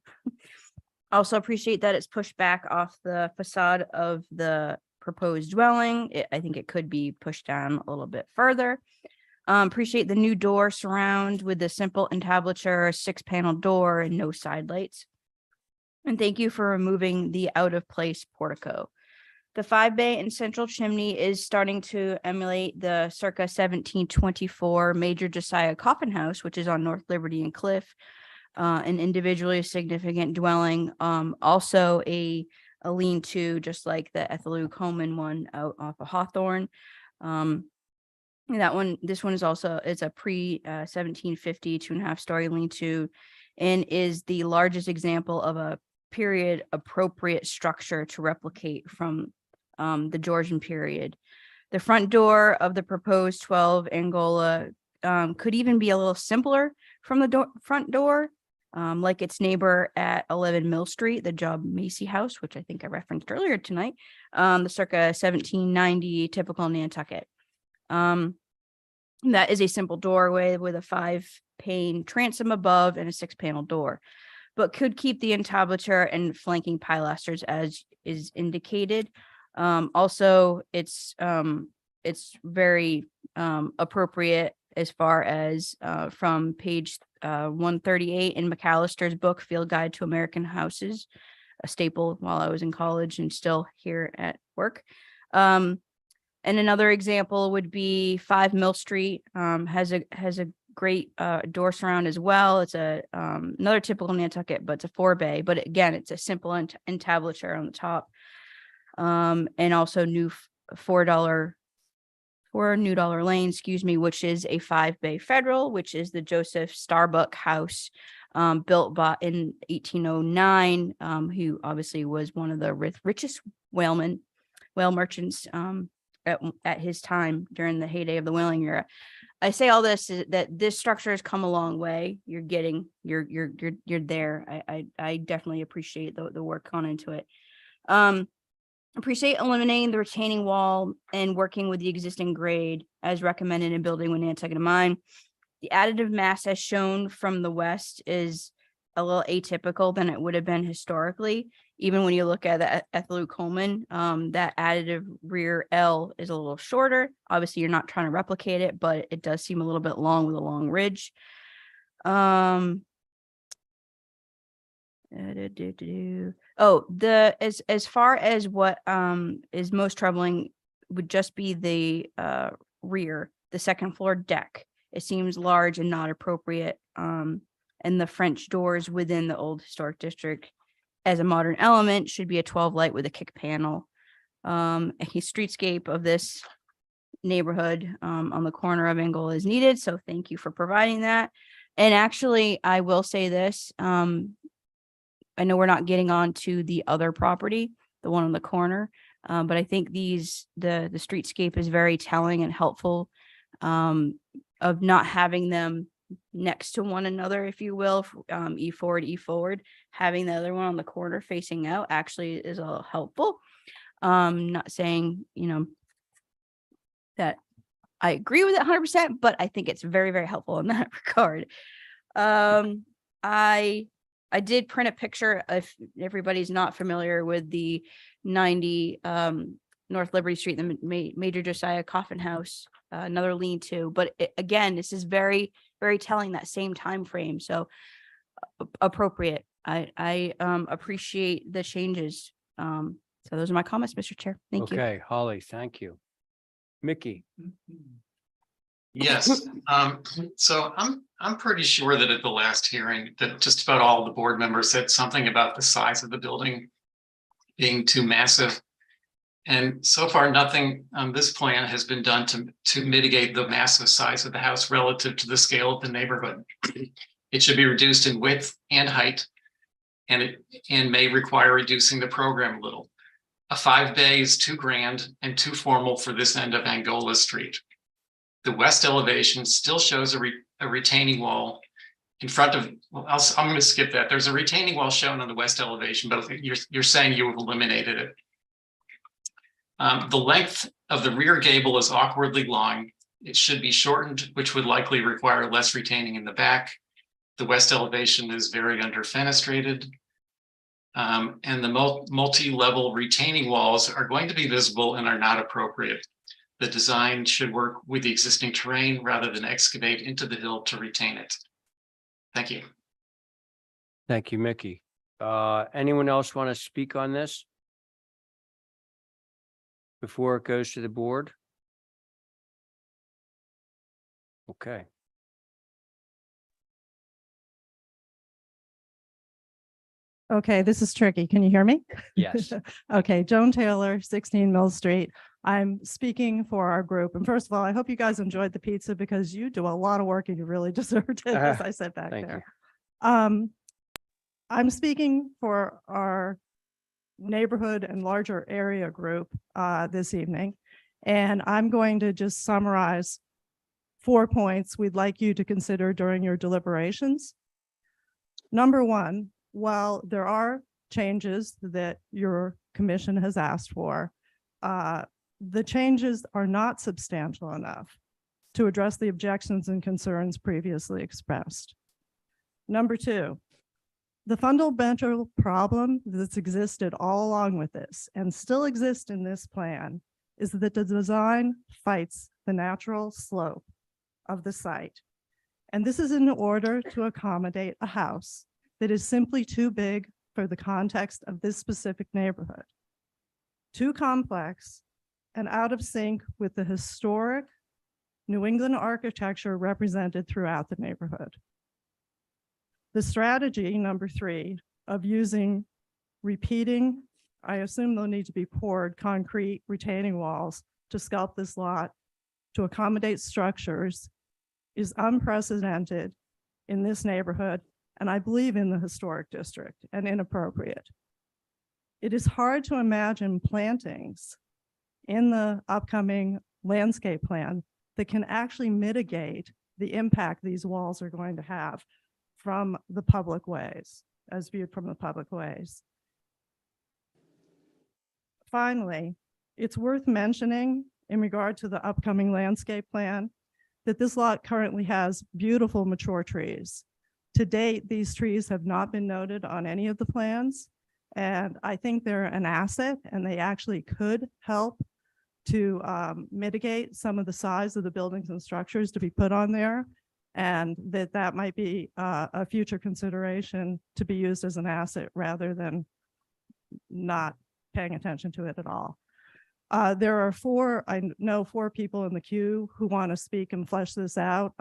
Also appreciate that it's pushed back off the facade of the proposed dwelling. I think it could be pushed down a little bit further. Appreciate the new door surround with the simple entablature, 6-panel door, and no side lights. And thank you for removing the out of place portico. The 5-bay and central chimney is starting to emulate the circa 1724 Major Josiah Coffin House, which is on North Liberty and Cliff, an individually significant dwelling. Also a lean-to, just like the Ethelu Coleman one out off of Hawthorne. This one is also, it's a pre 1750 2.5-story lean-to, and is the largest example of a period appropriate structure to replicate from the Georgian period. The front door of the proposed 12 Angola could even be a little simpler from the front door, like its neighbor at 11 Mill Street, the Job Macy House, which I think I referenced earlier tonight, the circa 1790 typical Nantucket. That is a simple doorway with a 5-pane transom above and a 6-panel door, but could keep the entablature and flanking pilasters as is indicated. Also, it's very appropriate as far as from page 138 in McAllister's book, Field Guide to American Houses, a staple while I was in college and still here at work. And another example would be 5 Mill Street, has a great door surround as well. It's a another typical Nantucket, but it's a 4-bay. But again, it's a simple entablature on the top, and also new $4 New Dollar Lane, excuse me, which is a 5-bay federal, which is the Joseph Starbuck house, built by in 1809, who obviously was one of the richest whale merchants at his time during the heyday of the whaling era. I say all this is that this structure has come a long way. You're there. I definitely appreciate the work gone into it. Appreciate eliminating the retaining wall and working with the existing grade as recommended in building with Nantucket in mind. The additive mass as shown from the west is a little atypical than it would have been historically. Even when you look at the Ethelu Coleman, that additive rear L is a little shorter. Obviously, you're not trying to replicate it, but it does seem a little bit long with a long ridge. As far as what is most troubling would just be the rear, the second floor deck. It seems large and not appropriate. And the French doors within the old historic district as a modern element should be a 12 light with a kick panel. A streetscape of this neighborhood on the corner of Engel is needed. So thank you for providing that. And actually, I will say this. I know we're not getting on to the other property, the one on the corner, but I think the streetscape is very telling and helpful of not having them next to one another, if you will, E forward, having the other one on the corner facing out actually is a little helpful. Not saying, that I agree with it 100%, but I think it's very, very helpful in that regard. I did print a picture if everybody's not familiar with the 90 North Liberty Street, the Major Josiah Coffin House, another lean-to, but again, this is very, very telling that same time frame. So appropriate. I appreciate the changes. So those are my comments, Mr. Chair. Thank you. Okay, Holly, thank you. Mickey. Yes, so I'm pretty sure that at the last hearing that just about all the board members said something about the size of the building being too massive. And so far, nothing on this plan has been done to mitigate the massive size of the house relative to the scale of the neighborhood. It should be reduced in width and height, and may require reducing the program a little. A 5-bay is too grand and too formal for this end of Angola Street. The west elevation still shows a retaining wall in front of, well, I'm going to skip that. There's a retaining wall shown on the west elevation, but you're saying you have eliminated it. The length of the rear gable is awkwardly long. It should be shortened, which would likely require less retaining in the back. The west elevation is very underfenestrated. And the multi-level retaining walls are going to be visible and are not appropriate. The design should work with the existing terrain rather than excavate into the hill to retain it. Thank you. Thank you, Mickey. Anyone else want to speak on this before it goes to the board? Okay. Okay, this is tricky. Can you hear me? Yes. Okay, Joan Taylor, 16 Mill Street. I'm speaking for our group. And first of all, I hope you guys enjoyed the pizza because you do a lot of work and you really deserved it, as I said back Thank there. I'm speaking for our neighborhood and larger area group this evening. And I'm going to just summarize 4 points we'd like you to consider during your deliberations. Number one, while there are changes that your commission has asked for, the changes are not substantial enough to address the objections and concerns previously expressed. Number two, the fundamental problem that's existed all along with this and still exists in this plan is that the design fights the natural slope of the site. And this is in order to accommodate a house that is simply too big for the context of this specific neighborhood. too complex and out of sync with the historic New England architecture represented throughout the neighborhood. The strategy, number 3, of using repeating, I assume they'll need to be poured, concrete retaining walls to sculpt this lot to accommodate structures is unprecedented in this neighborhood, and I believe in the historic district, and inappropriate. It is hard to imagine plantings in the upcoming landscape plan that can actually mitigate the impact these walls are going to have from the public ways, as viewed from the public ways. Finally, it's worth mentioning in regard to the upcoming landscape plan that this lot currently has beautiful mature trees. To date, these trees have not been noted on any of the plans, and I think they're an asset and they actually could help to mitigate some of the size of the buildings and structures to be put on there, and that might be a future consideration to be used as an asset rather than not paying attention to it at all. There are 4 people in the queue who want to speak and flesh this out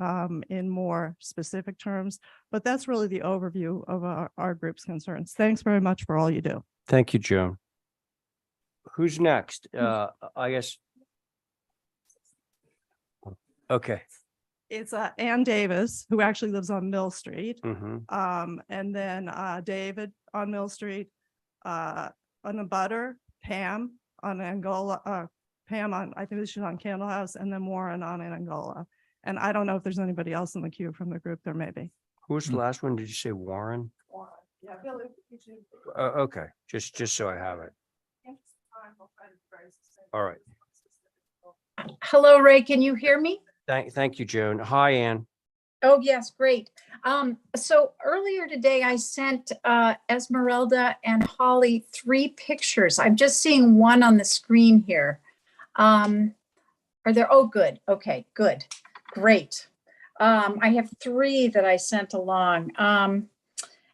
in more specific terms, but that's really the overview of our group's concerns. Thanks very much for all you do. Thank you, Joan. Who's next? I guess. Okay. It's Ann Davis, who actually lives on Mill Street. Mhm. And then David on Mill Street, on the butter, Pam on Angola, Pam on, I think she's on Candle House, and then Warren on Angola. And I don't know if there's anybody else in the queue from the group. There may be. Who was the last one? Did you say Warren? Yeah, Billy. Okay, just so I have it. All right. Hello, Ray, can you hear me? Thank you, Joan. Hi, Ann. Oh, yes, great. So earlier today, I sent Esmeralda and Holly 3 pictures. I'm just seeing one on the screen here. Are there, oh, good. Okay, good. Great. I have 3 that I sent along. And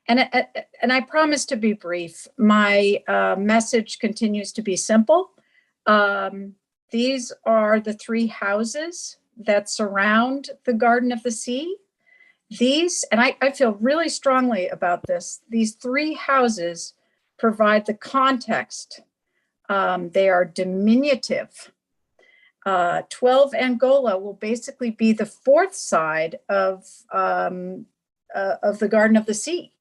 I promise to be brief. My message continues to be simple. These are the 3 houses that surround the Garden of the Sea. These, and I feel really strongly about this, these 3 houses provide the context. They are diminutive. 12 Angola will basically be the 4th side of the Garden of the Sea.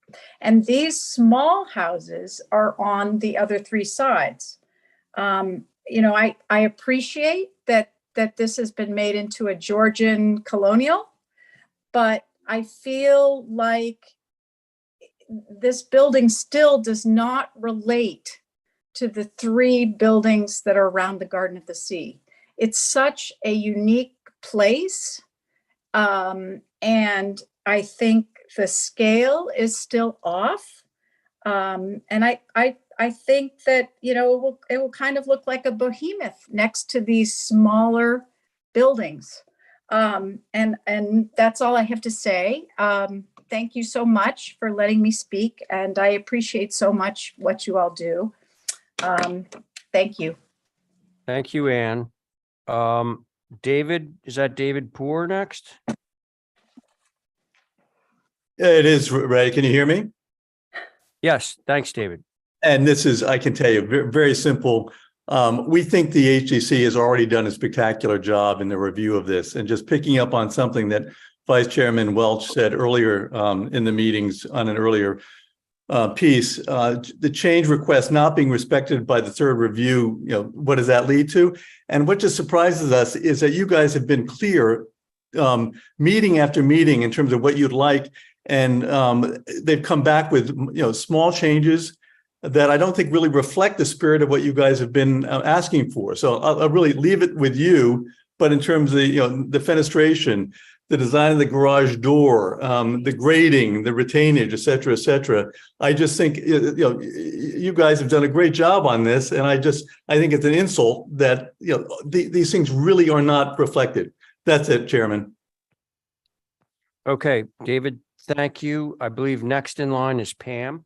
And these small houses are on the other 3 sides. You know, I appreciate that this has been made into a Georgian colonial, but I feel like this building still does not relate to the 3 buildings that are around the Garden of the Sea. It's such a unique place. And I think the scale is still off. And I think that, you know, it will kind of look like a behemoth next to these smaller buildings. And that's all I have to say. Thank you so much for letting me speak, and I appreciate so much what you all do. Thank you. Thank you, Ann. David, is that David Poor next? It is, Ray. Can you hear me? Yes, thanks, David. And this is, I can tell you, very simple. We think the HGC has already done a spectacular job in the review of this, and just picking up on something that Vice Chairman Welch said earlier in the meetings on an earlier piece, the change request not being respected by the 3rd review, you know, what does that lead to? And what just surprises us is that you guys have been clear meeting after meeting in terms of what you'd like. And they've come back with, you know, small changes that I don't think really reflect the spirit of what you guys have been asking for. So I'll really leave it with you. But in terms of, you know, the fenestration, the design of the garage door, the grading, the retainage, et cetera, I just think, you know, you guys have done a great job on this. And I think it's an insult that, you know, these things really are not reflected. That's it, Chairman. Okay, David, thank you. I believe next in line is Pam.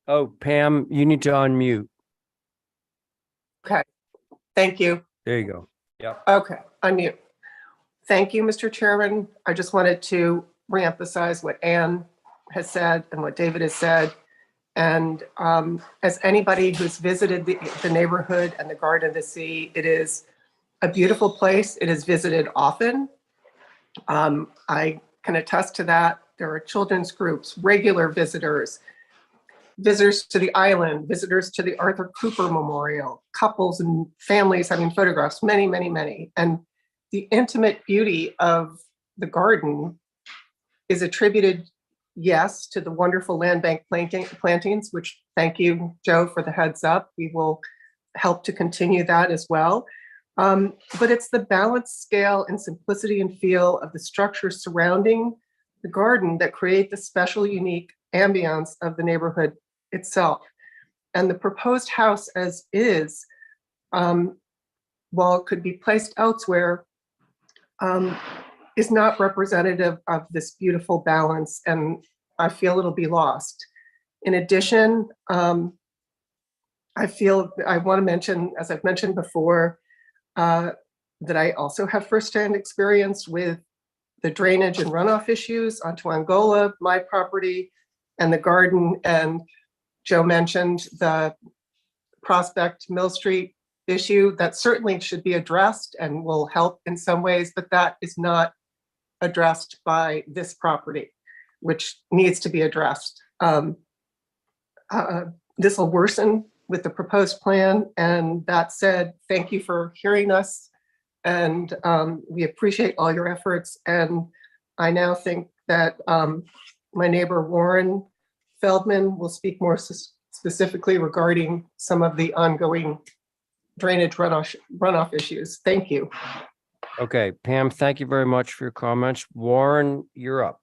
Oh, Pam, you need to unmute. Okay, thank you. There you go. Yep. Okay, unmute. Thank you, Mr. Chairman. I just wanted to reemphasize what Ann has said and what David has said. And as anybody who's visited the neighborhood and the Garden of the Sea, it is a beautiful place. It is visited often. I can attest to that. There are children's groups, regular visitors, visitors to the island, visitors to the Arthur Cooper Memorial, couples and families having photographs, many, many, many. And the intimate beauty of the garden is attributed, yes, to the wonderful land bank plantings, which thank you, Joe, for the heads up. We will help to continue that as well. But it's the balance, scale, and simplicity and feel of the structures surrounding the garden that create the special, unique ambiance of the neighborhood itself. And the proposed house as is, while it could be placed elsewhere, is not representative of this beautiful balance, and I feel it'll be lost. In addition, I want to mention, as I've mentioned before, that I also have firsthand experience with the drainage and runoff issues onto Angola, my property, and the garden. And Joe mentioned the Prospect Mill Street issue that certainly should be addressed and will help in some ways, but that is not addressed by this property, which needs to be addressed. This will worsen with the proposed plan. And that said, thank you for hearing us. And we appreciate all your efforts. And I now think that my neighbor Warren Feldman will speak more specifically regarding some of the ongoing drainage runoff issues. Thank you. Okay, Pam, thank you very much for your comments. Warren, you're up.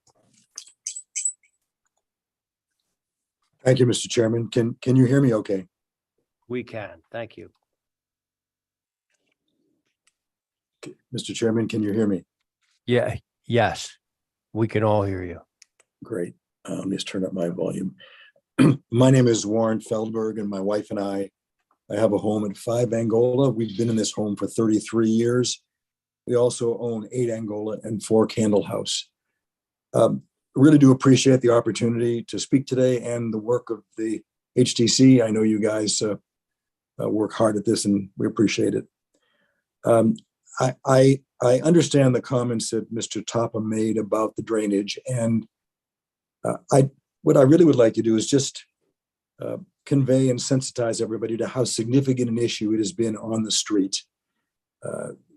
Thank you, Mr. Chairman. Can you hear me okay? We can. Thank you. Mr. Chairman, can you hear me? Yeah, yes, we can all hear you. Great. Let me just turn up my volume. My name is Warren Feldberg, and my wife and I have a home at 5 Angola. We've been in this home for 33 years. We also own 8 Angola and 4 Candle House. Really do appreciate the opportunity to speak today and the work of the HTC. I know you guys work hard at this, and we appreciate it. I understand the comments that Mr. Tapa made about the drainage, and what I really would like to do is just convey and sensitize everybody to how significant an issue it has been on the street.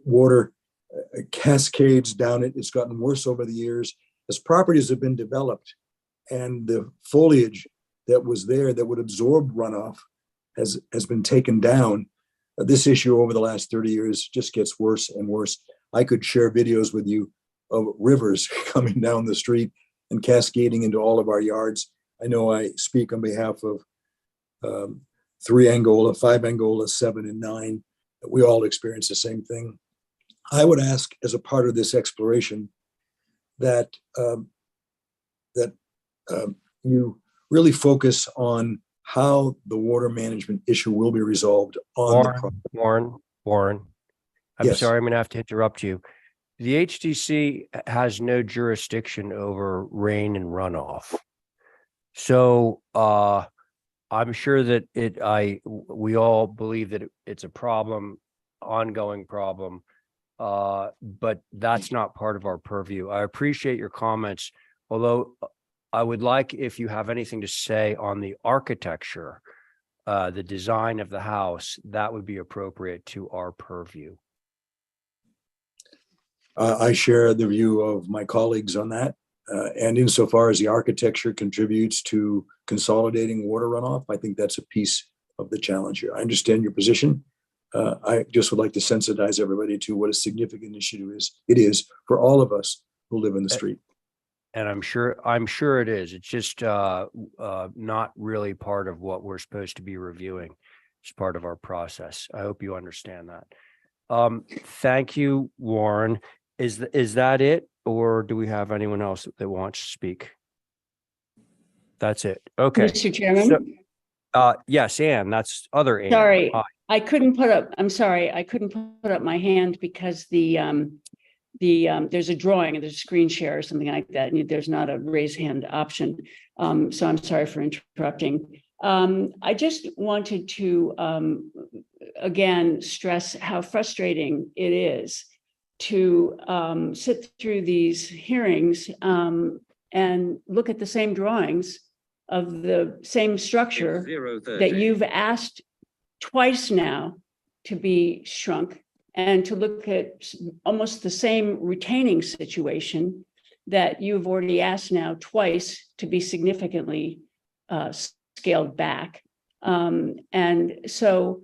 Water cascades down it. It's gotten worse over the years as properties have been developed, and the foliage that was there that would absorb runoff has been taken down. This issue over the last 30 years just gets worse and worse. I could share videos with you of rivers coming down the street and cascading into all of our yards. I know I speak on behalf of 3 Angola, 5 Angola, 7 and 9. We all experience the same thing. I would ask, as a part of this exploration, that you really focus on how the water management issue will be resolved on the property. Warren, I'm Yes. sorry, I'm gonna have to interrupt you. The HDC has no jurisdiction over rain and runoff. So I'm sure that we all believe that it's a problem, ongoing problem. But that's not part of our purview. I appreciate your comments, although I would like if you have anything to say on the architecture, the design of the house, that would be appropriate to our purview. I share the view of my colleagues on that. And insofar as the architecture contributes to consolidating water runoff, I think that's a piece of the challenge here. I understand your position. I just would like to sensitize everybody to what a significant issue it is for all of us who live in the street. And I'm sure it is. It's just not really part of what we're supposed to be reviewing. It's part of our process. I hope you understand that. Thank you, Warren. Is that it? Or do we have anyone else that wants to speak? That's it. Okay. Mr. Chairman? Yes, Ann, that's other Ann. Sorry, Hi. I couldn't put up, I'm sorry, I couldn't put up my hand because there's a drawing and there's a screen share or something like that, and there's not a raise hand option. So I'm sorry for interrupting. I just wanted to, again, stress how frustrating it is to sit through these hearings and look at the same drawings of the same structure that you've asked twice now to be shrunk, and to look at almost the same retaining situation that you've already asked now twice to be significantly scaled back. And so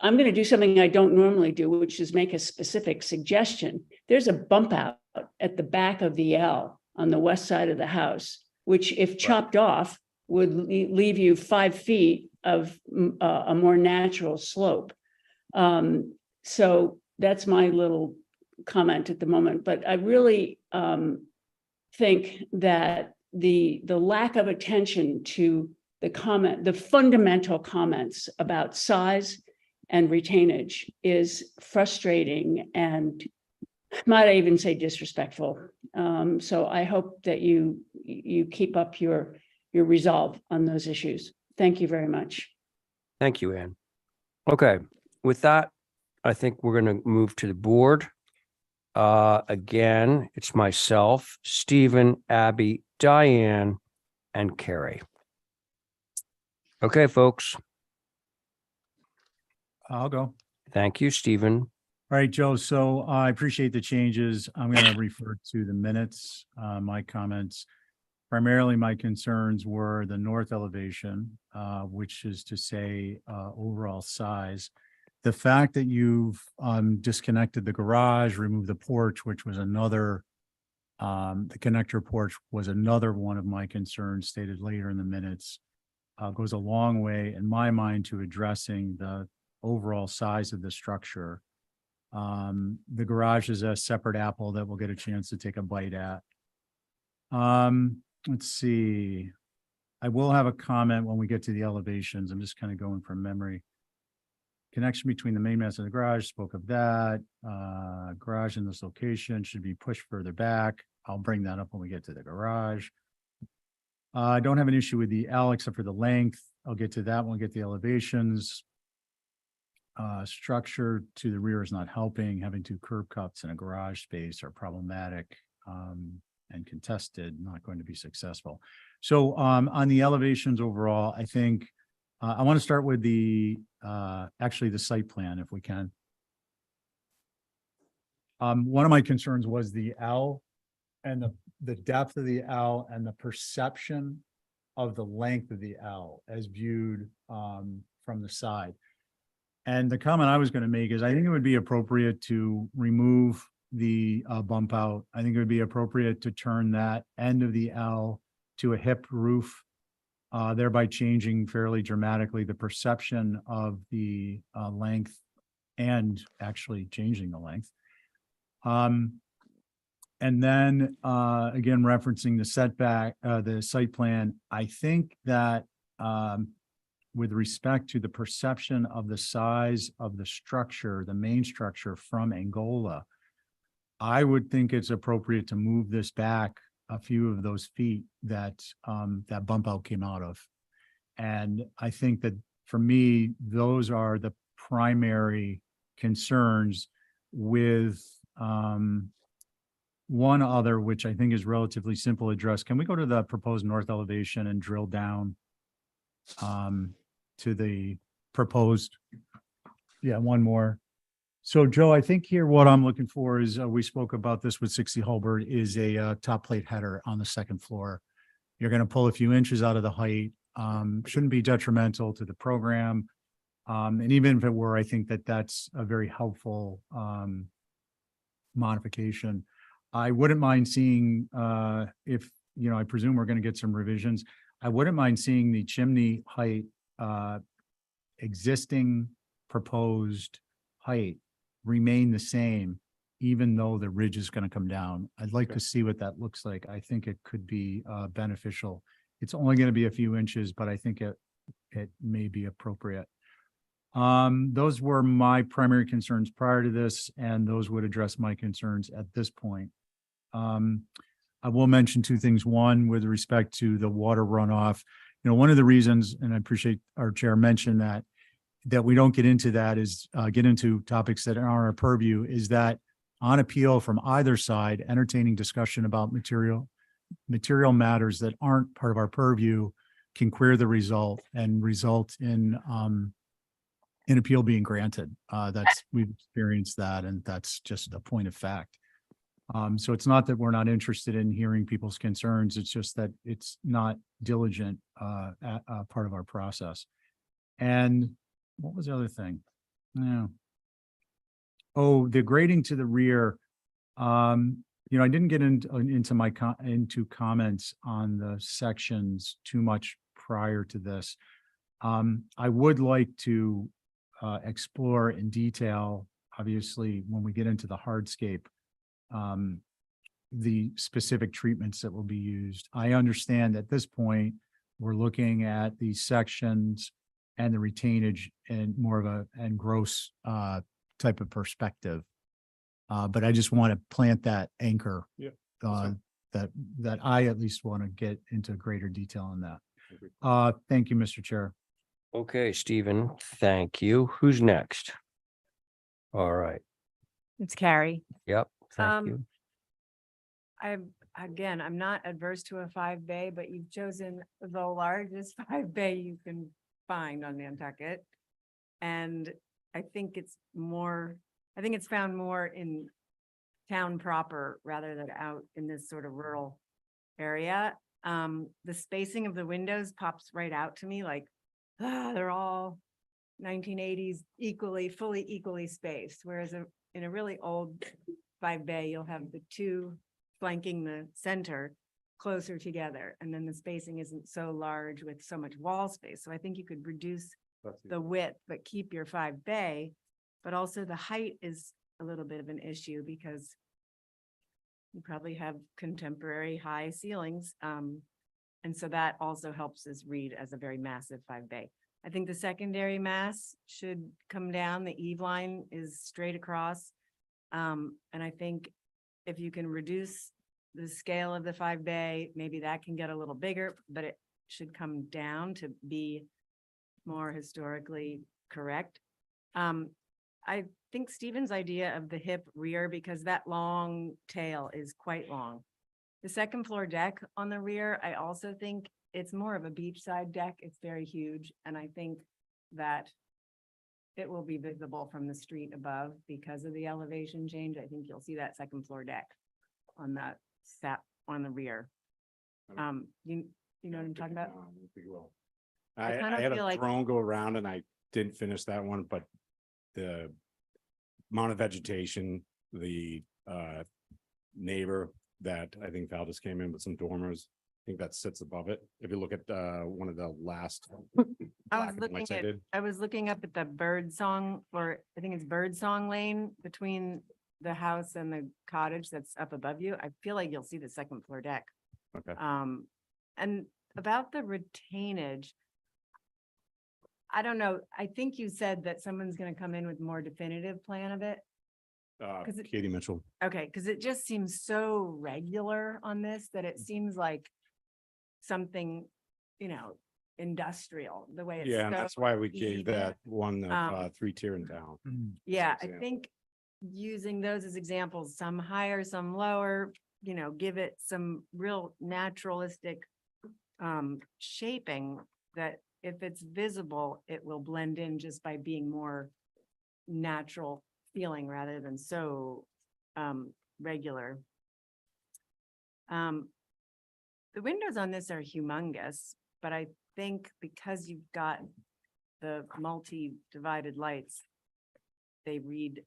I'm going to do something I don't normally do, which is make a specific suggestion. There's a bump out at the back of the L on the west side of the house, which if chopped off would leave you 5 feet of a more natural slope. So that's my little comment at the moment, but I really think that the lack of attention to the fundamental comments about size and retainage is frustrating and might I even say disrespectful. So I hope that you keep up your resolve on those issues. Thank you very much. Thank you, Ann. Okay, with that, I think we're going to move to the board. Again, it's myself, Stephen, Abby, Diane, and Carrie. Okay, folks. I'll go. Thank you, Stephen. All right, Joe. So I appreciate the changes. I'm going to refer to the minutes, my comments. Primarily, my concerns were the north elevation, which is to say overall size. The fact that you've disconnected the garage, removed the porch, which was another, the connector porch was another one of my concerns stated later in the minutes, goes a long way in my mind to addressing the overall size of the structure. The garage is a separate apple that we'll get a chance to take a bite at. Let's see. I will have a comment when we get to the elevations. I'm just kind of going from memory. Connection between the main mast and the garage, spoke of that. Garage in this location should be pushed further back. I'll bring that up when we get to the garage. I don't have an issue with the L except for the length. I'll get to that when we get the elevations. Structure to the rear is not helping. Having 2 curb cuts in a garage space are problematic and contested, not going to be successful. So on the elevations overall, I think I want to start with the actually the site plan, if we can. One of my concerns was the L and the depth of the L and the perception of the length of the L as viewed from the side. And the comment I was going to make is I think it would be appropriate to remove the bump out. I think it would be appropriate to turn that end of the L to a hip roof, thereby changing fairly dramatically the perception of the length and actually changing the length. And then again, referencing the setback, the site plan, I think that with respect to the perception of the size of the structure, the main structure from Angola, I would think it's appropriate to move this back a few of those feet that that bump out came out of. And I think that for me, those are the primary concerns, with one other, which I think is relatively simple address. Can we go to the proposed north elevation and drill down to the proposed? Yeah, one more. So Joe, I think here what I'm looking for is, we spoke about this with 60 Hulbert, is a top plate header on the second floor. You're going to pull a few inches out of the height. Shouldn't be detrimental to the program. And even if it were, I think that that's a very helpful modification. I wouldn't mind seeing, if, you know, I presume we're going to get some revisions. I wouldn't mind seeing the chimney height, existing proposed height remain the same, even though the ridge is going to come down. I'd like to see what that looks like. I think it could be beneficial. It's only going to be a few inches, but I think it may be appropriate. Those were my primary concerns prior to this, and those would address my concerns at this point. I will mention two things. One, with respect to the water runoff, one of the reasons, and I appreciate our chair mentioned that we don't get into that is get into topics that are on our purview, is that on appeal from either side, entertaining discussion about material matters that aren't part of our purview can queer the result and result in an appeal being granted. We've experienced that, and that's just a point of fact. So it's not that we're not interested in hearing people's concerns. It's just that it's not diligent part of our process. And what was the other thing? Yeah. Oh, the grading to the rear. I didn't get into comments on the sections too much prior to this. I would like to explore in detail, obviously, when we get into the hardscape, the specific treatments that will be used. I understand at this point, we're looking at the sections and the retainage in more of a gross type of perspective. But I just want to plant that anchor. Yeah. That I at least want to get into greater detail on that. Thank you, Mr. Chair. Okay, Stephen, thank you. Who's next? All right. It's Carrie. Yep, thank you. I'm not adverse to a 5-bay, but you've chosen the largest 5-bay you can find on Nantucket. And I think it's found more in town proper rather than out in this sort of rural area. The spacing of the windows pops right out to me, like, they're all 1980s fully equally spaced. Whereas in a really old 5-bay, you'll have the two flanking the center closer together. And then the spacing isn't so large with so much wall space. So I think you could reduce the width, but keep your 5-bay. But also the height is a little bit of an issue because you probably have contemporary high ceilings. And so that also helps us read as a very massive 5-bay. I think the secondary mass should come down. The eave line is straight across. And I think if you can reduce the scale of the 5-bay, maybe that can get a little bigger, but it should come down to be more historically correct. I think Stephen's idea of the hip rear, because that long tail is quite long. The second floor deck on the rear, I also think it's more of a beachside deck. It's very huge. And I think that it will be visible from the street above because of the elevation change. I think you'll see that second floor deck on the rear. You know what I'm talking about? I kinda had feel a like- drone go around and I didn't finish that one, but the amount of vegetation, the neighbor that I think Val just came in with some dormers, I think that sits above it. If you look at one of the last. I was looking up at the bird song, or I think it's bird song lane between the house and the cottage that's up above you. I feel like you'll see the second floor deck. Okay. And about the retainage, I don't know. I think you said that someone's gonna come in with a more definitive plan of it. Katie Mitchell. Okay, because it just seems so regular on this that it seems like something, industrial, the way it's. Yeah, and that's why we gave even. that one Um, 3-tier in town. Yeah, I example. think using those as examples, some higher, some lower, give it some real naturalistic shaping that if it's visible, it will blend in just by being more natural feeling rather than so regular. The windows on this are humongous, but I think because you've got the multi-divided lights, they read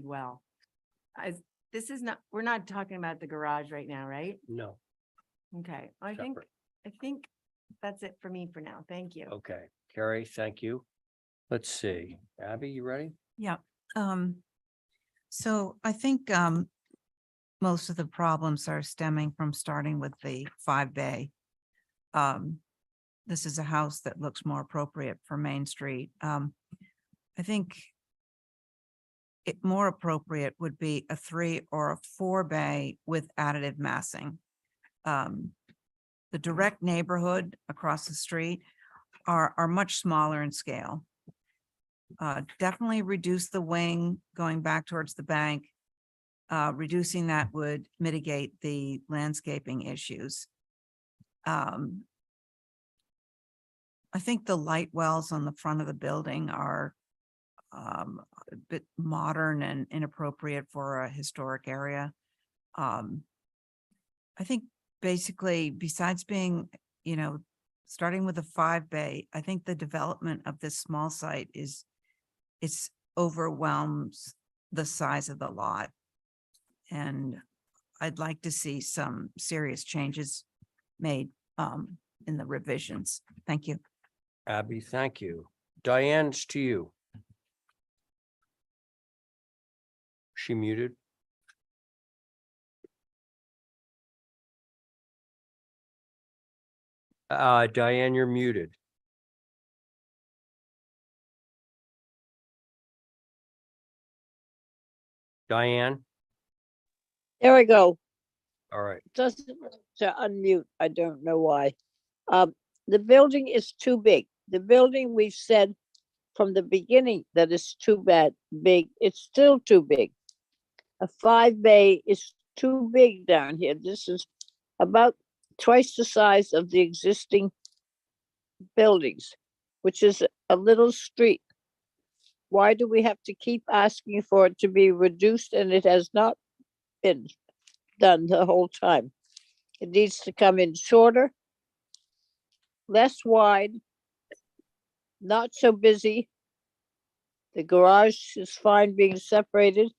well. We're not talking about the garage right now, right? No. Okay, I think that's it for me for now. Thank you. Okay, Carrie, thank you. Let's see. Abby, you ready? Yeah, So I think most of the problems are stemming from starting with the 5-bay. This is a house that looks more appropriate for Main Street. I think it more appropriate would be a 3 or a 4-bay with additive massing. The direct neighborhood across the street are much smaller in scale. Definitely reduce the wing going back towards the bank. Reducing that would mitigate the landscaping issues. I think the light wells on the front of the building are a bit modern and inappropriate for a historic area. I think basically, besides being, starting with a 5-bay, I think the development of this small site it's overwhelms the size of the lot. And I'd like to see some serious changes made in the revisions. Thank you. Abby, thank you. Diane, it's to you. She muted? Diane, you're muted. Diane? There we go. All right. Doesn't to unmute. I don't know why. The building is too big. The building, we've said from the beginning that it's too big. It's still too big. A 5-bay is too big down here. This is about twice the size of the existing buildings, which is a little street. Why do we have to keep asking for it to be reduced, and it has not been done the whole time? It needs to come in shorter, less wide, not so busy. The garage is fine being separated,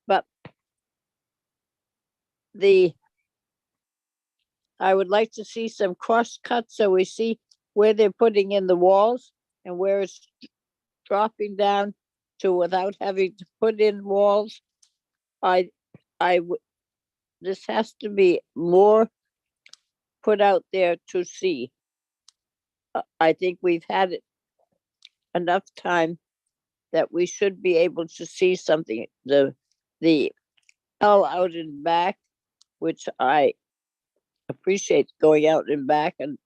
but I would like to see some cross cuts so we see where they're putting in the walls and where it's dropping down to without having to put in walls. This has to be more put out there to see. I think we've had it enough time that we should be able to see something. The L out and back, which I appreciate going out and back and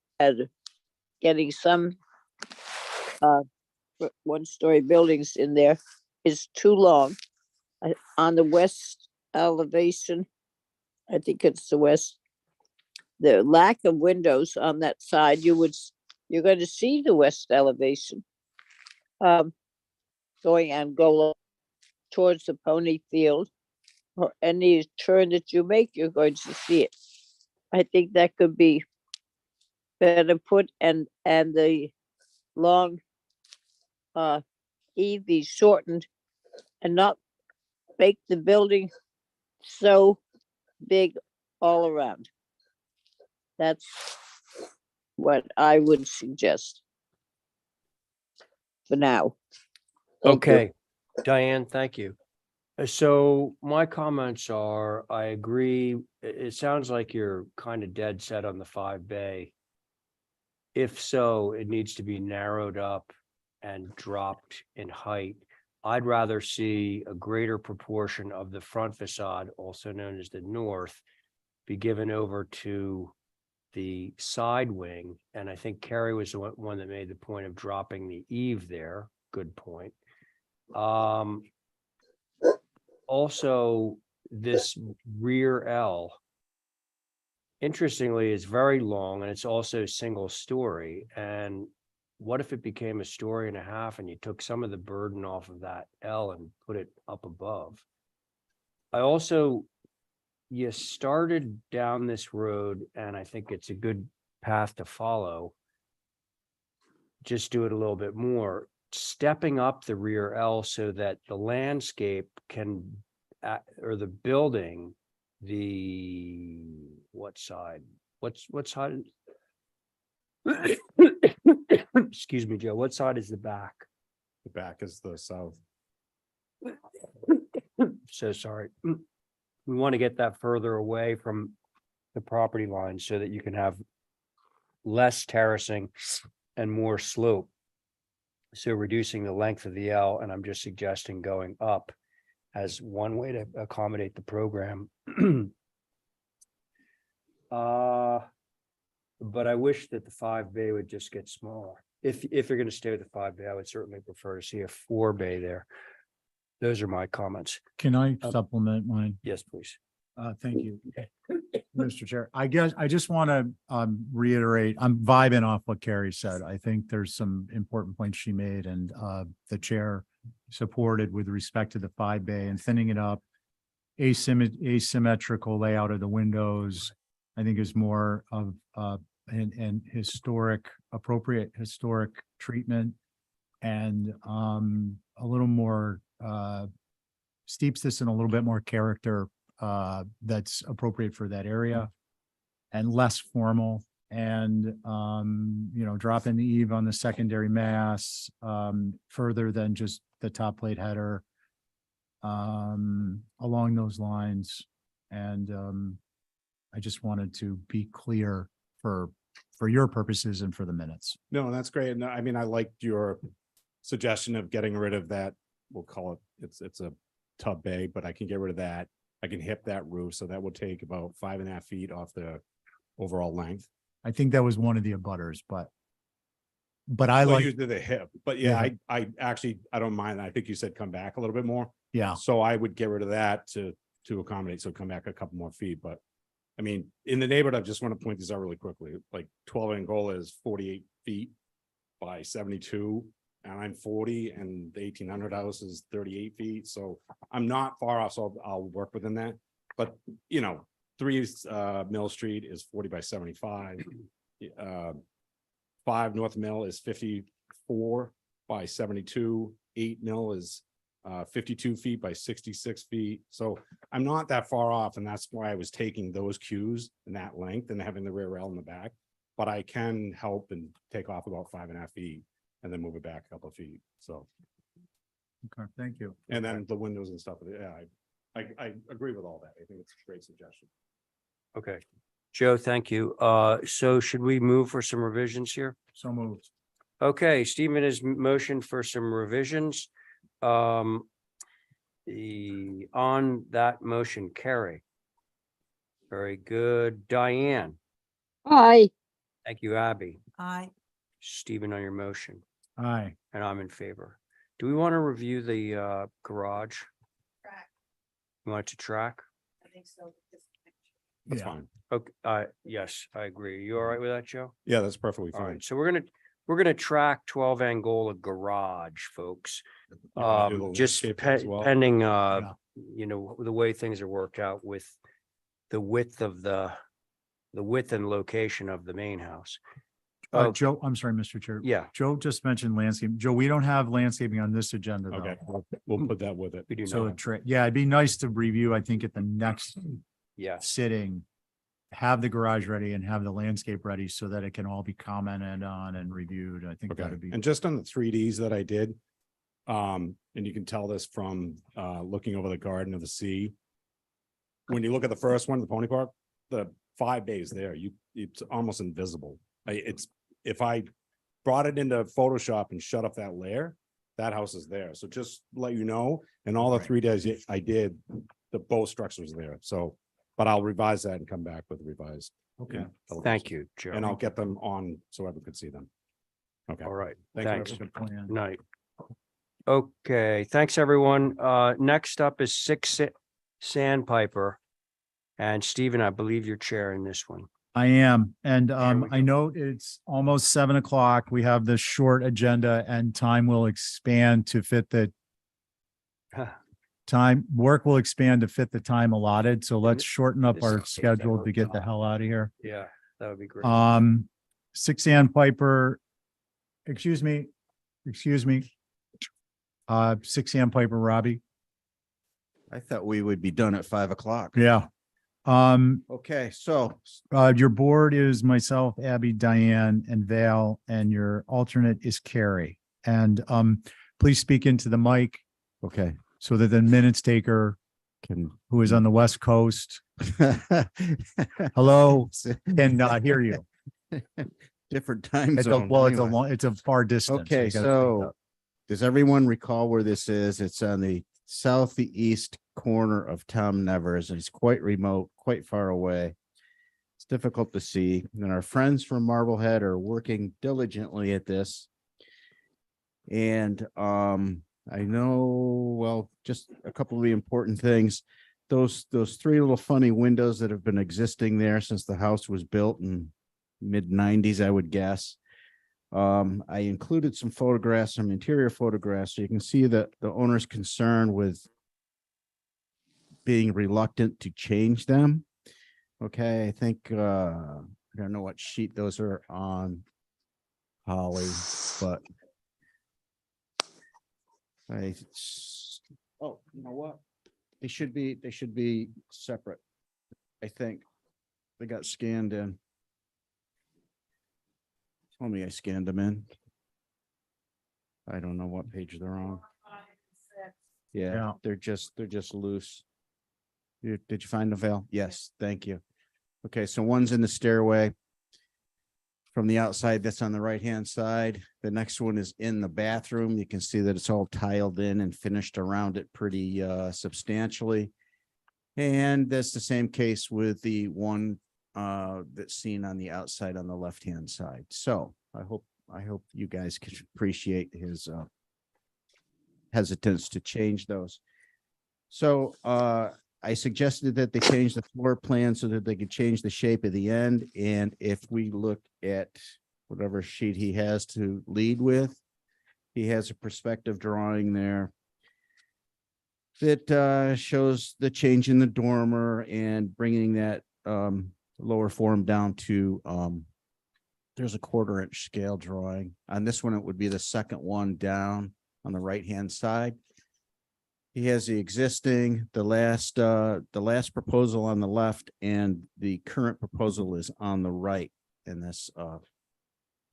getting some one-story buildings in there, is too long. On the west elevation, I think it's the west, the lack of windows on that side, you're going to see the west elevation going Angola towards the pony field, or any turn that you make, you're going to see it. I think that could be better put, and the long eave be shortened and not make the building so big all around. That's what I would suggest for now. Thank you. Okay, Diane, thank you. So my comments are, I agree. It sounds like you're kind of dead set on the 5-bay. If so, it needs to be narrowed up and dropped in height. I'd rather see a greater proportion of the front facade, also known as the north, be given over to the side wing. And I think Carrie was the one that made the point of dropping the eave there. Good point. Also, this rear L, interestingly, is very long and it's also single story. And what if it became a story and a half and you took some of the burden off of that L and put it up above? You started down this road and I think it's a good path to follow. Just do it a little bit more, stepping up the rear L so that the landscape can, or the building, what side? What side? Excuse me, Joe. What side is the back? The back is the south. So sorry. We want to get that further away from the property line so that you can have less terracing and more slope. So reducing the length of the L, and I'm just suggesting going up as one way to accommodate the program. But I wish that the 5 bay would just get smaller. If you're going to stay with the 5 bay, I would certainly prefer to see a 4 bay there. Those are my comments. Can I supplement mine? Yes, please. Thank you, Mr. Chair. I guess I just want to reiterate, I'm vibing off what Carrie said. I think there's some important points she made and the chair supported with respect to the 5 bay and thinning it up. Asymmetrical layout of the windows, I think is more of an historic, appropriate historic treatment. And a little more steeps this in a little bit more character that's appropriate for that area and less formal. And drop in the eave on the secondary mass further than just the top plate header along those lines. And I just wanted to be clear for your purposes and for the minutes. No, that's great. And I mean, I liked your suggestion of getting rid of that. We'll call it, it's a tub bay, but I can get rid of that. I can hip that roof. So that will take about 5.5 feet off the overall length. I think that was one of the abutters, but I Well, like, you did the hip, but yeah, I actually, I don't mind. I think you said come back a little bit more. yeah, So I would get rid of that to accommodate. So come back a couple more feet, but I mean, in the neighborhood, I just want to point these out really quickly. Like 12 Angola is 48 feet by 72. And I'm 40 and the 1800 house is 38 feet. So I'm not far off. So I'll work within that. But 3 Mill Street is 40 by 75. 5 North Mill is 54 by 72. 8 Mill is 52 feet by 66 feet. So I'm not that far off. And that's why I was taking those cues in that length and having the rear L in the back. But I can help and take off about 5.5 feet. And then move it back a couple of feet. So, okay, thank you. and then the windows and stuff. Yeah, I agree with all that. I think it's a great suggestion. Okay. Joe, thank you. So should we move for some revisions here? So moved. Okay, Stephen has motioned for some revisions. On that motion, Carrie. Very good. Diane. Aye. Thank you, Abby. Aye. Stephen on your motion, Aye. and I'm in favor. Do we want to review the garage? You want it to track? I think so. That's Yeah. fine. Okay, yes, I agree. You all right with that, Joe? Yeah, that's perfectly All fine. right, so we're gonna track 12 Angola garage, folks. You wanna do the Just landscape as well? pending, Yeah. the way things are worked out with the width of the width and location of the main house. Oh, Joe, I'm sorry, Mr. Chair. yeah, Joe just mentioned landscape. Joe, we don't have landscaping on this agenda though. Okay, we'll put that with it. we do So, not. yeah, it'd be nice to review, I think, at the next Yes, sitting, have the garage ready and have the landscape ready so that it can all be commented on and reviewed. I think Okay, that'd be. and just on the 3Ds that I did, and you can tell this from looking over the Garden of the Sea. When you look at the first one, the Pony Park, the 5 bays there, it's almost invisible. If I brought it into Photoshop and shut off that layer, that house is there. So just let you know, and all the Right. 3Ds I did, the both structures there. So, but I'll revise that and come back with revised. Okay. thank you, Joe. And I'll get them on so everyone can see them. Okay. All right, Thank you, thanks. everyone. Good plan. Night. Okay, thanks, everyone. Next up is Sandpiper. And Stephen, I believe you're chairing this one. I am. And we I know it's almost 7 o'clock. We have this short agenda and time will expand to fit the work will expand to fit the time allotted. So let's shorten up this our is so schedule to get the tough. hell out of here. Yeah, that would be great. 6 Sandpiper, excuse me. 6 Sandpiper, Robbie. I thought we would be done at 5 o'clock. Yeah. Okay, so Your board is myself, Abby, Diane, and Val, and your alternate is Carrie. And please speak into the mic. okay, so that the minutes taker Can who is on the West Coast, hello, can hear you. different time It's a, zone. well, it's a anyway. long, it's a far distance. Okay, You gotta think so about does everyone recall where this is? It's on the southeast corner of Tom Nevers, and it's quite remote, quite far away. It's difficult to see, and our friends from Marblehead are working diligently at this. And I know, well, just a couple of the important things. Those three little funny windows that have been existing there since the house was built in mid-90s, I would guess. I included some photographs, some interior photographs, so you can see that the owner's concern with being reluctant to change them. Okay, I think I don't know what sheet those are on, Holly, but oh, you know what? They should be separate. I think they got scanned in. Tell me I scanned them in. I don't know what page they're on. Yeah, Yeah. they're just loose. Did you find the veil? Yes, thank you. Okay, so one's in the stairway. From the outside, that's on the right-hand side. The next one is in the bathroom. You can see that it's all tiled in and finished around it pretty substantially. And that's the same case with the one that's seen on the outside on the left-hand side. So I hope you guys can appreciate his hesitance to change those. So I suggested that they change the floor plan so that they could change the shape of the end. And if we look at whatever sheet he has to lead with, he has a perspective drawing there that shows the change in the dormer and bringing that lower form down to there's a 1/4 inch scale drawing. On this one, it would be the second one down on the right-hand side. He has the existing, the last proposal on the left, and the current proposal is on the right in this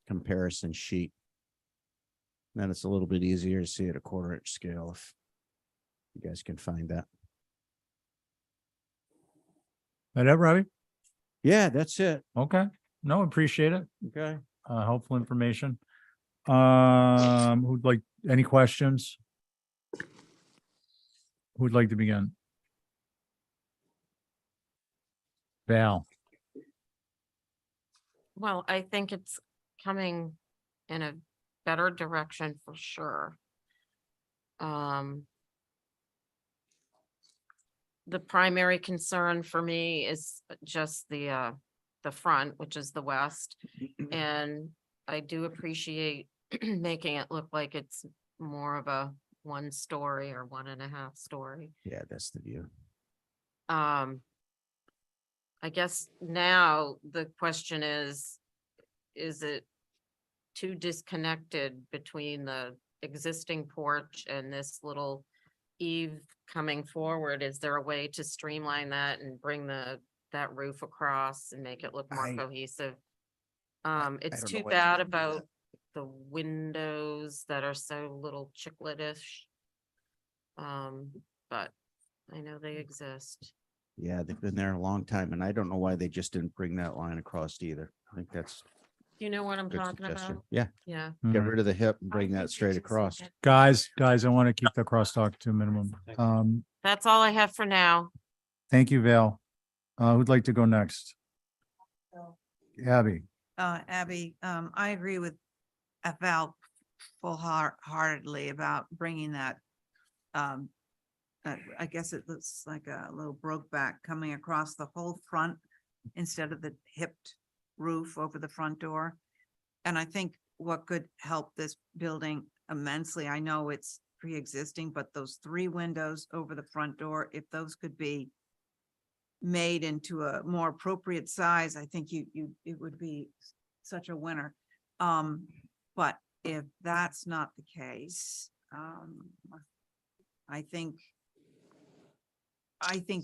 comparison sheet. Then it's a little bit easier to see at a 1/4 inch scale if you guys can find that. That it, Robbie? Yeah, that's it. Okay. No, appreciate it. Okay. Helpful information. Who'd like, any questions? Who'd like to begin? Val. Well, I think it's coming in a better direction for sure. The primary concern for me is just the front, which is the west. And I do appreciate making it look like it's more of a 1-story or 1.5 story. Yeah, that's the view. I guess now the question is it too disconnected between the existing porch and this little eave coming forward? Is there a way to streamline that and bring that roof across and make it look more cohesive? It's don't know too what bad you do with about the windows that are so little chicletish. But I know they exist. Yeah, they've been there a long time, and I don't know why they just didn't bring that line across either. I think that's Do you know what I'm a good talking suggestion. about? Yeah, Yeah. get rid of the hip and bring that straight across. Guys, I want to keep the crosstalk to a minimum. That's all I have for now. Thank you, Val. Who'd like to go next? Abby. Abby, I agree with Val full-heartedly about bringing that. I guess it looks like a little broke back coming across the whole front instead of the hipped roof over the front door. And I think what could help this building immensely, I know it's pre-existing, but those 3 windows over the front door, if those could be made into a more appropriate size, I think it would be such a winner. But if that's not the case, I think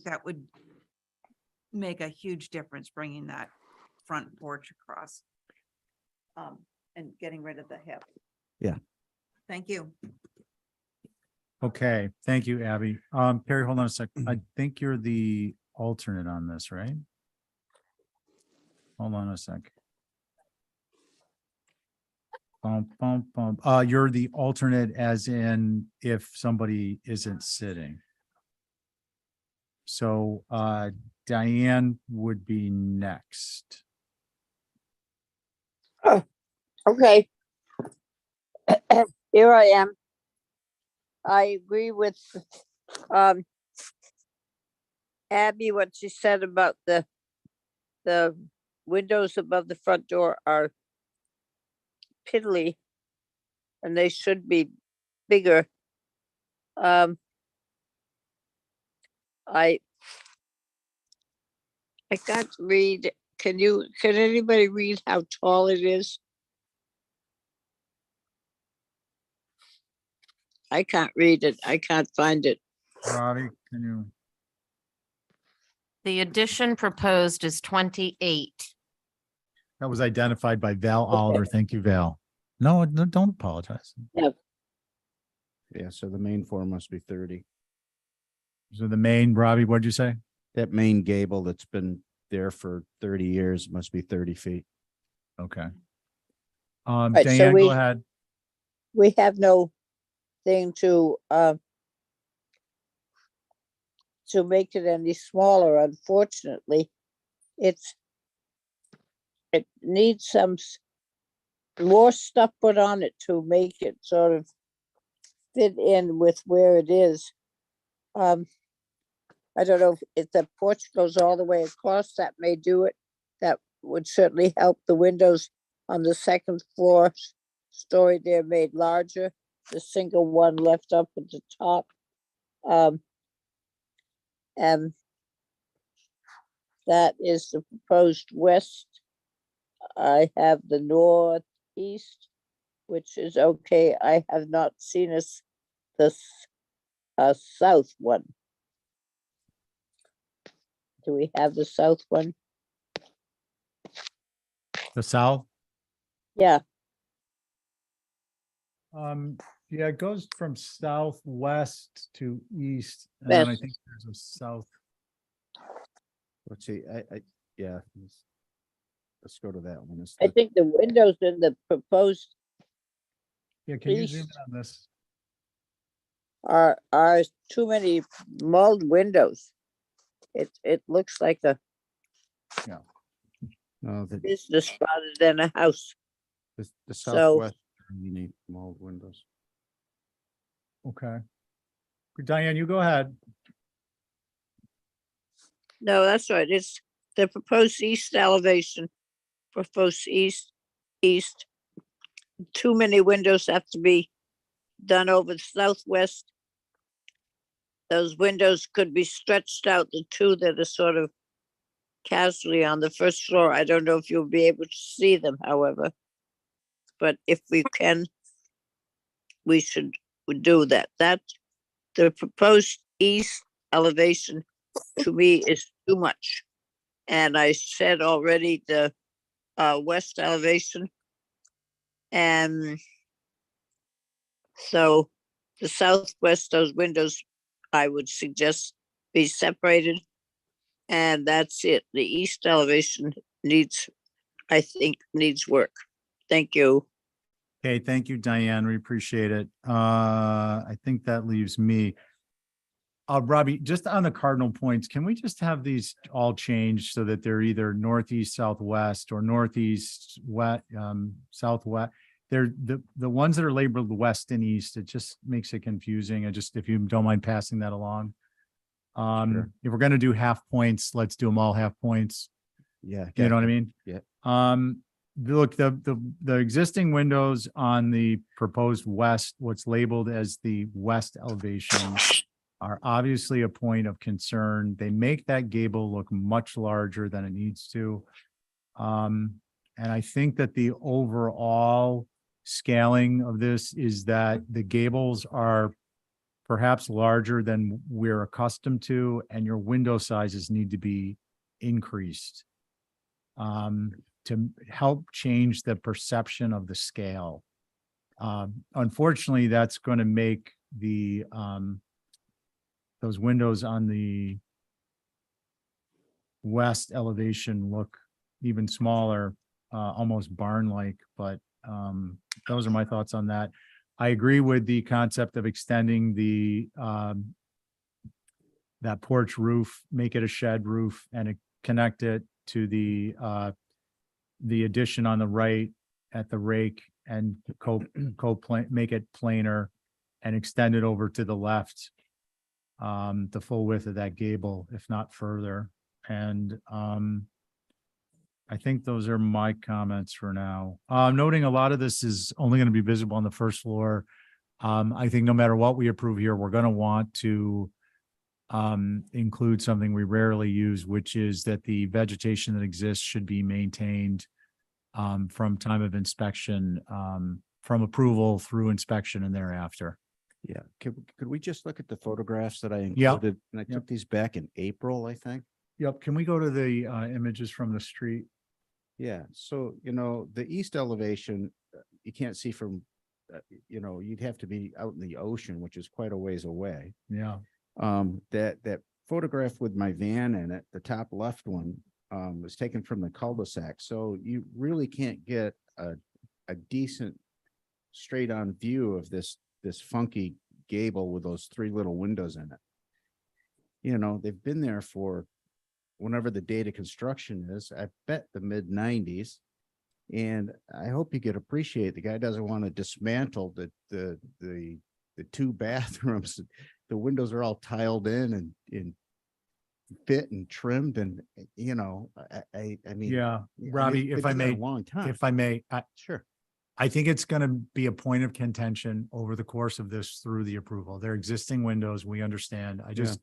that would make a huge difference bringing that front porch across and getting rid of the hip. Yeah. Thank you. Okay, thank you, Abby. Perry, hold on a sec. I think you're the alternate on this, right? Hold on a sec. You're the alternate as in if somebody isn't sitting. So, Diane would be next. Oh, okay. Here I am. I agree with um Abby, what she said about the windows above the front door are piddly and they should be bigger. Um I I can't read. Can anybody read how tall it is? I can't read it. I can't find it. Robbie, can you? The addition proposed is 28. That was identified by Val Oliver. Thank you, Val. No, don't apologize. Yeah. Yeah, so the main floor must be 30. So the main, Robbie, what'd you say? That main gable that's been there for 30 years must be 30 feet. Okay. Right, so Diane, go ahead. we have no thing to make it any smaller, unfortunately. It needs some more stuff put on it to make it sort of fit in with where it is. I don't know if the porch goes all the way across, that may do it. That would certainly help. The windows on the second floor story there made larger, the single one left up at the top. And that is the proposed west. I have the northeast, which is okay. I have not seen the south one. Do we have the south one? The south? Yeah. Yeah, it goes from southwest to east, and then I West. think there's a south. Let's see, yeah. Let's go to that one. I think the windows in the proposed Yeah, can you zoom east in on this? are too many mulled windows. It looks like a No, business rather than a house. the So- southwest, you need mold windows. Okay. Diane, you go ahead. No, that's right. It's the proposed east elevation. Proposed east. Too many windows have to be done over the southwest. Those windows could be stretched out, the two that are sort of casually on the first floor. I don't know if you'll be able to see them, however. But if we can, we should do that. That the proposed east elevation to me is too much. And I said already the west elevation. And so the southwest, those windows, I would suggest be separated. And that's it. The east elevation I think needs work. Thank you. Okay, thank you, Diane. We appreciate it. I think that leaves me. Robbie, just on the cardinal points, can we just have these all changed so that they're either northeast, southwest, or northeast, west, southwest? They're the ones that are labeled west and east. It just makes it confusing. If you don't mind passing that along. Sure. If we're gonna do half points, let's do them all half points. Yeah. You know what I mean? Yeah. Look, the existing windows on the proposed west, what's labeled as the west elevation, are obviously a point of concern. They make that gable look much larger than it needs to. And I think that the overall scaling of this is that the gables are perhaps larger than we're accustomed to, and your window sizes need to be increased to help change the perception of the scale. Unfortunately, that's going to make the, those windows on the west elevation look even smaller, almost barn-like, but, those are my thoughts on that. I agree with the concept of extending the, that porch roof, make it a shed roof and connect it to the addition on the right at the rake and make it planar and extend it over to the left, the full width of that gable, if not further. And, I think those are my comments for now. Noting a lot of this is only going to be visible on the first floor. I think no matter what we approve here, we're going to want to include something we rarely use, which is that the vegetation that exists should be maintained from time of inspection, from approval through inspection and thereafter. Yeah, could we just look at the photographs that I Yeah. included? And I took these back in April, I think. Yep. Can we go to the images from the street? Yeah, so, the east elevation, you can't see from, you'd have to be out in the ocean, which is quite a ways away. Yeah. That photograph with my van in it, the top left one, was taken from the cul-de-sac. So you really can't get a decent straight on view of this funky gable with those three little windows in it. They've been there for whenever the date of construction is, I bet the mid-90s. And I hope you could appreciate the guy doesn't want to dismantle the two bathrooms. The windows are all tiled in and fit and trimmed, and I mean, Yeah, they've Robbie, if been I there a may, long time. if I may, Sure. I think it's going to be a point of contention over the course of this through the approval. They're existing windows. We understand. I just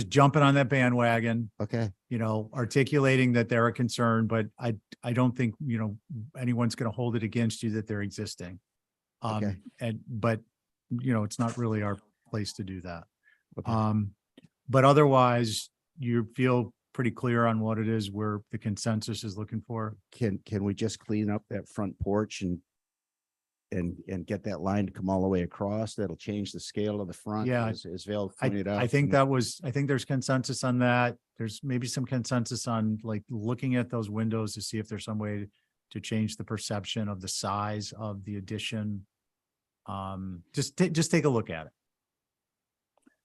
jumping on that bandwagon, Okay. articulating that they're a concern, but I don't think, anyone's going to hold it against you that they're existing. Okay. But it's not really our place to do that. Okay. But otherwise, you feel pretty clear on what it is where the consensus is looking for. Can we just clean up that front porch and get that line to come all the way across? That'll change the scale of the front. Yeah. As Val pointed out. I think there's consensus on that. There's maybe some consensus on like looking at those windows to see if there's some way to change the perception of the size of the addition. Just take a look at it.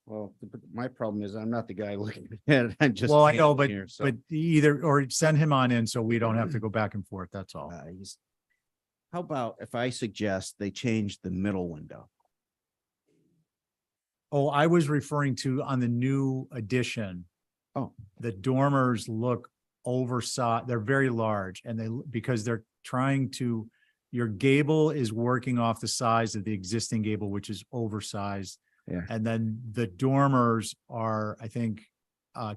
Well, my problem is I'm not the guy looking at it. I'm just. Well, I know, standing here, so, but either, or send him on in so we don't have to go back and forth. That's all. How about if I suggest they change the middle window? Oh, I was referring to on the new addition. Oh. The dormers look oversized. They're very large and because they're trying to, your gable is working off the size of the existing gable, which is oversized. Yeah. And then the dormers are, I think,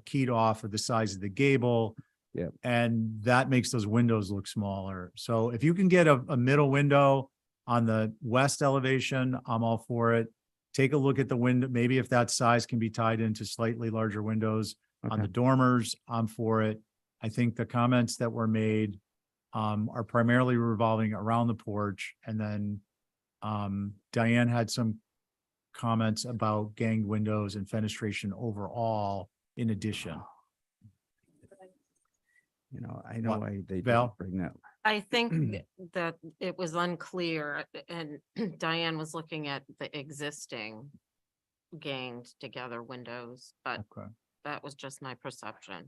keyed off of the size of the gable. Yeah. And that makes those windows look smaller. So if you can get a middle window on the west elevation, I'm all for it. Take a look at the window. Maybe if that size can be tied into slightly larger windows on the dormers, I'm for it. I think the comments that were made are primarily revolving around the porch. And then Diane had some comments about ganged windows and fenestration overall in addition. I know they Val? didn't bring that. I think that it was unclear and Diane was looking at the existing ganged together windows, but Okay. that was just my perception.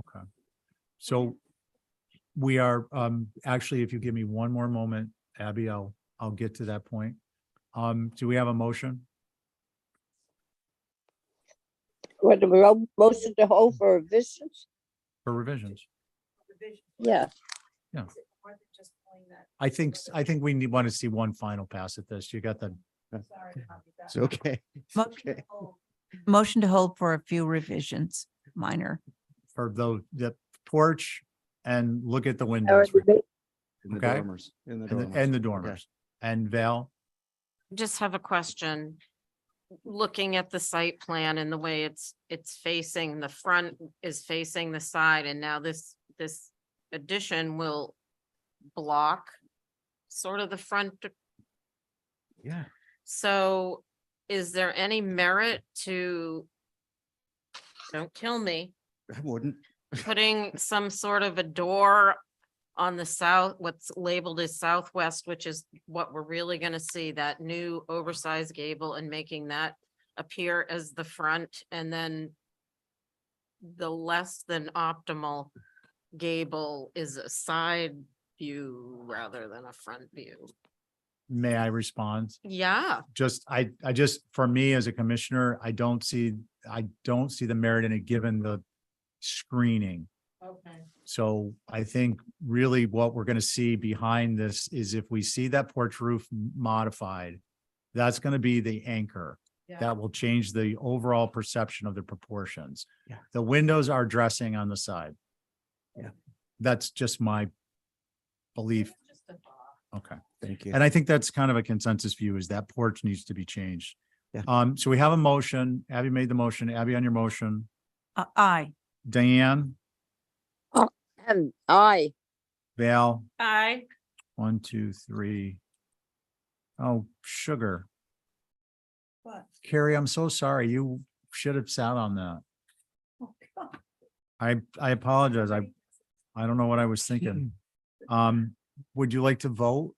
Okay. So we are, actually, if you give me one more moment, Abby, I'll get to that point. Do we have a motion? What, the motion to hold for revisions? For revisions? Yeah. Yeah. I think we want to see one final pass at this. You got the. It's okay. Motion motion to hold for a few revisions, minor. For the porch and look at the windows. In the Okay. dormers. And the dormers. And Val? Just have a question. Looking at the site plan and the way it's facing, the front is facing the side, and now this addition will block sort of the front Yeah. So is there any merit to, don't kill me, I wouldn't. putting some sort of a door on the south, what's labeled as southwest, which is what we're really gonna see, that new oversized gable, and making that appear as the front, and then the less than optimal gable is a side view rather than a front view. May I respond? Yeah, Just, I just, for me as a commissioner, I don't see the merit in it, given the screening. okay. So I think really what we're gonna see behind this is if we see that porch roof modified, that's gonna be the anchor. That will change the overall perception of the proportions. Yeah. The windows are dressing on the side. Yeah. That's just my belief. Okay. Thank you. And I think that's kind of a consensus view, is that porch needs to be changed. Yeah. So we have a motion. Abby made the motion. Abby, on your motion. Aye. Diane, And I, Val, Aye. 1, 2, 3. Oh, sugar. What? Carrie, I'm so sorry. You should have sat on that. I apologize. I don't know what I was thinking. Would you like to vote?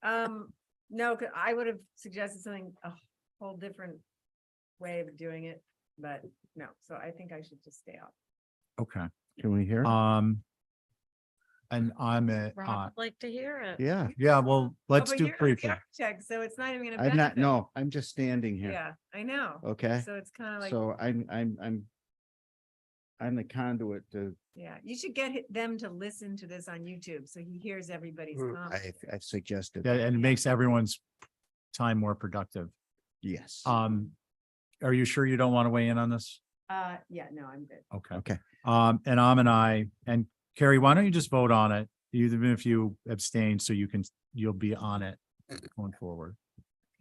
No, I would have suggested something, a whole different way of doing it, but no, so I think I should just stay out. Okay. Can we hear? And I'm at, Rob would like to hear it. Yeah. yeah, well, let's Oh, but do you're on pre-poll. Check, so it's not even gonna I'm not, benefit. no, I'm just standing here. Yeah, I know. Okay. So it's kind of like, So I'm the conduit to, yeah, you should get them to listen to this on YouTube, so he hears everybody's Mm. comments. I've suggested. Yeah, and it makes everyone's time more productive. Yes. Are you sure you don't want to weigh in on this? Yeah, no, I'm good. Okay. Okay. And and I, and Carrie, why don't you just vote on it, even if you abstain, so you'll be on it going forward.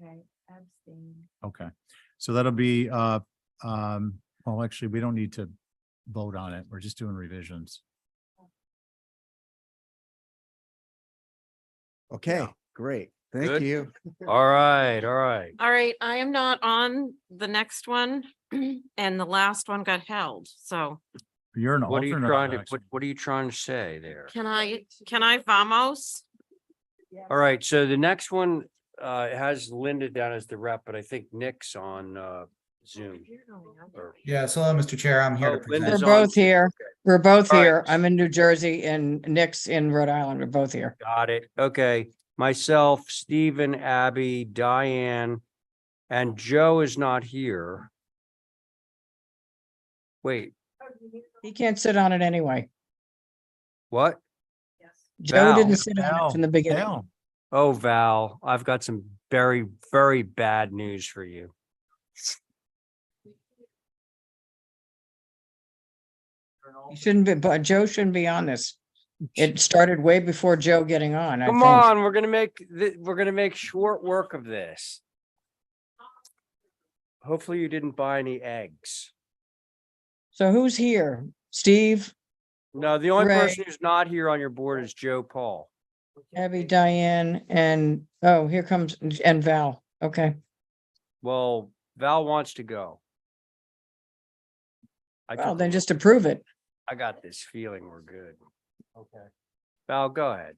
Okay, abstain. Okay, so that'll be, well, actually, we don't need to vote on it. We're just doing revisions. Okay, great. Thank Good. you. All right, all right. All right, I am not on the next one, and the last one got held, so You're an What are you alternate. trying to, actually. what are you trying to say there? can I vamos? All right, so the next one has Linda down as the rep, but I think Nick's on Zoom. Or- Yes, hello, Mr. Chair. I'm here Oh, to present. Linda's We're on both Zoom. here. Okay, We're both All right. here. I'm in New Jersey and Nick's in Rhode Island. We're both here. Got it. Okay. Myself, Stephen, Abby, Diane, and Joe is not here. Wait, He can't sit on it anyway. what? Joe Val. didn't sit on it from the beginning. Val. Oh, Val, I've got some very, very bad news for you. He shouldn't be, but Joe shouldn't be on this. It started way before Joe getting on, I Come think. on, we're gonna make short work of this. Hopefully you didn't buy any eggs. So who's here? Steve, No, the only Ray. person who's not here on your board is Joe Paul. Abby, Diane, and, oh, here comes, and Val. Okay. Well, Val wants to go. Well, then just approve it. I got this feeling we're good. Okay. Val, go ahead.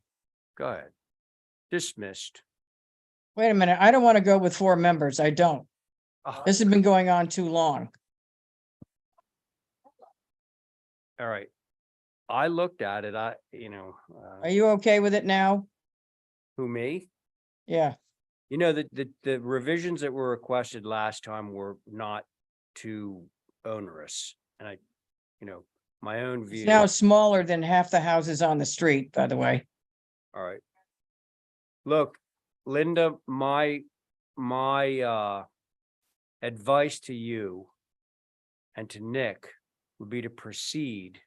Go ahead. Dismissed. Wait a minute. I don't want to go with 4 members. I don't. Oh, This has been going on too long. all right. I looked at it. Are you okay with it now? Who, me? Yeah. You know, the revisions that were requested last time were not too onerous. And my own It's view. now smaller than half the houses on the street, by the way. All right. Look, Linda, my advice to you and to Nick would be to proceed.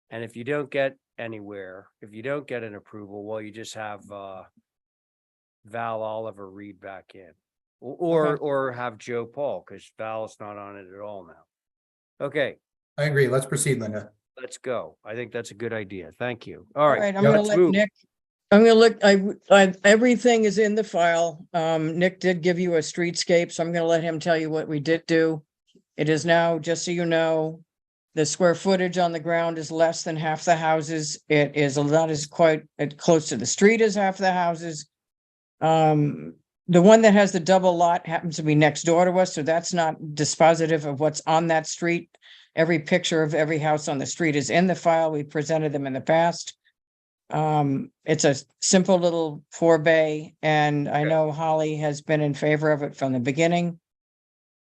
And if you don't get anywhere, if you don't get an approval, well, you just have Val Oliver read back in. Or have Joe Paul, because Val's not on it at all now. Okay, I agree. Let's proceed, Linda. let's go. I think that's a good idea. Thank you. All right. I'm gonna let's let move. Nick, I'm gonna look, everything is in the file. Nick did give you a streetscape, so I'm gonna let him tell you what we did do. It is now, just so you know, the square footage on the ground is less than half the houses. It is not as quite close to the street as half the houses. The one that has the double lot happens to be next door to us, so that's not dispositive of what's on that street. Every picture of every house on the street is in the file. We presented them in the past. It's a simple little 4-bay, and I know Holly has been in favor of it from the beginning.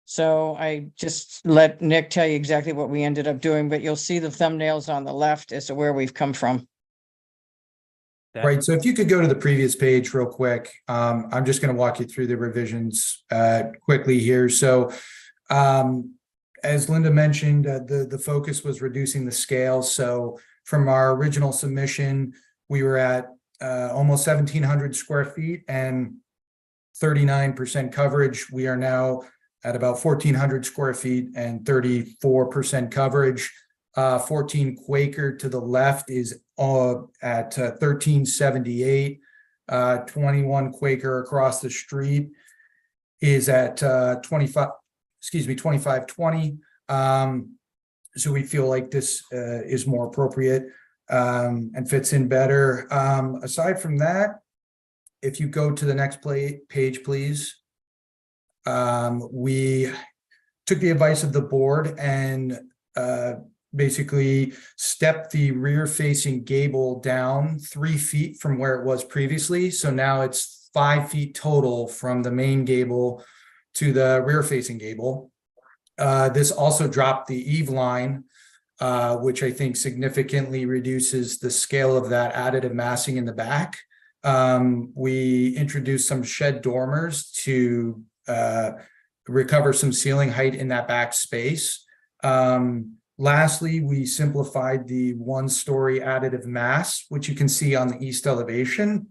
So I just let Nick tell you exactly what we ended up doing, but you'll see the thumbnails on the left as to where we've come from. Right, so if you could go to the previous page real quick, I'm just going to walk you through the revisions quickly here. So as Linda mentioned, the focus was reducing the scale. So from our original submission, we were at almost 1,700 square feet and 39% coverage. We are now at about 1,400 square feet and 34% coverage. 14 Quaker to the left is at 1378. 21 Quaker across the street is at 2520. So we feel like this is more appropriate and fits in better. Aside from that, if you go to the next page, please. We took the advice of the board and basically stepped the rear facing gable down 3 feet from where it was previously. So now it's 5 feet total from the main gable to the rear facing gable. This also dropped the eave line, which I think significantly reduces the scale of that additive massing in the back. We introduced some shed dormers to recover some ceiling height in that back space. Lastly, we simplified the 1-story additive mass, which you can see on the east elevation.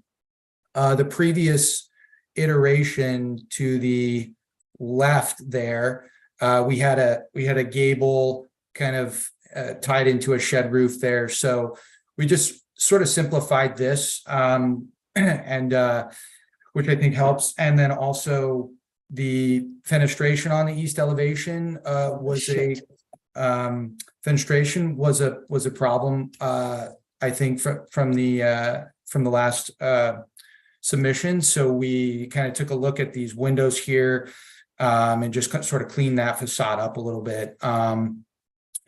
The previous iteration to the left there, we had a gable kind of tied into a shed roof there. So we just sort of simplified this, and which I think helps. And then also the fenestration on the east elevation was a problem. I think from the last submission. So we kind of took a look at these windows here and just sort of clean that facade up a little bit.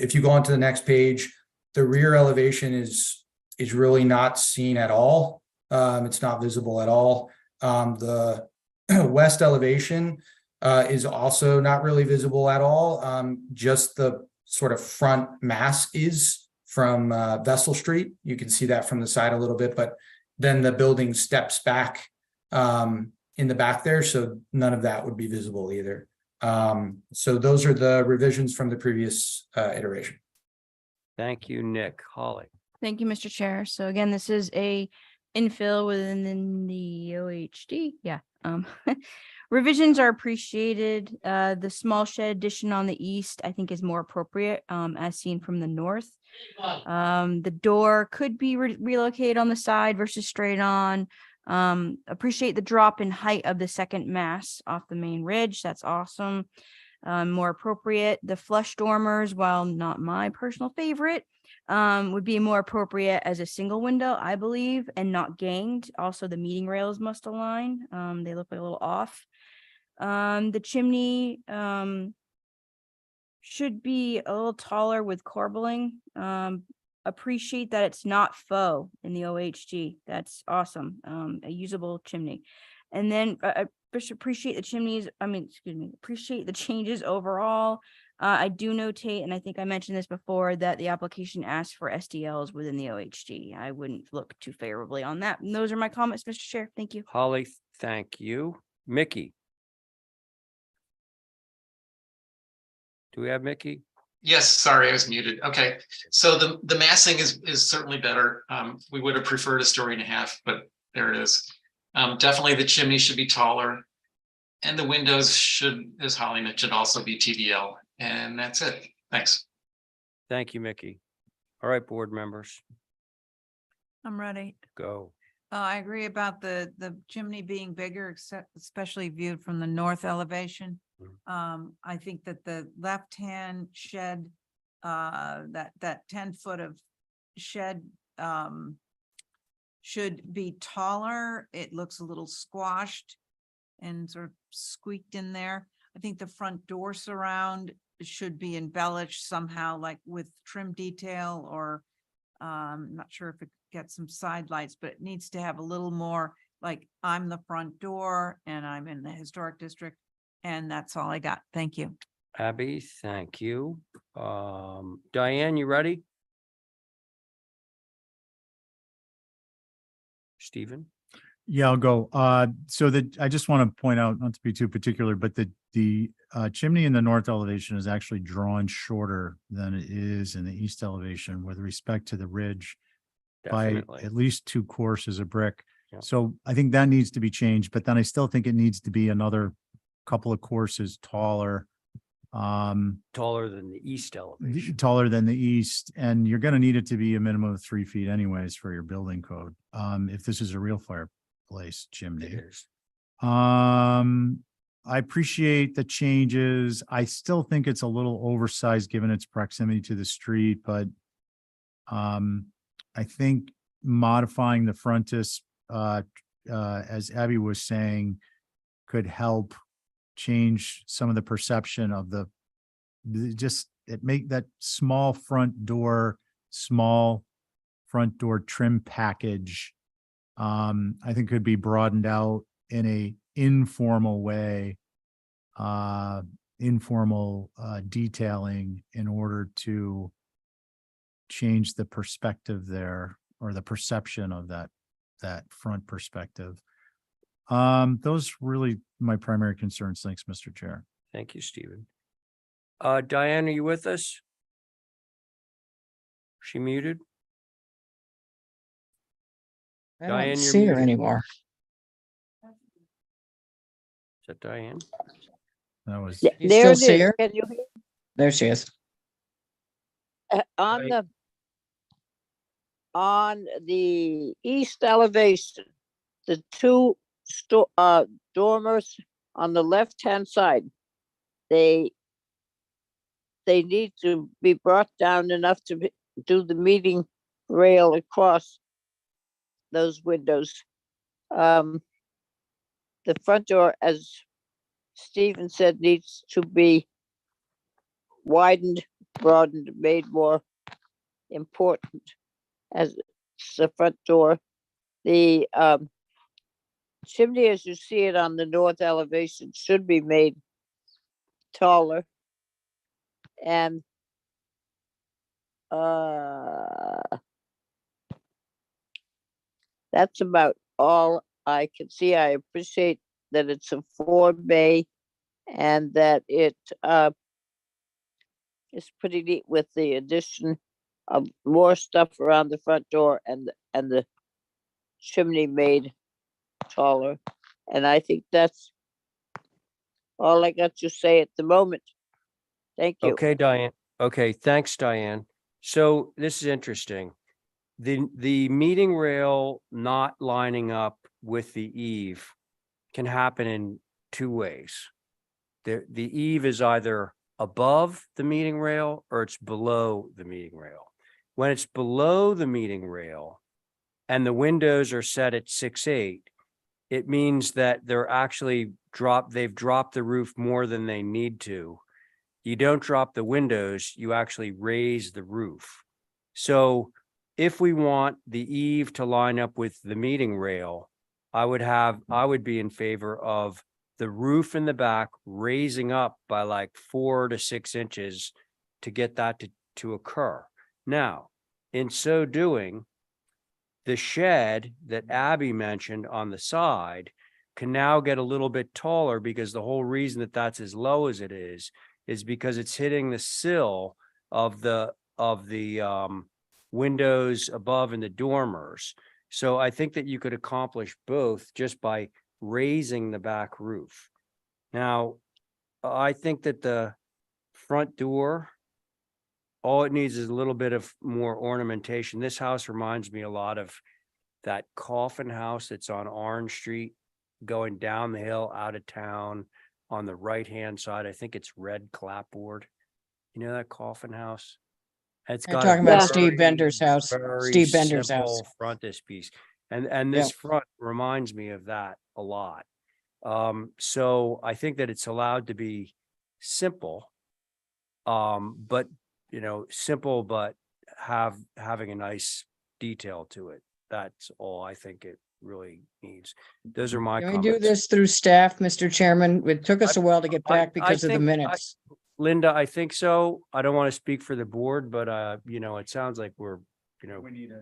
If you go on to the next page, the rear elevation is really not seen at all. It's not visible at all. The west elevation is also not really visible at all. Just the sort of front mass is from Vessel Street. You can see that from the side a little bit, but then the building steps back in the back there. So none of that would be visible either. So those are the revisions from the previous iteration. Thank you, Nick. Holly. Thank you, Mr. Chair. So again, this is a infill within the OHD. Yeah. Revisions are appreciated. The small shed addition on the east, I think, is more appropriate as seen from the north. The door could be relocated on the side versus straight on. Appreciate the drop in height of the second mass off the main ridge. That's awesome. More appropriate. The flush dormers, while not my personal favorite, would be more appropriate as a single window, I believe, and not ganged. Also, the meeting rails must align. They look a little off. The chimney should be a little taller with corbelling. Appreciate that it's not faux in the OHG. That's awesome. A usable chimney. And then appreciate the chimneys. Appreciate the changes overall. I do notate, and I think I mentioned this before, that the application asks for SDLs within the OHG. I wouldn't look too favorably on that. And those are my comments, Mr. Chair. Thank you. Holly, thank you. Mickey. Do we have Mickey? Yes, sorry, I was muted. Okay, so the massing is certainly better. We would have preferred a 1.5 stories, but there it is. Definitely the chimney should be taller, and the windows should, as Holly mentioned, also be TDL. And that's it. Thanks. Thank you, Mickey. All right, board members, I'm ready. go. I agree about the chimney being bigger, except especially viewed from the north elevation. I think that the left-hand shed, that 10 foot of shed, should be taller. It looks a little squashed and sort of squeaked in there. I think the front door surround should be embellished somehow, like with trim detail, or I'm not sure if it gets some side lights, but it needs to have a little more, like, I'm the front door and I'm in the historic district. And that's all I got. Thank you. Abby, thank you. Diane, you ready? Stephen? Yeah, I'll go. So that I just want to point out, not to be too particular, but the chimney in the north elevation is actually drawn shorter than it is in the east elevation with respect to the ridge by Definitely. at least 2 courses of brick. Yeah. So I think that needs to be changed, but then I still think it needs to be another couple of courses taller. Taller than the east elevation. Taller than the east, and you're gonna need it to be a minimum of 3 feet anyways for your building code. If this is a real fireplace chimney. It is. I appreciate the changes. I still think it's a little oversized given its proximity to the street, but I think modifying the frontis, as Abby was saying, could help change some of the perception of it make that small front door trim package. I think could be broadened out in a informal way, detailing in order to change the perspective there, or the perception of that front perspective. Those really my primary concerns. Thanks, Mr. Chair. Thank you, Stephen. Diane, are you with us? She muted? I Diane, don't you're see her muted. anymore. Is that Diane? That was, You There still it see is. her? Can you hear? There she is. On Right. the east elevation, the two dormers on the left-hand side, they need to be brought down enough to do the meeting rail across those windows. The front door, as Stephen said, needs to be widened, broadened, made more important as the front door. The chimney, as you see it on the north elevation, should be made taller. And that's about all I can see. I appreciate that it's a 4-bay and that it is pretty neat with the addition of more stuff around the front door and the chimney made taller. And I think that's all I got to say at the moment. Thank you. Okay, Diane. Okay, thanks, Diane. So this is interesting. The meeting rail not lining up with the eave can happen in 2 ways. The eave is either above the meeting rail or it's below the meeting rail. When it's below the meeting rail and the windows are set at 6'8", it means that they've dropped the roof more than they need to. You don't drop the windows, you actually raise the roof. So if we want the eave to line up with the meeting rail, I would be in favor of the roof in the back raising up by like 4 to 6 inches to get that to occur. Now, in so doing, the shed that Abby mentioned on the side can now get a little bit taller, because the whole reason that that's as low as it is because it's hitting the sill of the windows above in the dormers. So I think that you could accomplish both just by raising the back roof. Now, I think that the front door, all it needs is a little bit of more ornamentation. This house reminds me a lot of that coffin house that's on Orange Street, going down the hill out of town on the right-hand side. I think it's red clapboard. You know that coffin house? It's You're got talking a about Steve very, Bender's house, very Steve Bender's house. simple frontispiece. And this front reminds me of that a lot. So I think that it's allowed to be simple. But simple, but having a nice detail to it. That's all I think it really needs. Those are my Can we comments. do this through staff, Mr. Chairman? It took us a while to get I- back I because of the think- minutes. Linda, I think so. I don't want to speak for the board, but it sounds like we're,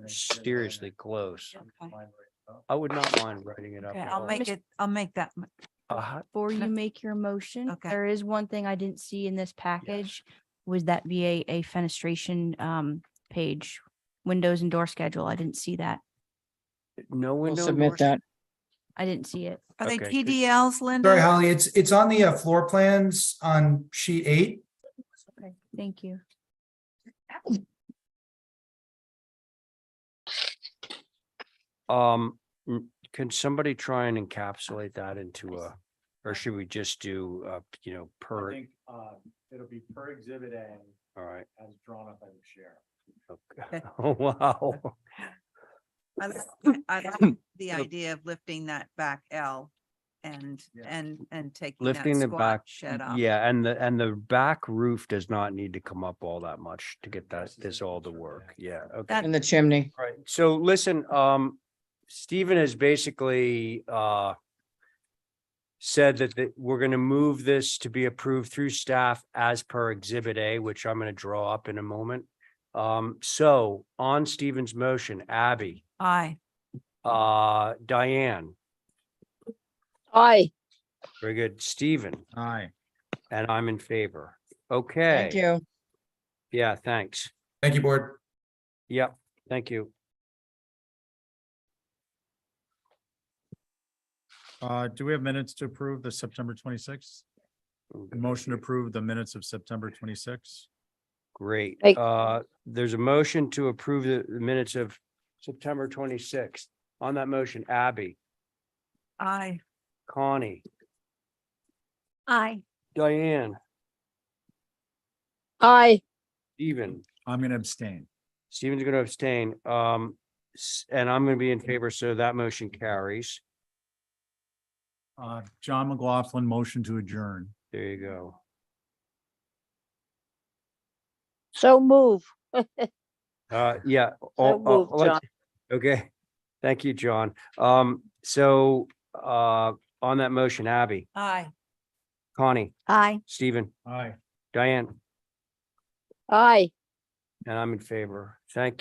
seriously close. I would not mind writing it up. Okay, at I'll all. make that. Before you make your motion, Okay. there is one thing I didn't see in this package, was that a fenestration page, windows and door schedule. I didn't see that. No We'll window. submit doors? that. I didn't see it. Are they Okay, good. PDLs, Linda? Sorry, Holly, it's on the floor plans on sheet 8. Okay, thank you. Can somebody try and encapsulate that into or should we just do, per, it'll be per exhibit A all right. as drawn up by the sheriff. Okay. Oh, wow. I like the idea of lifting that back L and taking Lifting that the back, squat shed off. yeah, and the back roof does not need to come up all that much to get this all to work. Yeah, okay. That- In the chimney. Right, so listen, Stephen has basically said that we're gonna move this to be approved through staff as per Exhibit A, which I'm gonna draw up in a moment. So on Stephen's motion, Abby, Aye. Diane, Aye. very good, Stephen, Aye. and I'm in favor. Okay. Thank you. Yeah, thanks. Thank you, board. Yep, thank you. Do we have minutes to approve the September 26th? Motion to approve the minutes of September 26th. Great. Hey. There's a motion to approve the minutes of September 26th. On that motion, Abby, Aye. Connie, Aye. Diane, Aye. Stephen. I'm going to abstain. Stephen's going to abstain. And I'm going to be in favor, so that motion carries. John McLaughlin, motion to adjourn. There you go. So move. Yeah. So move, John. Okay. Thank you, John. So on that motion, Abby, Aye. Connie, Aye. Stephen, Aye. Diane, Aye. and I'm in favor. Thank you.